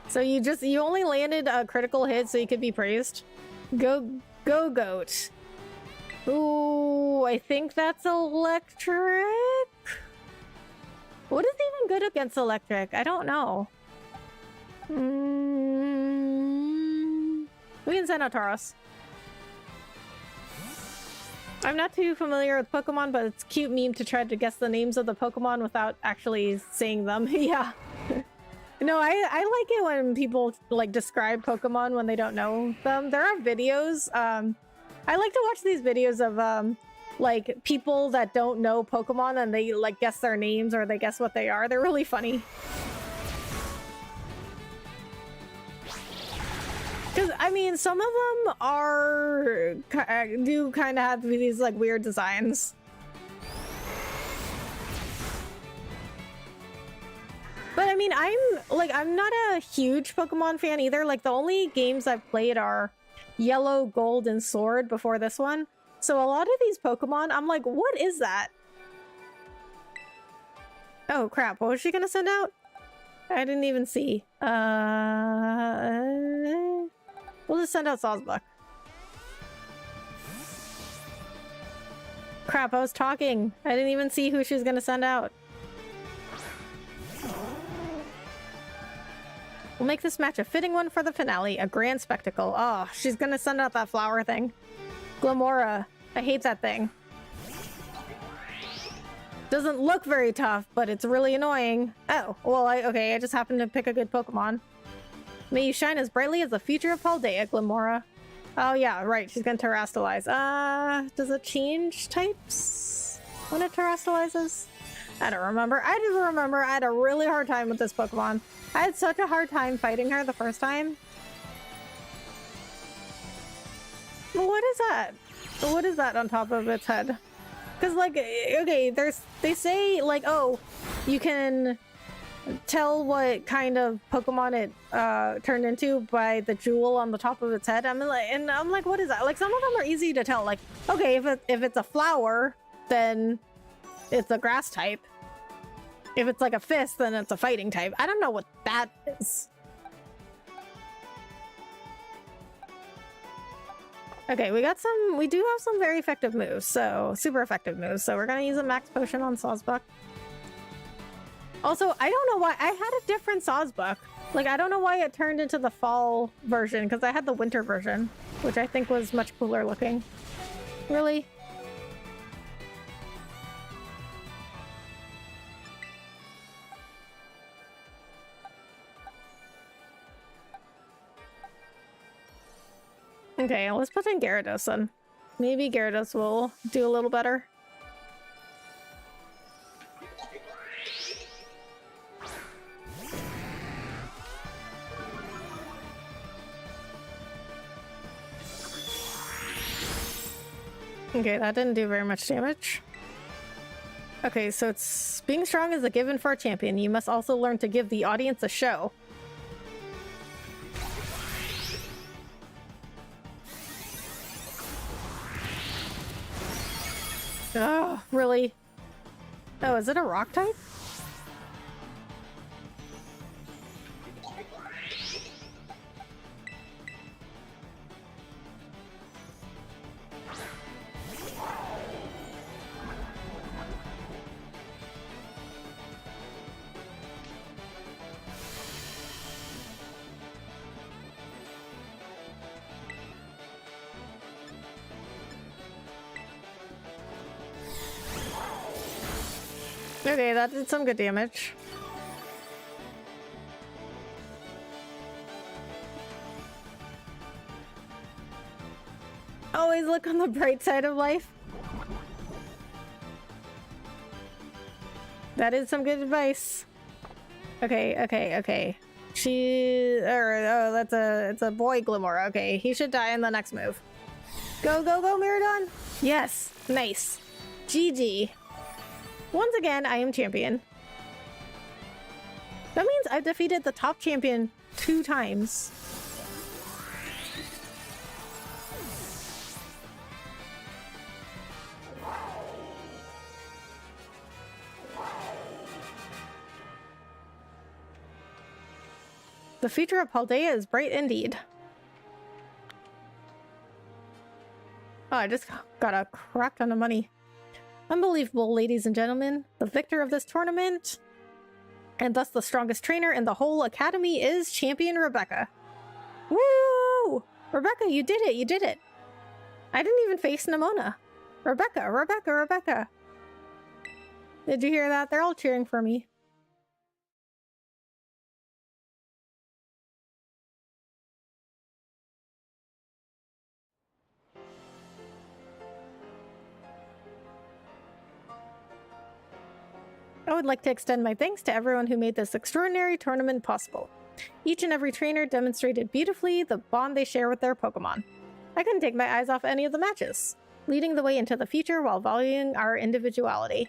So you only landed a critical hit so you could be praised? Go goat. Ooh, I think that's electric? What is even good against electric? I don't know. We can send out Tauros. I'm not too familiar with Pokemon, but it's a cute meme to try to guess the names of the Pokemon without actually saying them. Yeah. No, I like it when people like describe Pokemon when they don't know them. There are videos. I like to watch these videos of like people that don't know Pokemon and they like guess their names or they guess what they are. They're really funny. Because, I mean, some of them do kind of have these, like, weird designs. But, I mean, I'm not a huge Pokemon fan either. Like, the only games I've played are Yellow, Gold, and Sword before this one. So a lot of these Pokemon, I'm like, what is that? Oh, crap. What was she gonna send out? I didn't even see. We'll just send out Sawsbuck. Crap, I was talking. I didn't even see who she was gonna send out. We'll make this match a fitting one for the finale, a grand spectacle. Oh, she's gonna send out that flower thing. Glamora. I hate that thing. Doesn't look very tough, but it's really annoying. Oh, well, okay, I just happened to pick a good Pokemon. May you shine as brightly as the future of Paldea, Glamora. Oh yeah, right, she's gonna Terrastalize. Does it change types when it Terrastalizes? I don't remember. I do remember I had a really hard time with this Pokemon. I had such a hard time fighting her the first time. What is that? What is that on top of its head? Because, like, okay, they say, like, oh, you can tell what kind of Pokemon it turned into by the jewel on the top of its head. I'm like, what is that? Like, some of them are easy to tell. Like, okay, if it's a flower, then it's a grass type. If it's like a fist, then it's a fighting type. I don't know what that is. Okay, we do have some very effective moves, so super effective moves. So we're gonna use a max potion on Sawsbuck. Also, I don't know why I had a different Sawsbuck. Like, I don't know why it turned into the fall version, because I had the winter version, which I think was much cooler looking. Really? Okay, let's put in Gyarados then. Maybe Gyarados will do a little better. Okay, that didn't do very much damage. Okay, so it's being strong is a given for a champion. You must also learn to give the audience a show. Oh, really? Oh, is it a rock type? Okay, that did some good damage. Always look on the bright side of life. That is some good advice. Okay. It's a boy Glimmer. Okay, he should die in the next move. Go, Miradon! Yes, nice. GG. Once again, I am champion. That means I've defeated the top champion 2 times. The future of Paldea is bright indeed. Oh, I just got a crap ton of money. Unbelievable, ladies and gentlemen. The victor of this tournament, and thus the strongest trainer in the whole academy, is Champion Rebecca. Woo! Rebecca, you did it! You did it! I didn't even face Nimona. Rebecca! Did you hear that? They're all cheering for me. I would like to extend my thanks to everyone who made this extraordinary tournament possible. Each and every trainer demonstrated beautifully the bond they share with their Pokemon. I couldn't take my eyes off any of the matches, leading the way into the future while valuing our individuality.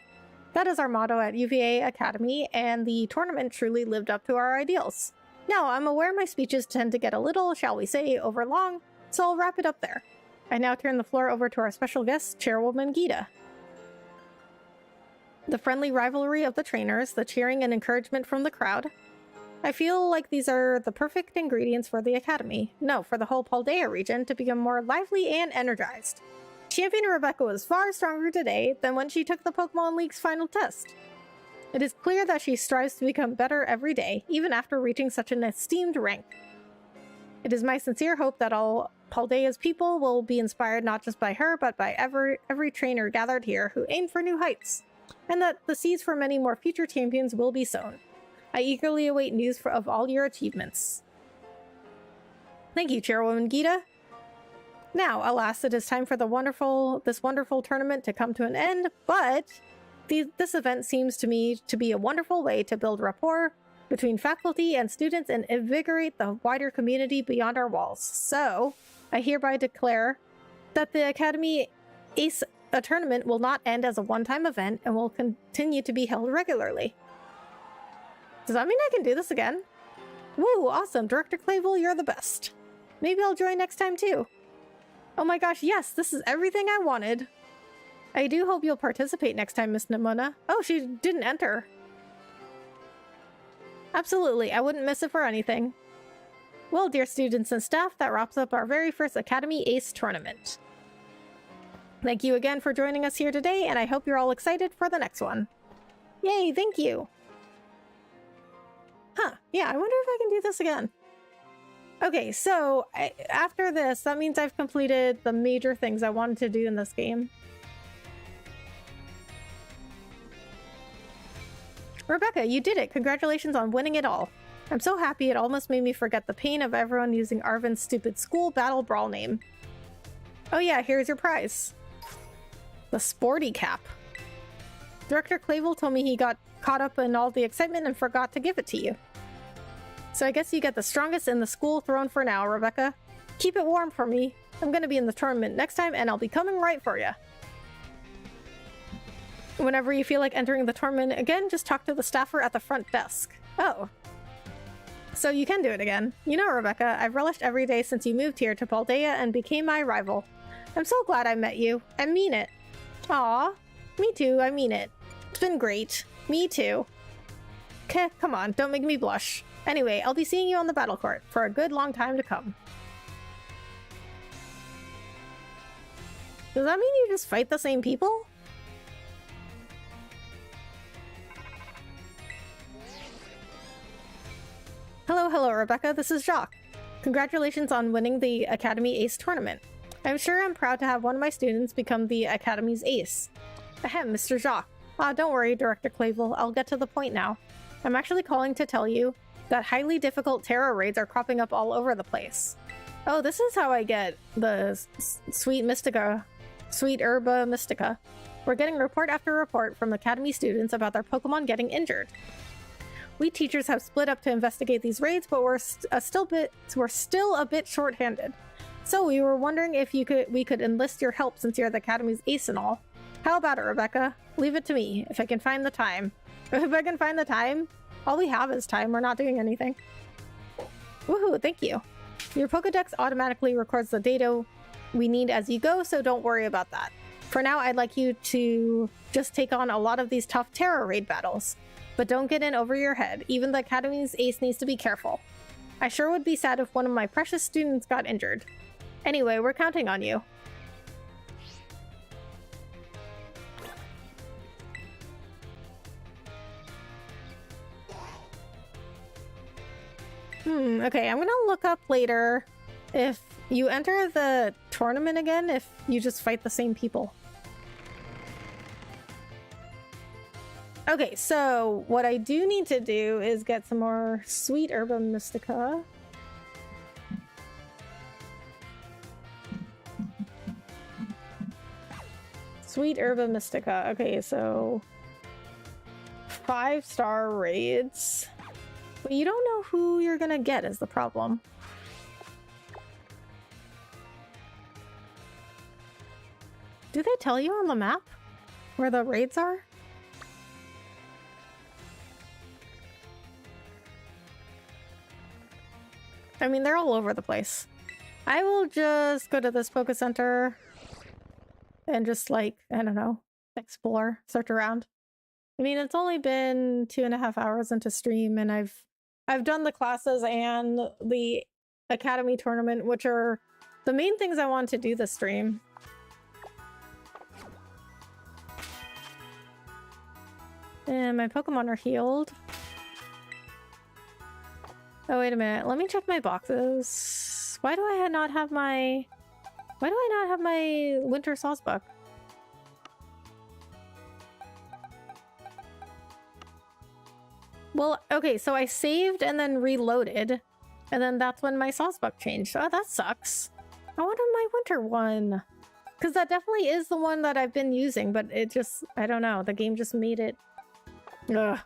That is our motto at UVA Academy, and the tournament truly lived up to our ideals. Now, I'm aware my speeches tend to get a little, shall we say, overlong, so I'll wrap it up there. I now turn the floor over to our special guest, Chairwoman Geeta. The friendly rivalry of the trainers, the cheering and encouragement from the crowd. I feel like these are the perfect ingredients for the Academy. No, for the whole Paldea region to become more lively and energized. Champion Rebecca was far stronger today than when she took the Pokemon League's final test. It is clear that she strives to become better every day, even after reaching such an esteemed rank. It is my sincere hope that all Paldea's people will be inspired not just by her, but by every trainer gathered here who aim for new heights, and that the seeds for many more future champions will be sown. I eagerly await news of all your achievements. Thank you, Chairwoman Geeta. Now, alas, it is time for this wonderful tournament to come to an end, but this event seems to me to be a wonderful way to build rapport between faculty and students and invigorate the wider community beyond our walls. So, I hereby declare that the Academy Ace tournament will not end as a one-time event and will continue to be held regularly. Does that mean I can do this again? Woo, awesome. Director Clavel, you're the best. Maybe I'll join next time too. Oh my gosh, yes, this is everything I wanted. I do hope you'll participate next time, Miss Nimona. Oh, she didn't enter. Absolutely, I wouldn't miss it for anything. Well, dear students and staff, that wraps up our very first Academy Ace tournament. Thank you again for joining us here today, and I hope you're all excited for the next one. Yay, thank you! Huh, yeah, I wonder if I can do this again. Okay, so after this, that means I've completed the major things I wanted to do in this game. Rebecca, you did it! Congratulations on winning it all. I'm so happy it almost made me forget the pain of everyone using Arvin's stupid school battle brawl name. Oh yeah, here's your prize. The sporty cap. Director Clavel told me he got caught up in all the excitement and forgot to give it to you. So I guess you get the strongest in the school throne for now, Rebecca. Keep it warm for me. I'm gonna be in the tournament next time and I'll be coming right for you. Whenever you feel like entering the tournament again, just talk to the staffer at the front desk. Oh. So you can do it again. You know, Rebecca, I've relished every day since you moved here to Paldea and became my rival. I'm so glad I met you. I mean it. Aw. Me too, I mean it. It's been great. Me too. Okay, come on, don't make me blush. Anyway, I'll be seeing you on the battle court for a good long time to come. Does that mean you just fight the same people? Hello, Rebecca. This is Jacques. Congratulations on winning the Academy Ace tournament. I'm sure I'm proud to have one of my students become the Academy's ace. Ahem, Mr. Jacques. Don't worry, Director Clavel. I'll get to the point now. I'm actually calling to tell you that highly difficult terror raids are cropping up all over the place. Oh, this is how I get the sweet herba mystica. We're getting report after report from Academy students about their Pokemon getting injured. We teachers have split up to investigate these raids, but we're still a bit short-handed. So we were wondering if we could enlist your help since you're the Academy's ace and all. How about it, Rebecca? Leave it to me, if I can find the time. If I can find the time? All we have is time, we're not doing anything. Woohoo, thank you. Your Pokedex automatically records the data we need as you go, so don't worry about that. For now, I'd like you to just take on a lot of these tough terror raid battles. But don't get in over your head. Even the Academy's ace needs to be careful. I sure would be sad if one of my precious students got injured. Anyway, we're counting on you. Okay, I'm gonna look up later if you enter the tournament again, if you just fight the same people. Okay, so what I do need to do is get some more sweet herba mystica. Sweet herba mystica. Okay, so 5-star raids. But you don't know who you're gonna get is the problem. Do they tell you on the map where the raids are? I mean, they're all over the place. I will just go to this Poké Center and just, like, I don't know, explore, search around. I mean, it's only been 2.5 hours into stream, and I've done the classes and the Academy tournament, which are the main things I want to do this stream. And my Pokemon are healed. Oh, wait a minute. Let me check my boxes. Why do I not have my Winter Sawsbuck? Well, okay, so I saved and then reloaded, and then that's when my Sawsbuck changed. Oh, that sucks. I wanted my winter one. Because that definitely is the one that I've been using, but it just, I don't know, the game just made it... Ugh.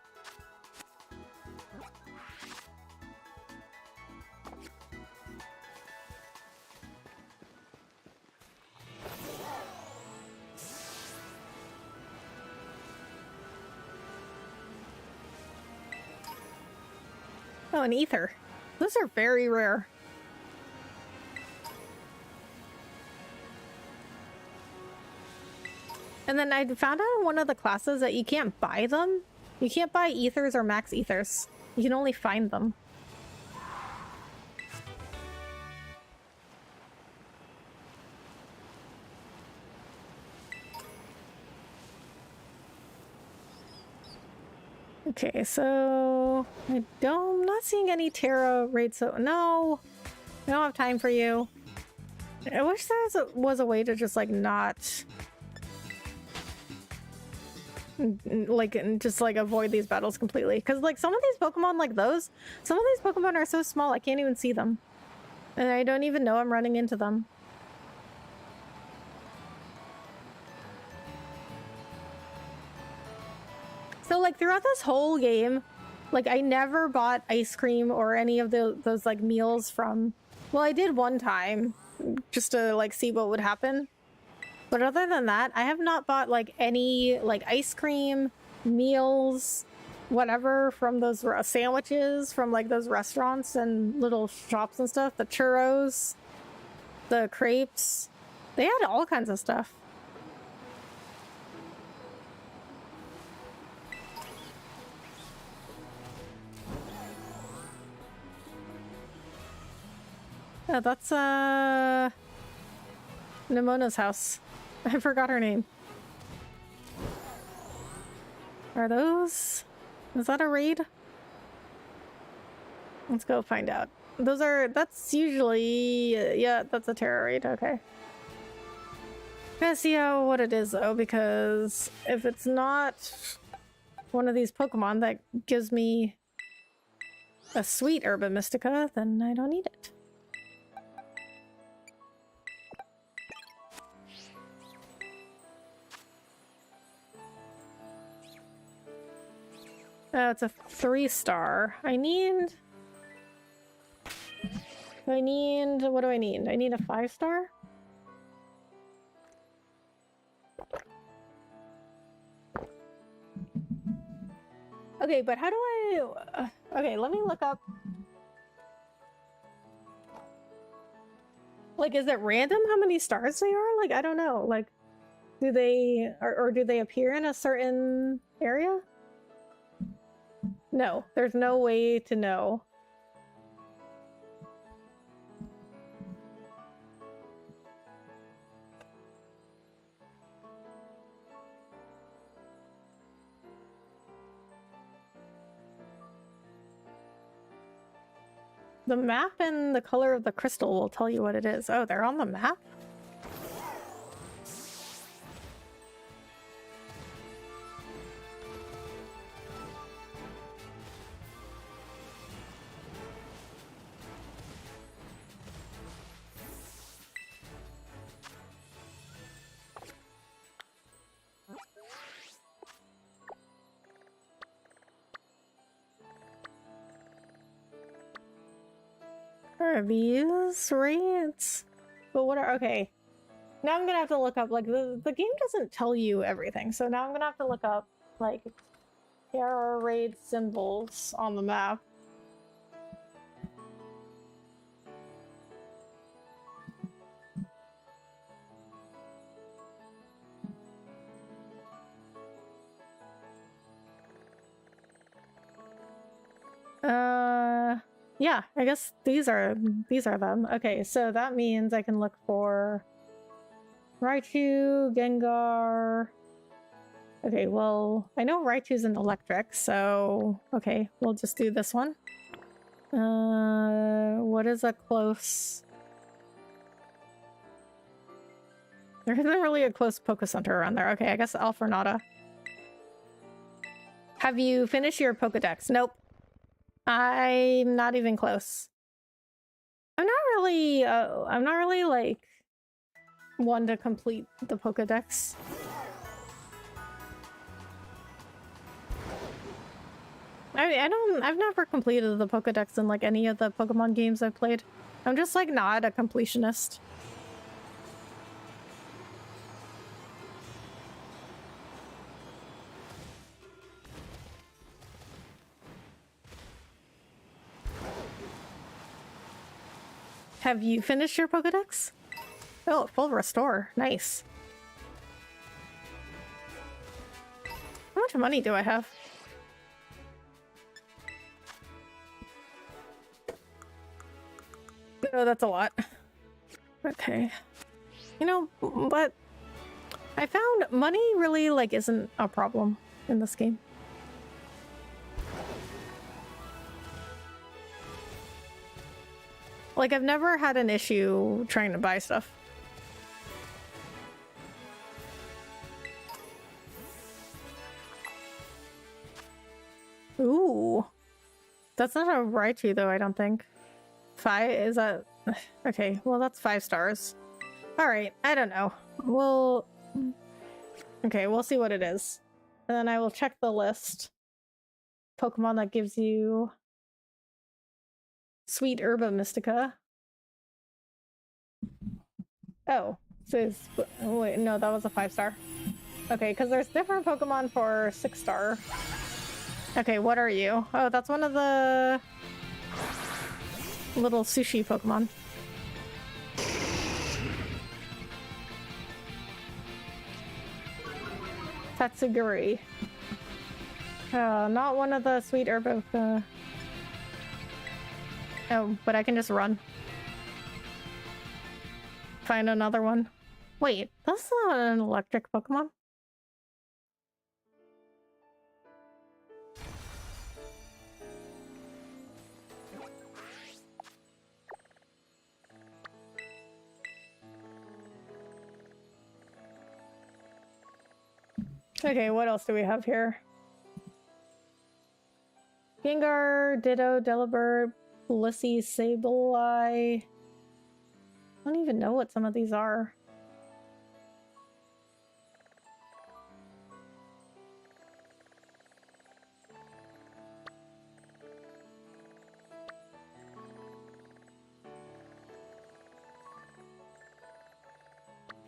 Oh, an ether. Those are very rare. And then I found out in one of the classes that you can't buy them. You can't buy ethers or max ethers. You can only find them. Okay, so I'm not seeing any Terra raids. So no, I don't have time for you. I wish there was a way to just like not just like avoid these battles completely, because like some of these Pokemon some of these Pokemon are so small I can't even see them, and I don't even know I'm running into them. So like throughout this whole game, like I never bought ice cream or any of those like meals from, well, I did one time just to like see what would happen. But other than that, I have not bought like any like ice cream, meals, whatever from those sandwiches from like those restaurants and little shops and stuff. The churros, the crepes, they had all kinds of stuff. Yeah, that's Nemona's house. I forgot her name. Are those... Is that a raid? Let's go find out. Those are... That's usually... yeah, that's a Terra raid. Okay. Gotta see what it is, though, because if it's not one of these Pokemon that gives me a sweet Herba Mystica, then I don't need it. Oh, it's a 3-star. I need... What do I need? I need a 5-star? Okay, but how do I... okay, let me look up... Like, is it random how many stars they are? Like, I don't know. Like, do they... or do they appear in a certain area? No, there's no way to know. The map and the color of the crystal will tell you what it is. Oh, they're on the map? Are these raids? But what are... okay. Now I'm gonna have to look up, like, the game doesn't tell you everything, so now I'm gonna have to look up, like, Terra raid symbols on the map. Yeah, I guess these are them. Okay, so that means I can look for Raichu, Gengar. Okay, well, I know Raichu's an electric, so okay, we'll just do this one. What is a close... There isn't really a close Poké Center around there. Okay, I guess Alfornata. Have you finished your Pokédex? Nope. I'm not even close. I'm not really like one to complete the Pokédex. I've never completed the Pokédex in like any of the Pokemon games I've played. I'm just like not a completionist. Have you finished your Pokédex? Oh, full restore. Nice. How much money do I have? Oh, that's a lot. Okay. You know, but I found money really, like, isn't a problem in this game. Like, I've never had an issue trying to buy stuff. Ooh. That's not a Raichu, though, I don't think. 5? Is that... Okay, well, that's 5 stars. Alright, I don't know. We'll... Okay, we'll see what it is. And then I will check the list. Pokemon that gives you... Sweet Herba Mystica. Oh, so wait, no, that was a 5-star. Okay, because there's different Pokemon for 6-star. Okay, what are you? Oh, that's one of the little sushi Pokemon. Tatsuguri. Not one of the sweet herb of Oh, but I can just run. Find another one. Wait, that's not an electric Pokemon. Okay, what else do we have here? Gengar, Ditto, Delibird, Blissey, Sableye. I don't even know what some of these are.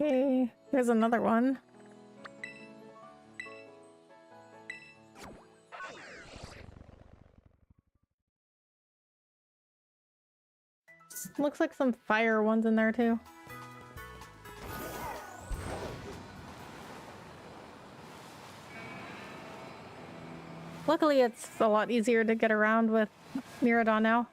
Okay, here's another one. Looks like some fire ones in there too. Luckily, it's a lot easier to get around with Miradon now.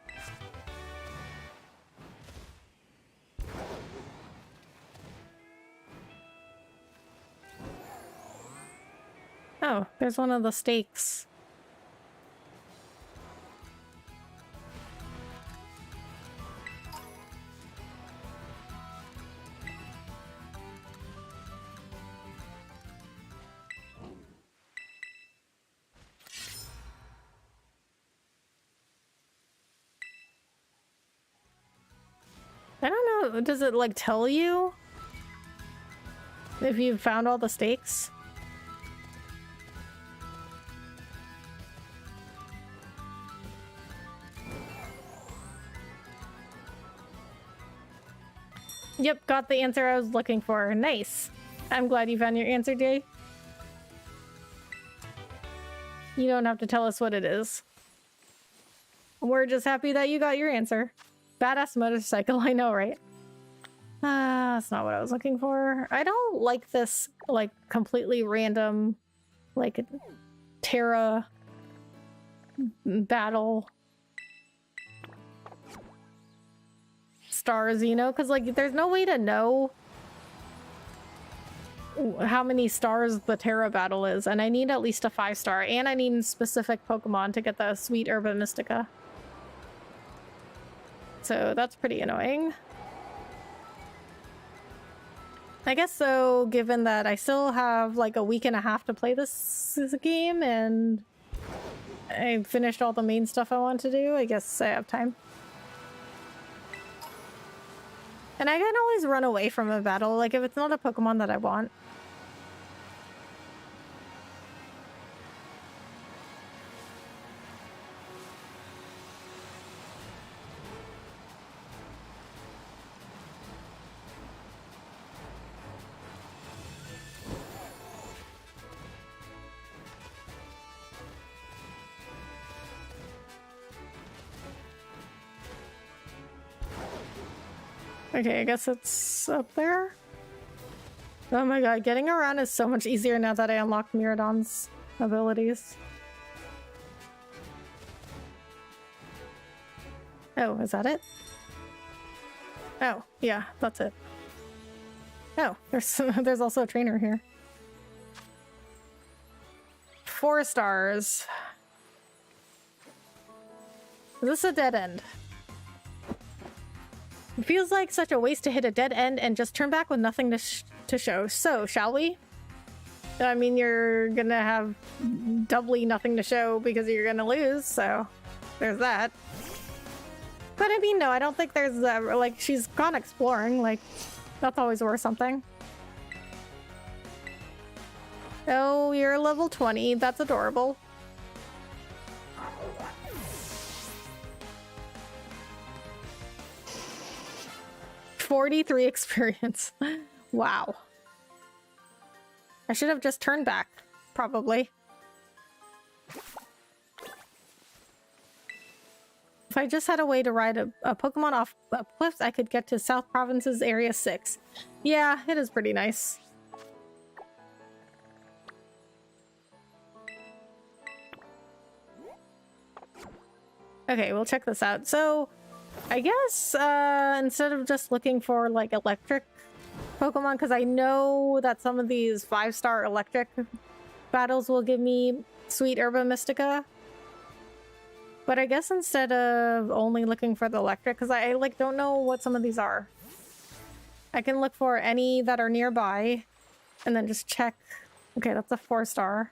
Oh, there's one of the stakes. I don't know, does it like tell you if you've found all the stakes? Yep, got the answer I was looking for. Nice. I'm glad you found your answer, Jay. You don't have to tell us what it is. We're just happy that you got your answer. Badass motorcycle, I know, right? That's not what I was looking for. I don't like this, like, completely random, like, Terra battle stars, you know? Because, like, there's no way to know how many stars the Terra battle is, and I need at least a 5-star, and I need specific Pokemon to get the Sweet Herba Mystica. So that's pretty annoying. I guess so, given that I still have like a week and a half to play this game, and I finished all the main stuff I want to do, I guess I have time. And I can always run away from a battle, like if it's not a Pokemon that I want. Okay, I guess it's up there. Oh my god, getting around is so much easier now that I unlocked Miradon's abilities. Oh, is that it? Oh, yeah, that's it. Oh, there's also a trainer here. 4 stars. Is this a dead end? It feels like such a waste to hit a dead end and just turn back with nothing to show. So, shall we? I mean, you're gonna have doubly nothing to show because you're gonna lose, so there's that. But I mean, no, I don't think there's, like, she's gone exploring, like, that's always worth something. Oh, you're level 20, that's adorable. $43 experience. Wow. I should have just turned back, probably. If I just had a way to ride a Pokemon off cliffs, I could get to South Province's Area 6. Yeah, it is pretty nice. Okay, we'll check this out. So, I guess instead of just looking for like electric Pokemon, because I know that some of these 5-star electric battles will give me sweet Herba Mystica. But I guess instead of only looking for the electric, because I like don't know what some of these are. I can look for any that are nearby and then just check. Okay, that's a 4-star.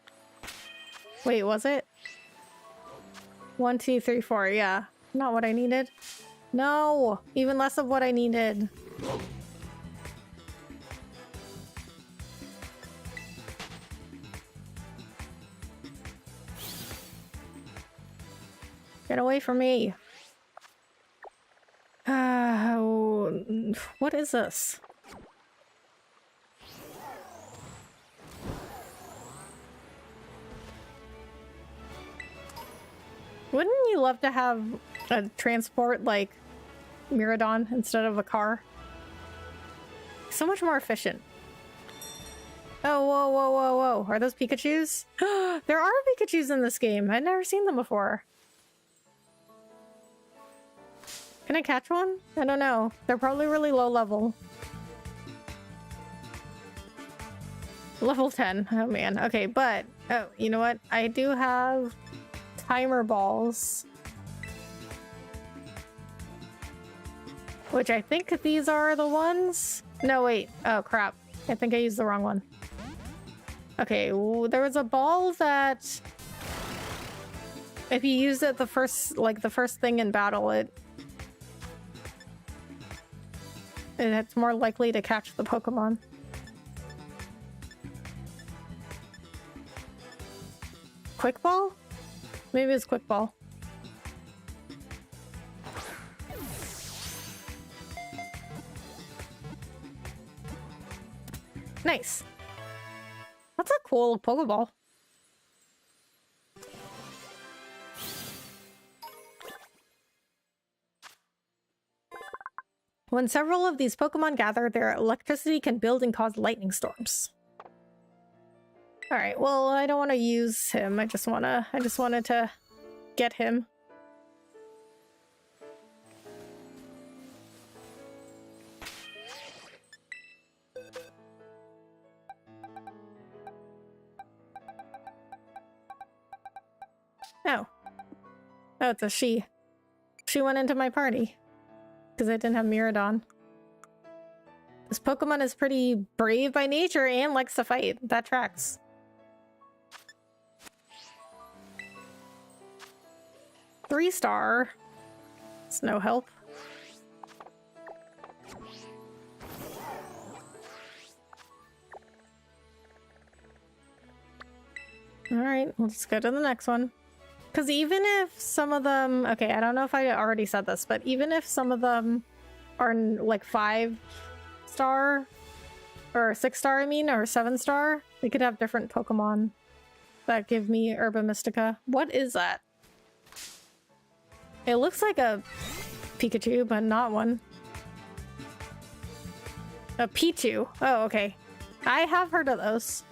Wait, was it? 1, 2, 3, 4. Yeah, not what I needed. No, even less of what I needed. Get away from me. What is this? Wouldn't you love to have a transport like Miradon instead of a car? So much more efficient. Oh, whoa, whoa, whoa, whoa. Are those Pikachus? There are Pikachus in this game. I've never seen them before. Can I catch one? I don't know. They're probably really low level. Level 10. Oh man. Okay, but... Oh, you know what? I do have timer balls. Which I think these are the ones? No, wait. Oh, crap. I think I used the wrong one. Okay, there was a ball that... If you use it the first thing in battle, it's more likely to catch the Pokemon. Quick Ball? Maybe it's Quick Ball. Nice. That's a cool Pokeball. When several of these Pokemon gather, their electricity can build and cause lightning storms. Alright, well, I don't want to use him. I just wanted to get him. Oh. Oh, it's a she. She went into my party. Because I didn't have Miradon. This Pokemon is pretty brave by nature and likes to fight. That tracks. Three-star. It's no help. Alright, let's go to the next one. Because even if some of them... Okay, I don't know if I already said this, but even if some of them are like 5-star, or 6-star, I mean, or 7-star, they could have different Pokemon that give me Herba Mystica. What is that? It looks like a Pikachu, but not one. A Pichu. Oh, okay. I have heard of those.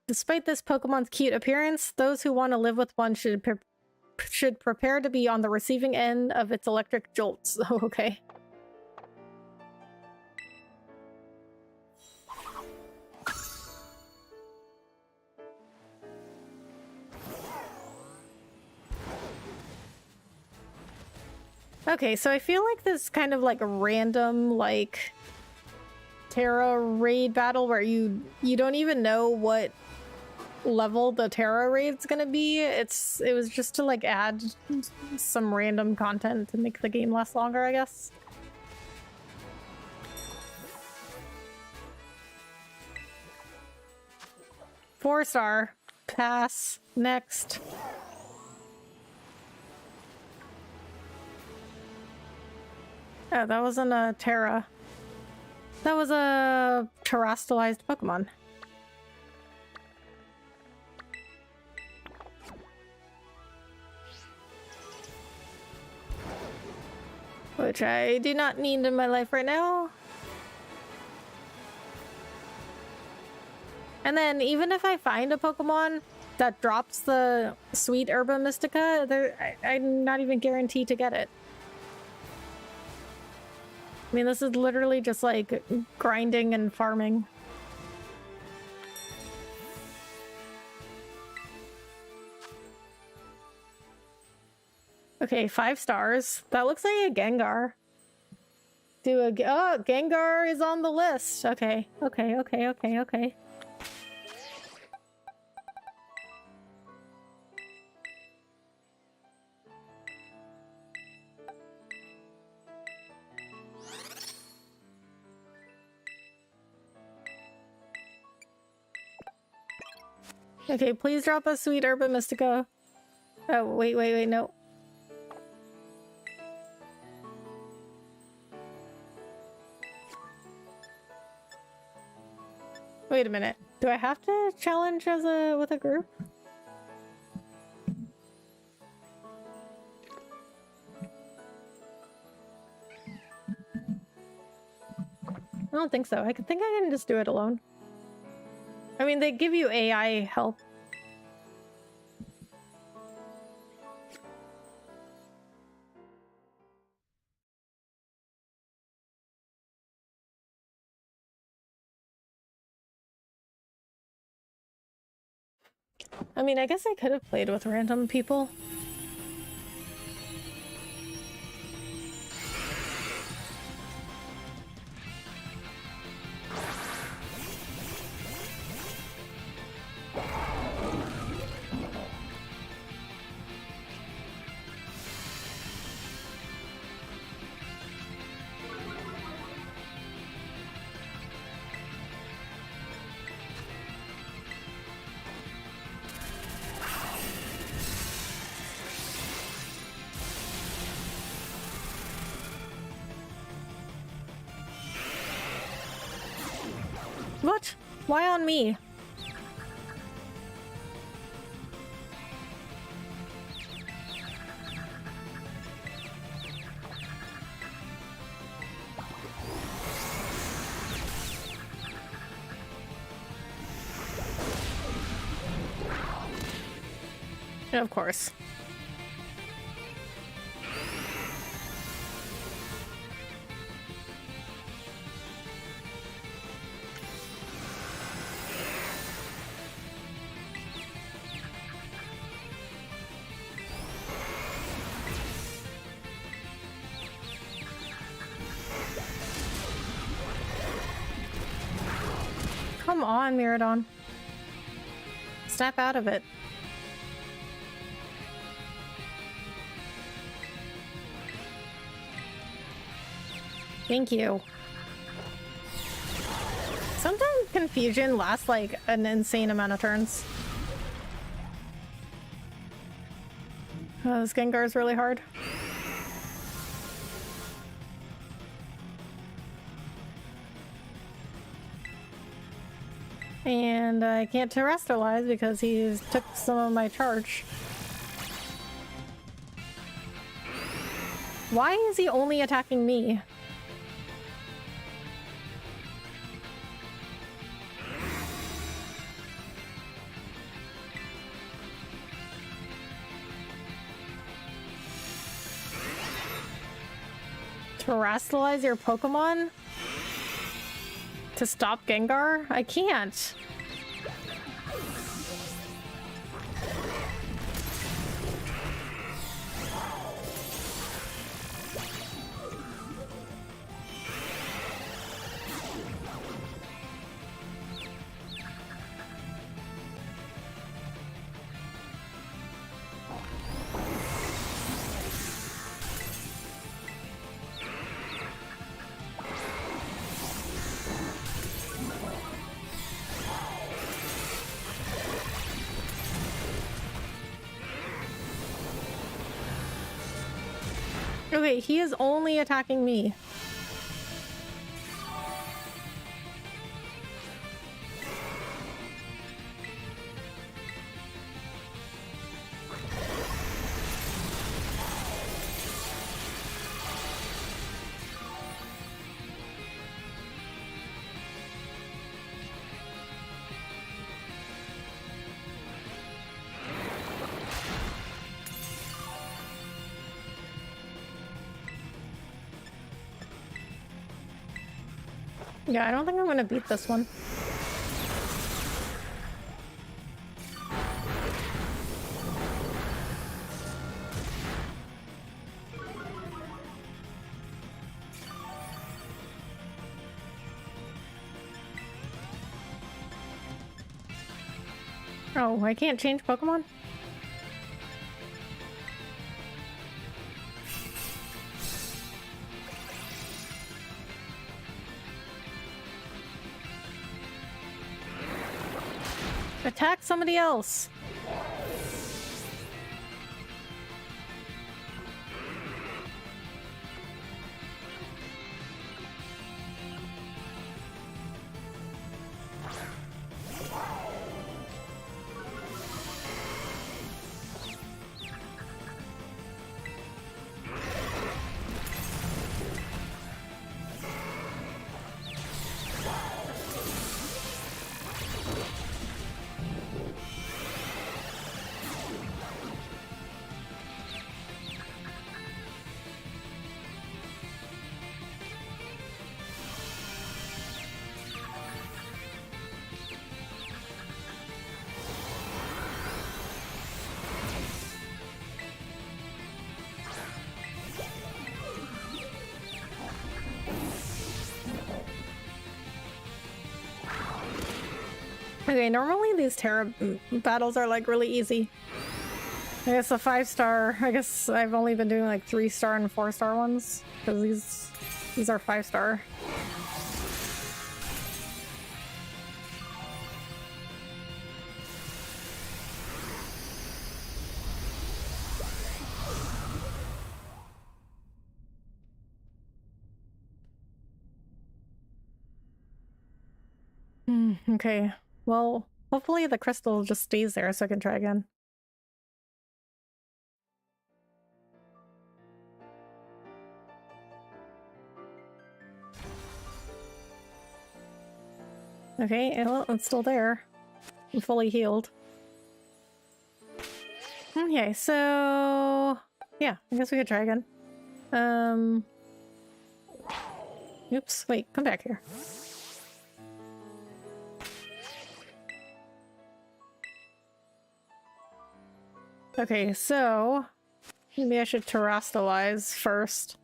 Despite this Pokemon's cute appearance, those who want to live with one should should prepare to be on the receiving end of its electric jolts. Oh, okay. Okay, so I feel like this kind of like random like Terra raid battle where you don't even know what level the Terra raid's gonna be. It was just to like add some random content to make the game last longer, I guess. Four-star. Pass. Next. Oh, that wasn't a Terra. That was a terrestrialized Pokemon. Which I do not need in my life right now. And then even if I find a Pokemon that drops the sweet Herba Mystica, I'm not even guaranteed to get it. I mean, this is literally just like grinding and farming. Okay, 5 stars. That looks like a Gengar. Oh, Gengar is on the list. Okay. Okay, please drop a sweet Herba Mystica. Oh, wait, no. Wait a minute. Do I have to challenge with a group? I don't think so. I think I can just do it alone. I mean, they give you AI help. I mean, I guess I could have played with random people. What? Why on me? Of course. Come on, Miradon. Snap out of it. Thank you. Sometimes confusion lasts like an insane amount of turns. Oh, this Gengar is really hard. And I can't terrestrialize because he's took some of my charge. Why is he only attacking me? terrestrialize your Pokemon to stop Gengar? I can't. Okay, he is only attacking me. Yeah, I don't think I'm gonna beat this one. Oh, I can't change Pokemon? Attack somebody else. Okay, normally these Terra battles are like really easy. I guess a 5-star, I guess I've only been doing like 3-star and 4-star ones because these are 5-star. Okay. Well, hopefully the crystal just stays there so I can try again. Okay, well, it's still there. I'm fully healed. Okay, so... yeah, I guess we could try again. Oops, wait, come back here. Okay, so maybe I should terrestrialize first.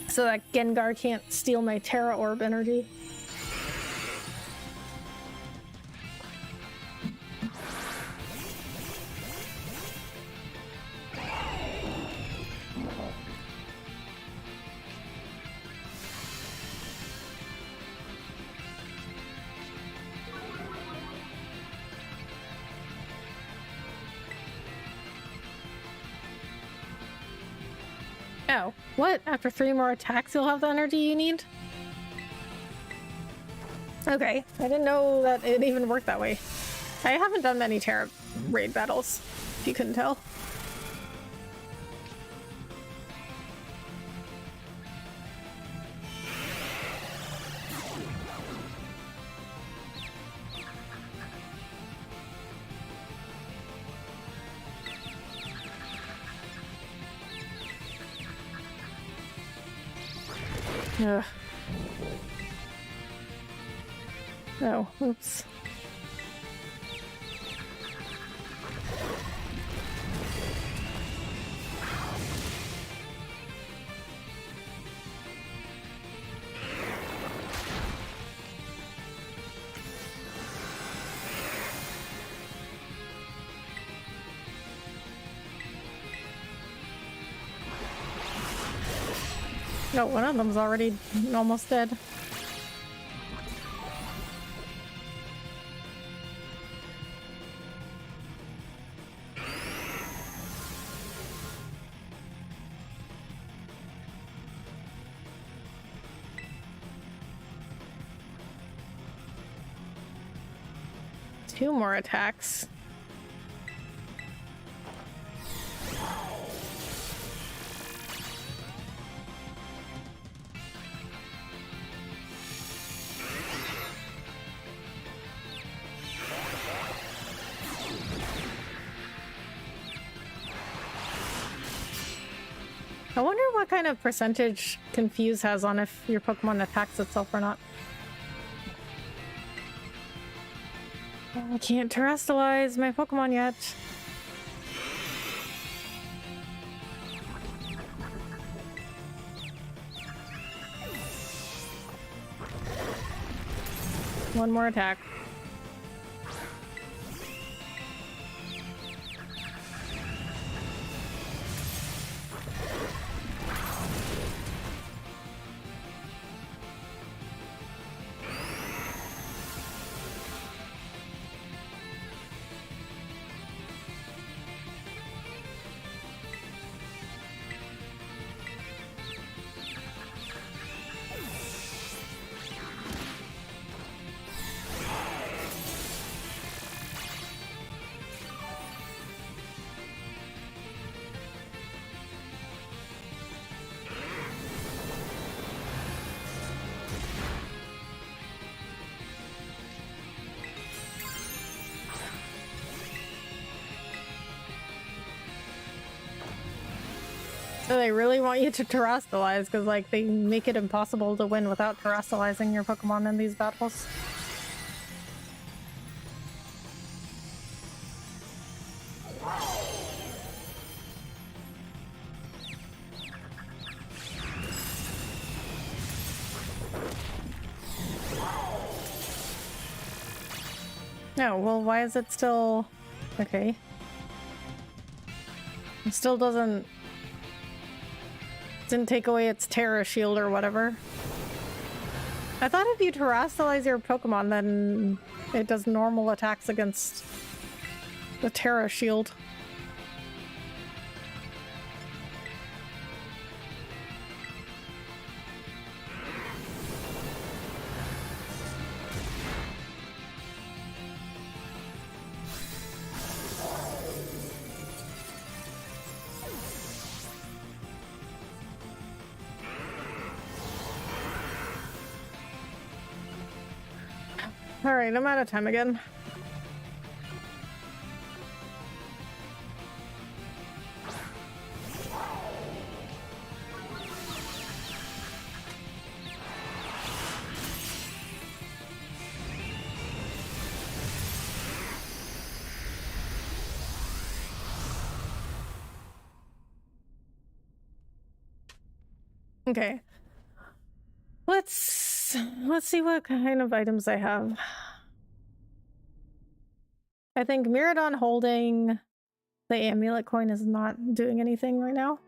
So that Gengar can't steal my Terra Orb energy. Oh, what? After 3 more attacks, you'll have the energy you need? Okay, I didn't know that it even worked that way. I haven't done many Terra raid battles, if you couldn't tell. Ugh. Oh, oops. No, one of them's already almost dead. Two more attacks. I wonder what kind of percentage Confuse has on if your Pokemon attacks itself or not. I can't terrestrialize my Pokemon yet. One more attack. So they really want you to terrestrialize because, like, they make it impossible to win without terrestrializing your Pokemon in these battles. No, well, why is it still... Okay. It still didn't take away its Terra Shield or whatever. I thought if you terrestrialize your Pokemon, then it does normal attacks against the Terra Shield. Alright, I'm out of time again. Okay. Let's see what kind of items I have. I think Miradon holding the amulet coin is not doing anything right now.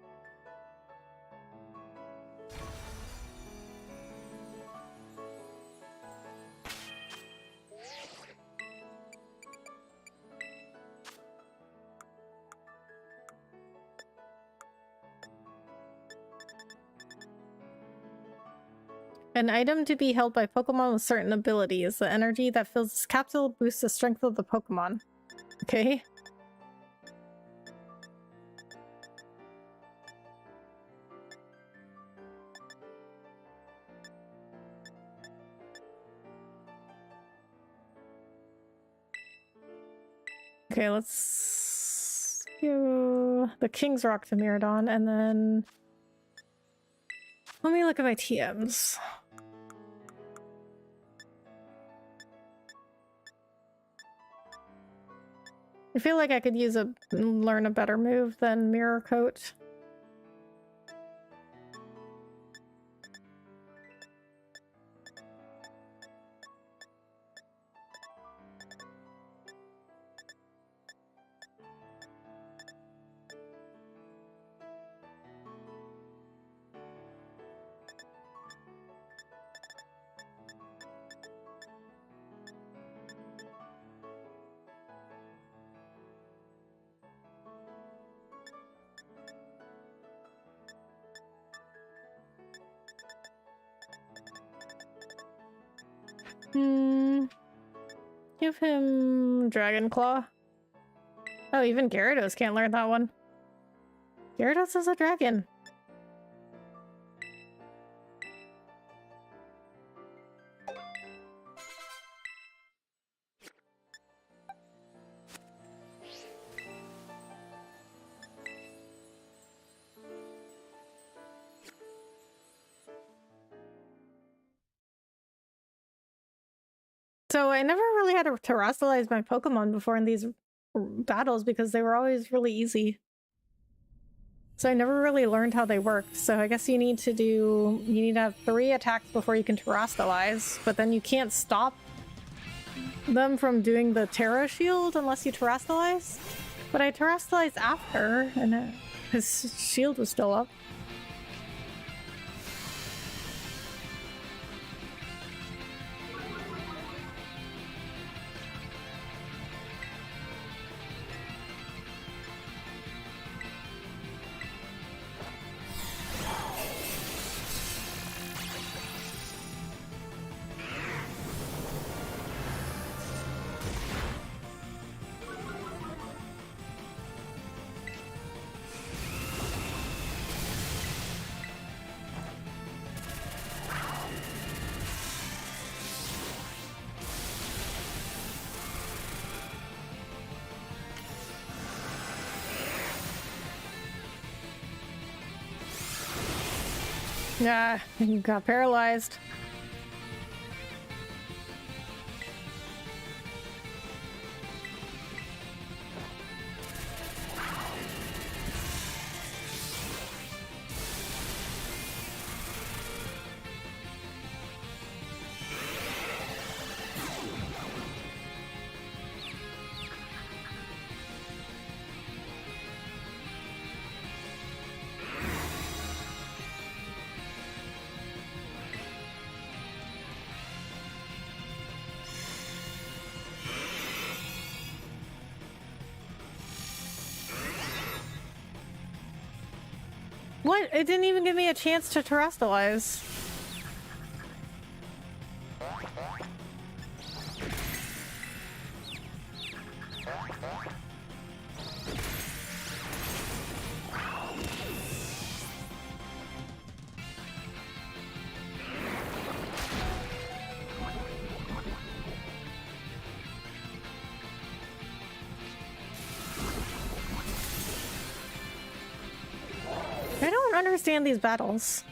An item to be held by Pokemon with certain abilities. The energy that fills this capsule boosts the strength of the Pokemon. Okay. Okay, let's do the King's Rock to Miradon, and then let me look at my TMs. I feel like I could learn a better move than Mirror Coat. Give him Dragon Claw. Oh, even Gyarados can't learn that one. Gyarados is a dragon. So I never really had to terrestrialize my Pokemon before in these battles because they were always really easy. So I never really learned how they worked. So I guess you need to have 3 attacks before you can terrestrialize, but then you can't stop them from doing the Terra Shield unless you terrestrialize. But I terrestrialized after, and his shield was still up. Yeah, you got paralyzed. What? It didn't even give me a chance to terrestrialize. I don't understand these battles.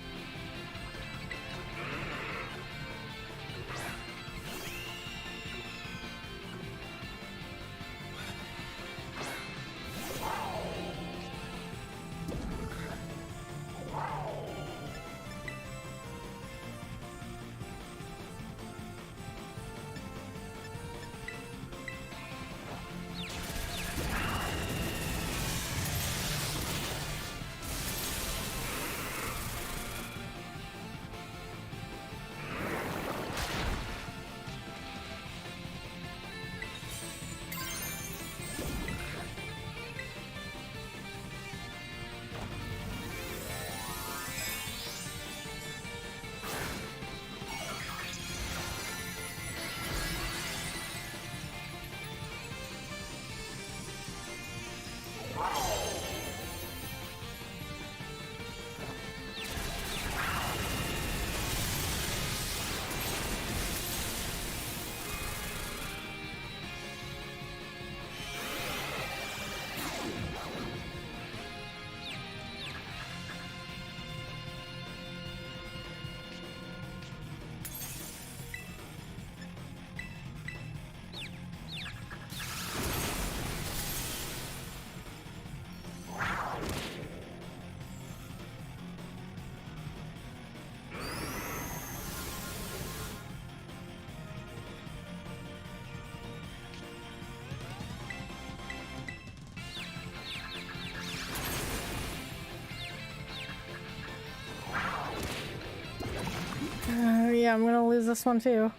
Yeah, I'm gonna lose this one too.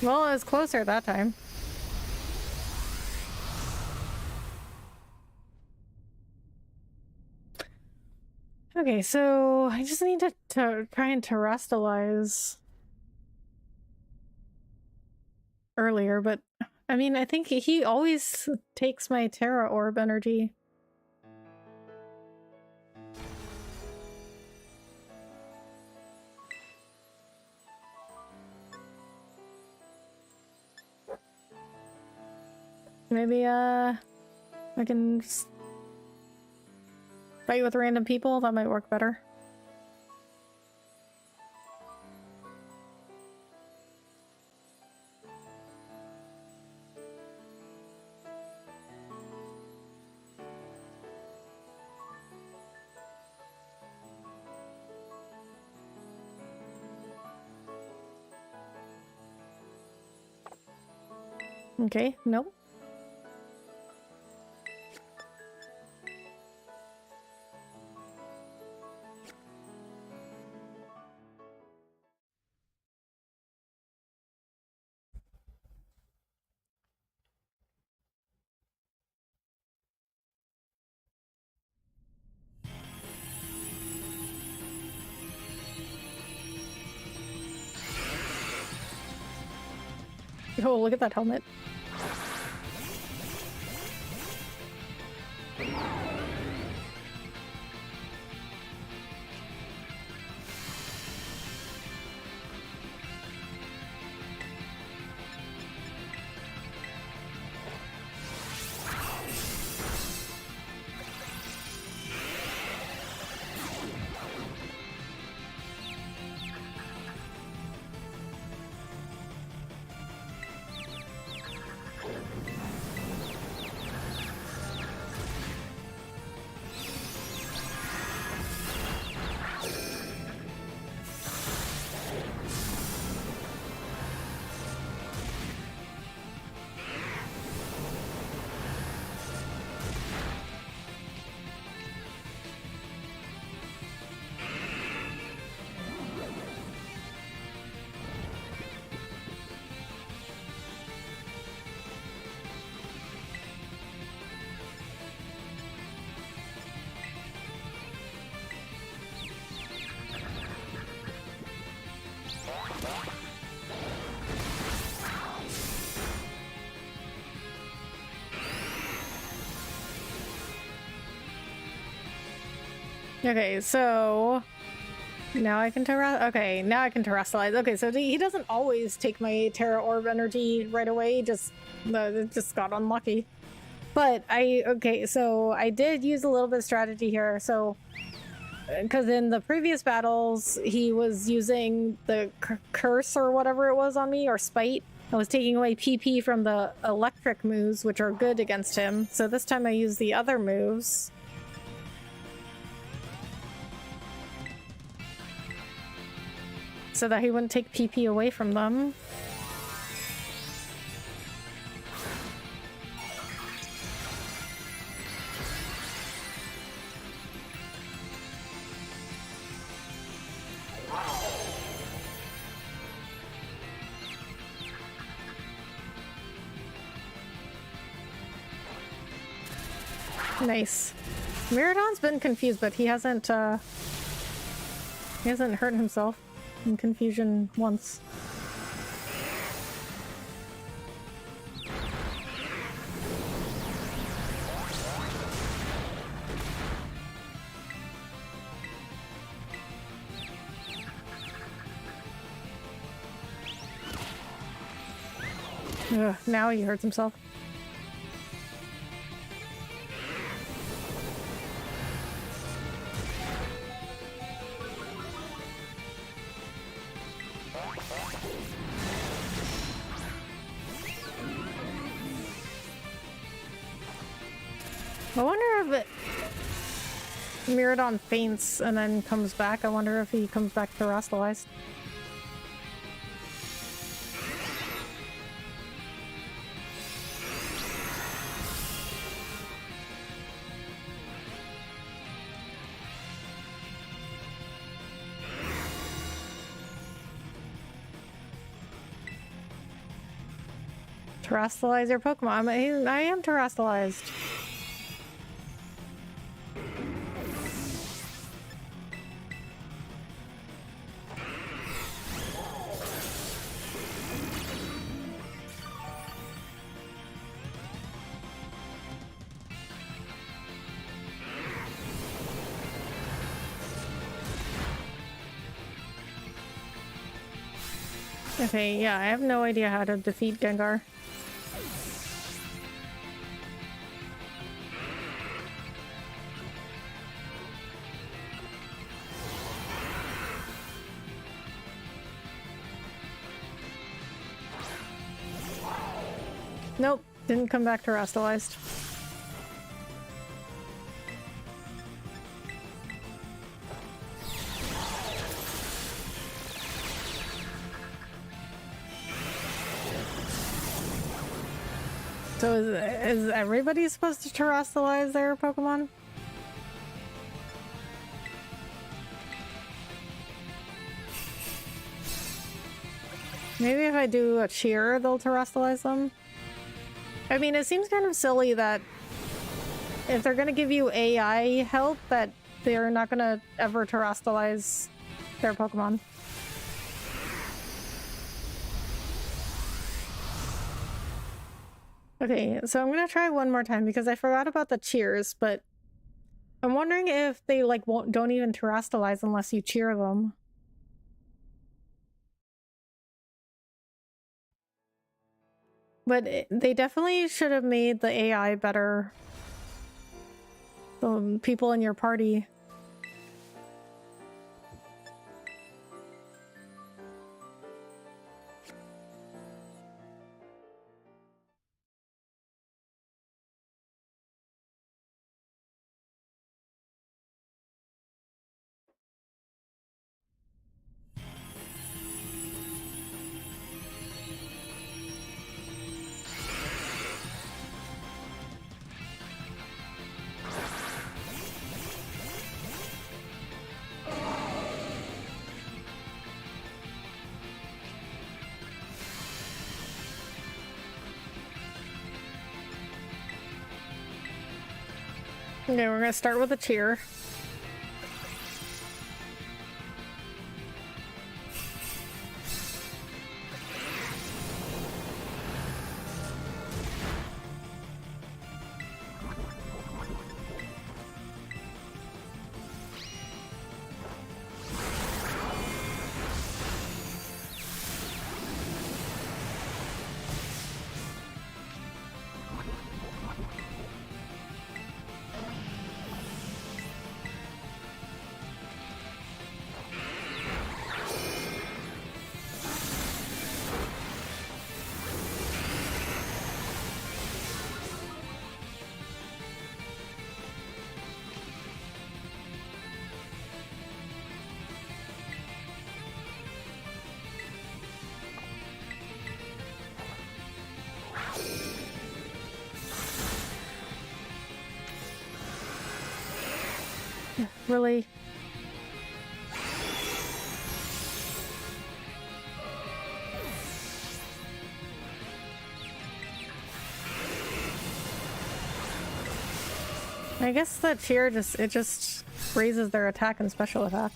Well, it was closer that time. Okay, so I just need to try and terrestrialize earlier, but I mean, I think he always takes my Terra Orb energy. Maybe, I can just fight with random people? That might work better. Okay, nope. Oh, look at that helmet. Okay, so now I can okay, now I can terrestrialize. Okay, so he doesn't always take my Terra Orb energy right away, just got unlucky. But okay, so I did use a little bit of strategy here. So because in the previous battles he was using the curse or whatever it was on me, or spite. I was taking away PP from the electric moves, which are good against him. So this time I used the other moves. So that he wouldn't take PP away from them. Nice. Miradon's been confused, but he hasn't hurt himself in confusion once. Ugh, now he hurts himself. I wonder if Miradon faints and then comes back. I wonder if he comes back terrestrialized. Terrestrialize your Pokemon. I am terrestrialized. Okay, yeah, I have no idea how to defeat Gengar. Nope, didn't come back terrestrialized. So is everybody supposed to terrestrialize their Pokemon? Maybe if I do a cheer, they'll terrestrialize them? I mean, it seems kind of silly that if they're gonna give you AI help, that they're not gonna ever terrestrialize their Pokemon. Okay, so I'm gonna try one more time because I forgot about the cheers, but I'm wondering if they like don't even terrestrialize unless you cheer them. But they definitely should have made the AI better. The people in your party. Okay, we're gonna start with a cheer. Really? I guess that tier just raises their attack and special attack.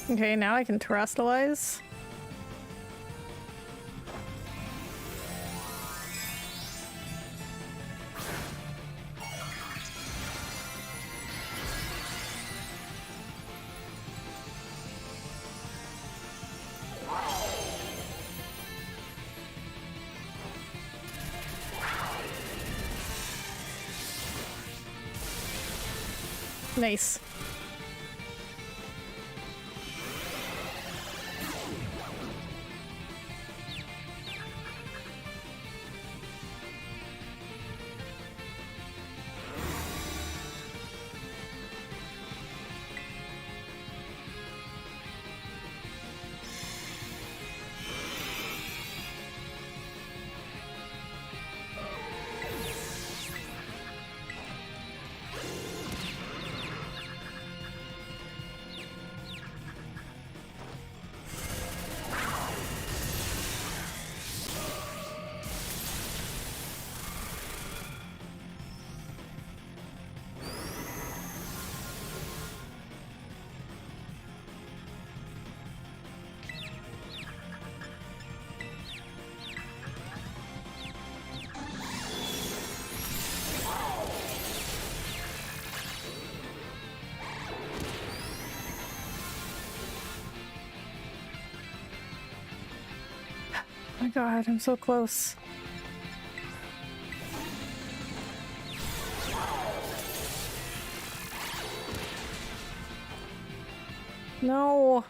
Okay, now I can terrestrialize. Nice. Oh my god, I'm so close. No.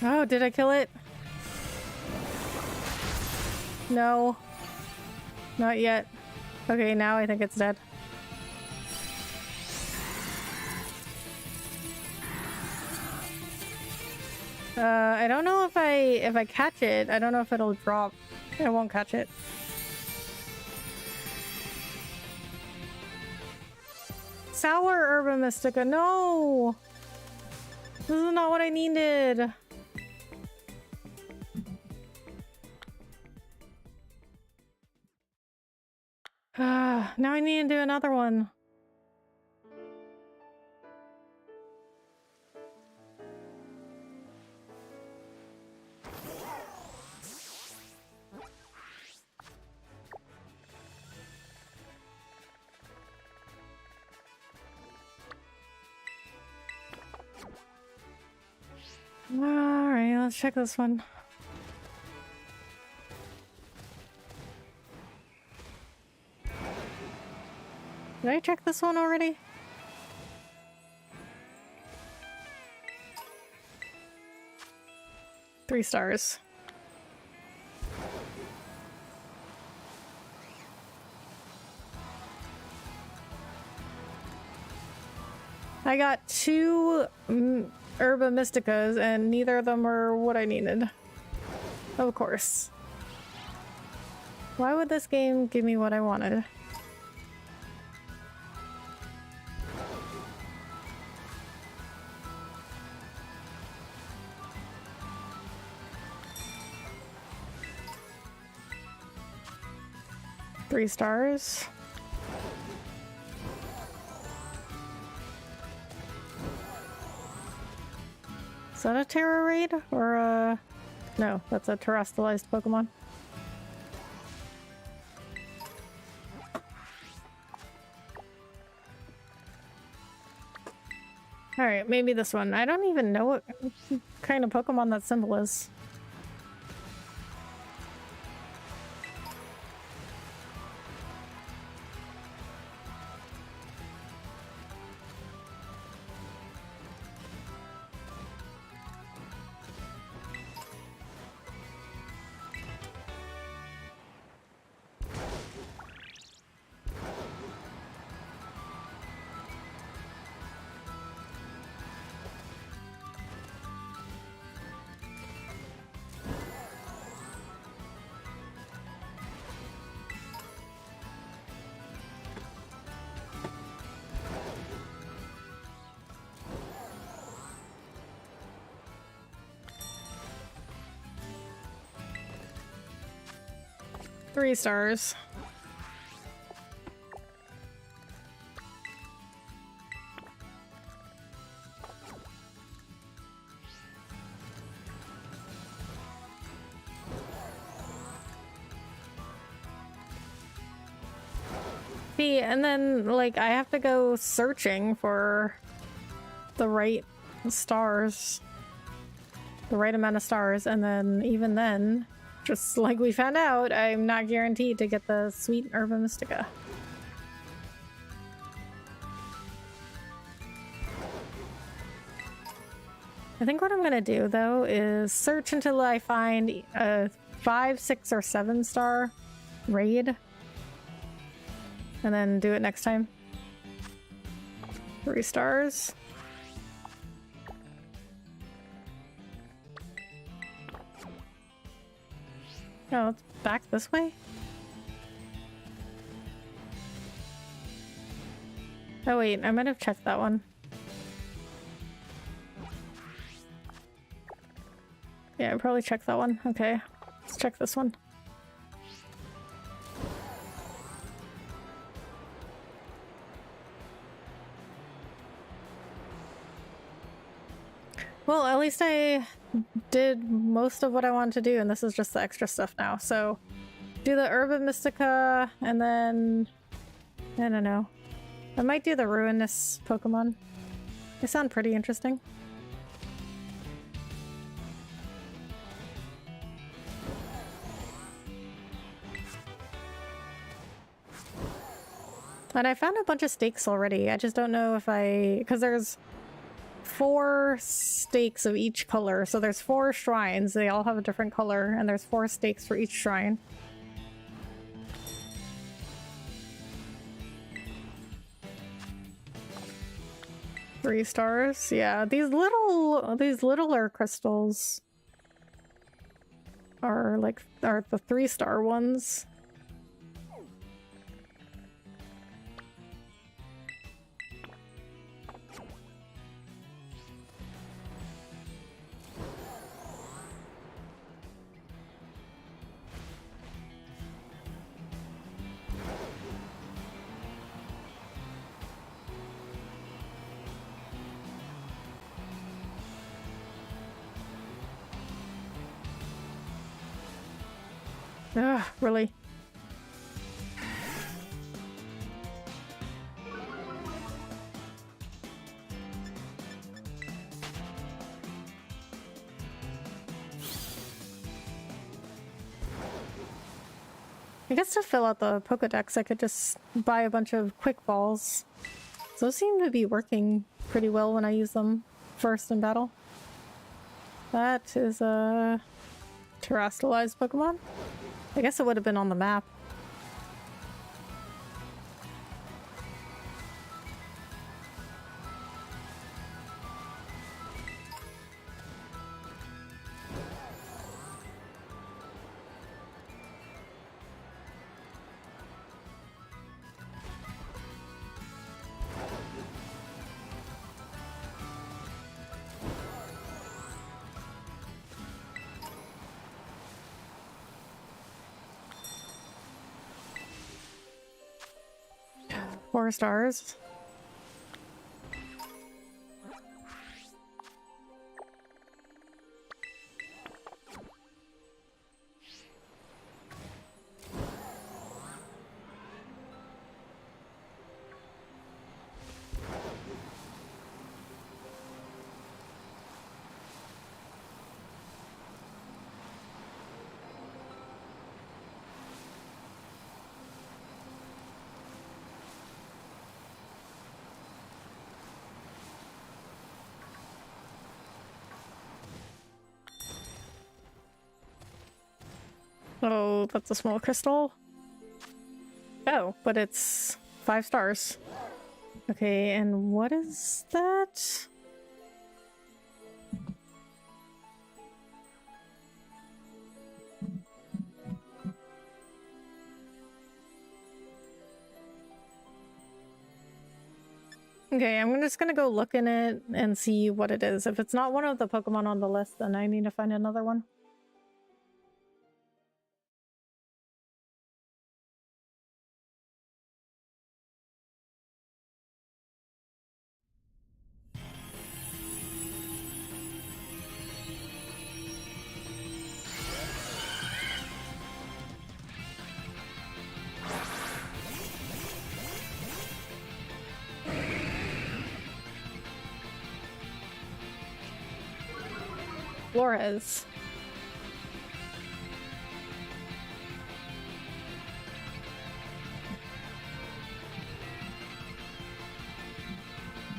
Oh, did I kill it? No. Not yet. Okay, now I think it's dead. I don't know if I catch it. I don't know if it'll drop. I won't catch it. Sour Herba Mystica, no! This is not what I needed. Now I need to do another one. Alright, let's check this one. Did I check this one already? Three stars. I got two Herba Mysticas and neither of them were what I needed. Of course. Why would this game give me what I wanted? Three stars. Is that a terror raid or a No, that's a terrestrialized Pokemon. Alright, maybe this one. I don't even know what kind of Pokemon that symbol is. Three stars. See, and then, like, I have to go searching for the right stars. The right amount of stars, and then, even then, just like we found out, I'm not guaranteed to get the sweet Herba Mystica. I think what I'm gonna do, though, is search until I find a 5, 6, or 7 star raid. And then do it next time. 3 stars. Oh, it's back this way? Oh wait, I might have checked that one. Yeah, I probably checked that one. Okay, let's check this one. Well, at least I did most of what I wanted to do, and this is just the extra stuff now. So, do the Herba Mystica, and then... I don't know. I might do the Ruinous Pokemon. They sound pretty interesting. And I found a bunch of stakes already. I just don't know if I... because there's 4 stakes of each color, so there's 4 shrines. They all have a different color, and there's 4 stakes for each shrine. Three stars. Yeah, these littler crystals are the 3-star ones. Ugh, really? I guess to fill out the Pokedex, I could just buy a bunch of quick balls. Those seem to be working pretty well when I use them first in battle. That is a terrestrialized Pokemon. I guess it would have been on the map. Four stars. Oh, that's a small crystal. Oh, but it's 5 stars. Okay, and what is that? Okay, I'm just gonna go look in it and see what it is. If it's not one of the Pokemon on the list, then I need to find another one. Flores.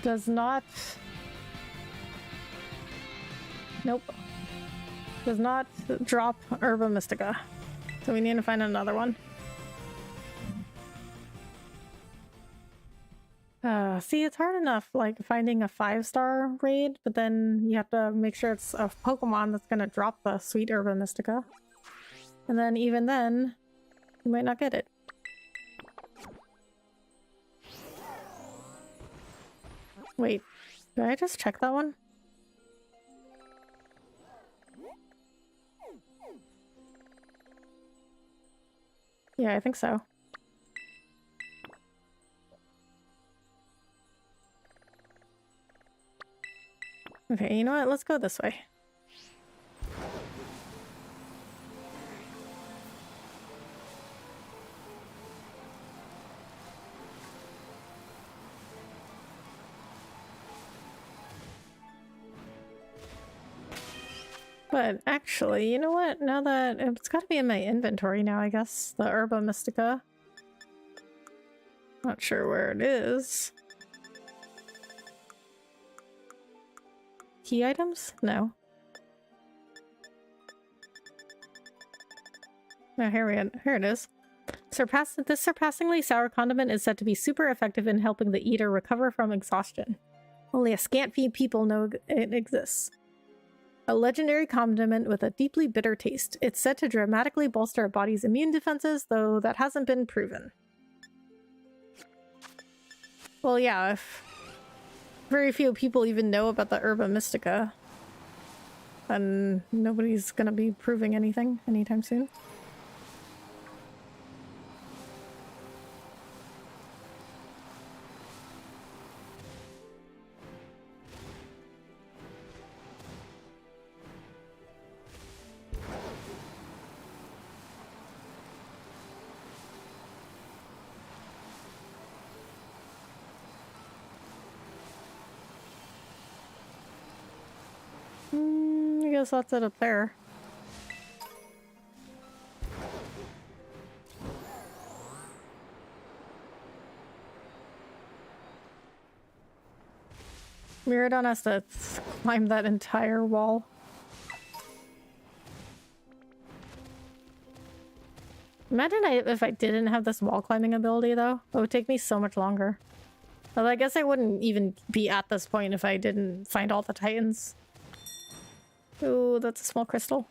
Does not... Nope. Does not drop Herba Mystica. So we need to find another one. See, it's hard enough, like, finding a 5-star raid, but then you have to make sure it's a Pokemon that's gonna drop the sweet Herba Mystica. And then even then, you might not get it. Wait, did I just check that one? Yeah, I think so. Okay, you know what? Let's go this way. But actually, you know what? Now that it's got to be in my inventory now, I guess. The Herba Mystica. Not sure where it is. Key items? No. Oh, here it is. This surpassingly sour condiment is said to be super effective in helping the eater recover from exhaustion. Only a scant few people know it exists. A legendary condiment with a deeply bitter taste. It's said to dramatically bolster a body's immune defenses, though that hasn't been proven. Well, yeah, if very few people even know about the Herba Mystica, then nobody's gonna be proving anything anytime soon. I guess that's it up there. Miradon has to climb that entire wall. Imagine if I didn't have this wall climbing ability, though. It would take me so much longer. Well, I guess I wouldn't even be at this point if I didn't find all the Titans. Ooh, that's a small crystal.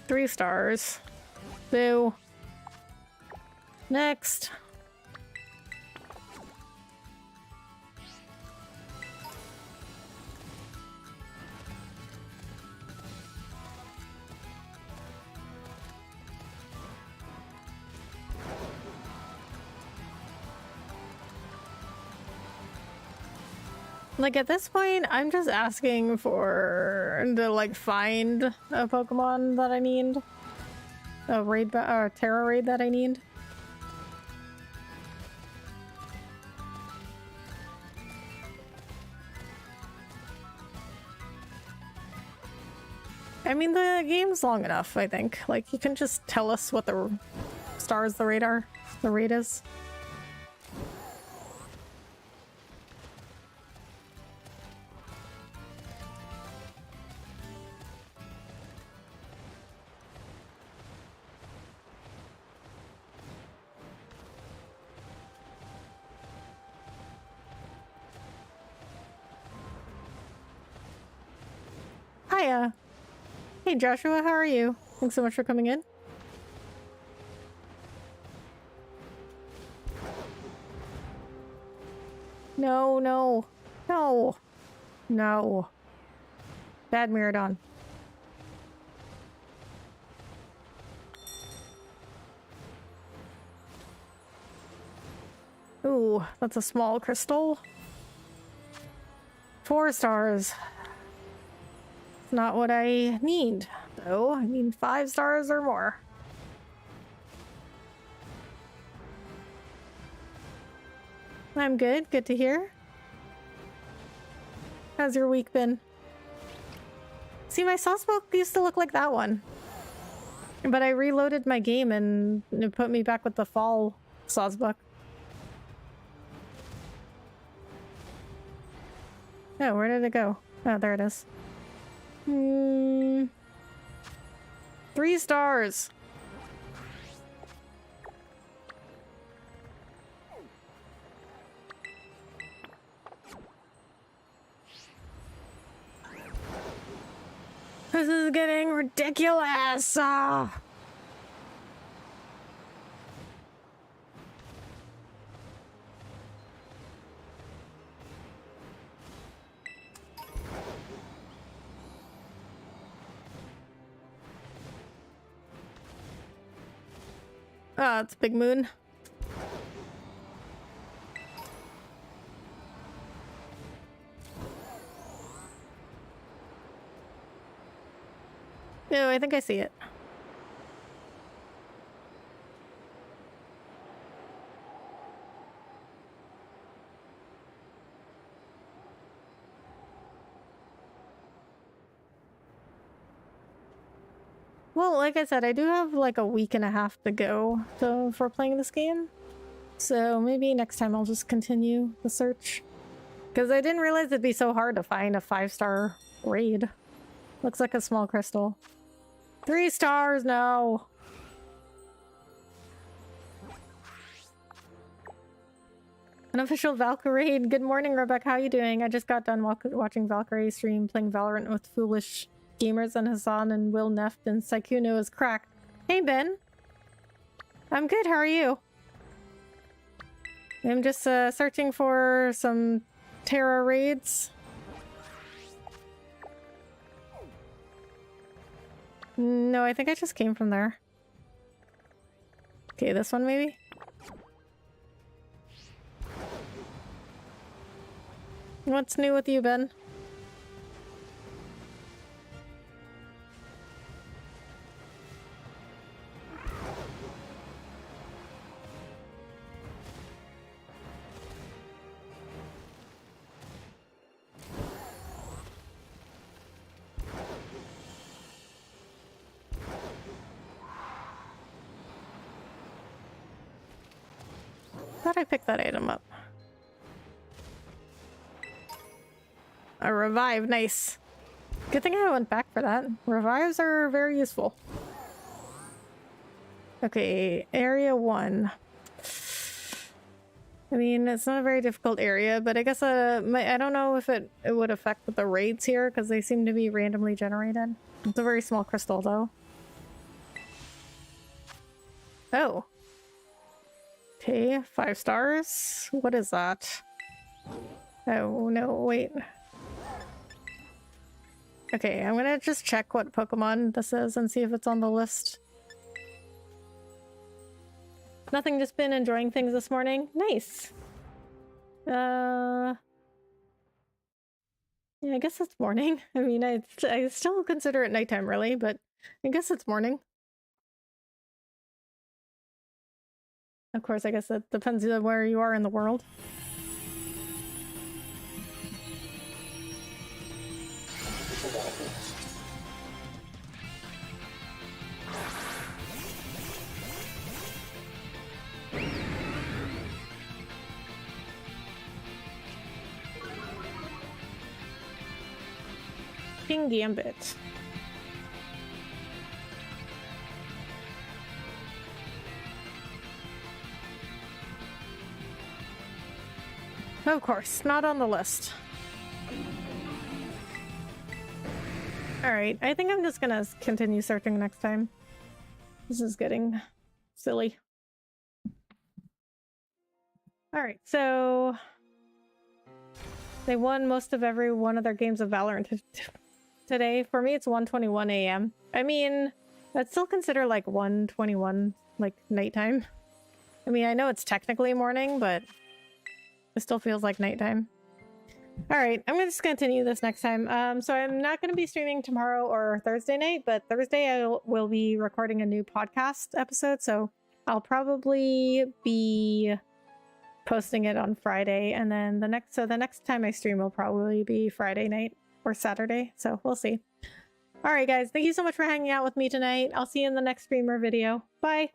3 stars. Boo. Next. Like, at this point, I'm just asking to, like, find a Pokemon that I need. A raid, or a Terra raid that I need. I mean, the game's long enough, I think. Like, you can just tell us what the stars the raid is. hiya. Hey Joshua, how are you? Thanks so much for coming in. No, no, no, no. Bad Miradon. Ooh, that's a small crystal. 4 stars. It's not what I need, though. I need 5 stars or more. I'm good. Good to hear. How's your week been? See, my saucebook used to look like that one. But I reloaded my game and it put me back with the fall saucebook. Oh, where did it go? Oh, there it is. 3 stars. This is getting ridiculous. Ah. Ah, it's Big Moon. Oh, I think I see it. Well, like I said, I do have like a week and a half to go for playing this game. So maybe next time I'll just continue the search. Because I didn't realize it'd be so hard to find a 5-star raid. Looks like a small crystal. 3 stars, no! Unofficial Valkyrie. Good morning, Rebecca. How you doing? I just got done watching Valkyrie stream playing Valorant with foolish gamers and Hassan and Will Neft and Saikuno is cracked. Hey, Ben. I'm good. How are you? I'm just searching for some Terra raids. No, I think I just came from there. Okay, this one maybe? What's new with you, Ben? Thought I picked that item up. A revive, nice. Good thing I went back for that. Revives are very useful. Okay, area 1. I mean, it's not a very difficult area, but I guess I don't know if it would affect with the raids here because they seem to be randomly generated. It's a very small crystal though. Oh. Okay, 5 stars. What is that? Oh no, wait. Okay, I'm gonna just check what Pokemon this is and see if it's on the list. Nothing, just been enjoying things this morning. Nice. Yeah, I guess it's morning. I mean, I still consider it nighttime really, but I guess it's morning. Of course, I guess it depends on where you are in the world. King Gambit. Of course, not on the list. Alright, I think I'm just gonna continue searching next time. This is getting silly. Alright, so... they won most of every one of their games of Valorant today. For me, it's 1:21 a.m. I mean, I'd still consider like 1:21 like nighttime. I mean, I know it's technically morning, but it still feels like nighttime. Alright, I'm just gonna continue this next time. So I'm not gonna be streaming tomorrow or Thursday night, but Thursday I will be recording a new podcast episode, so I'll probably be posting it on Friday, and then the next time I stream will probably be Friday night or Saturday, so we'll see. Alright guys, thank you so much for hanging out with me tonight. I'll see you in the next streamer video. Bye!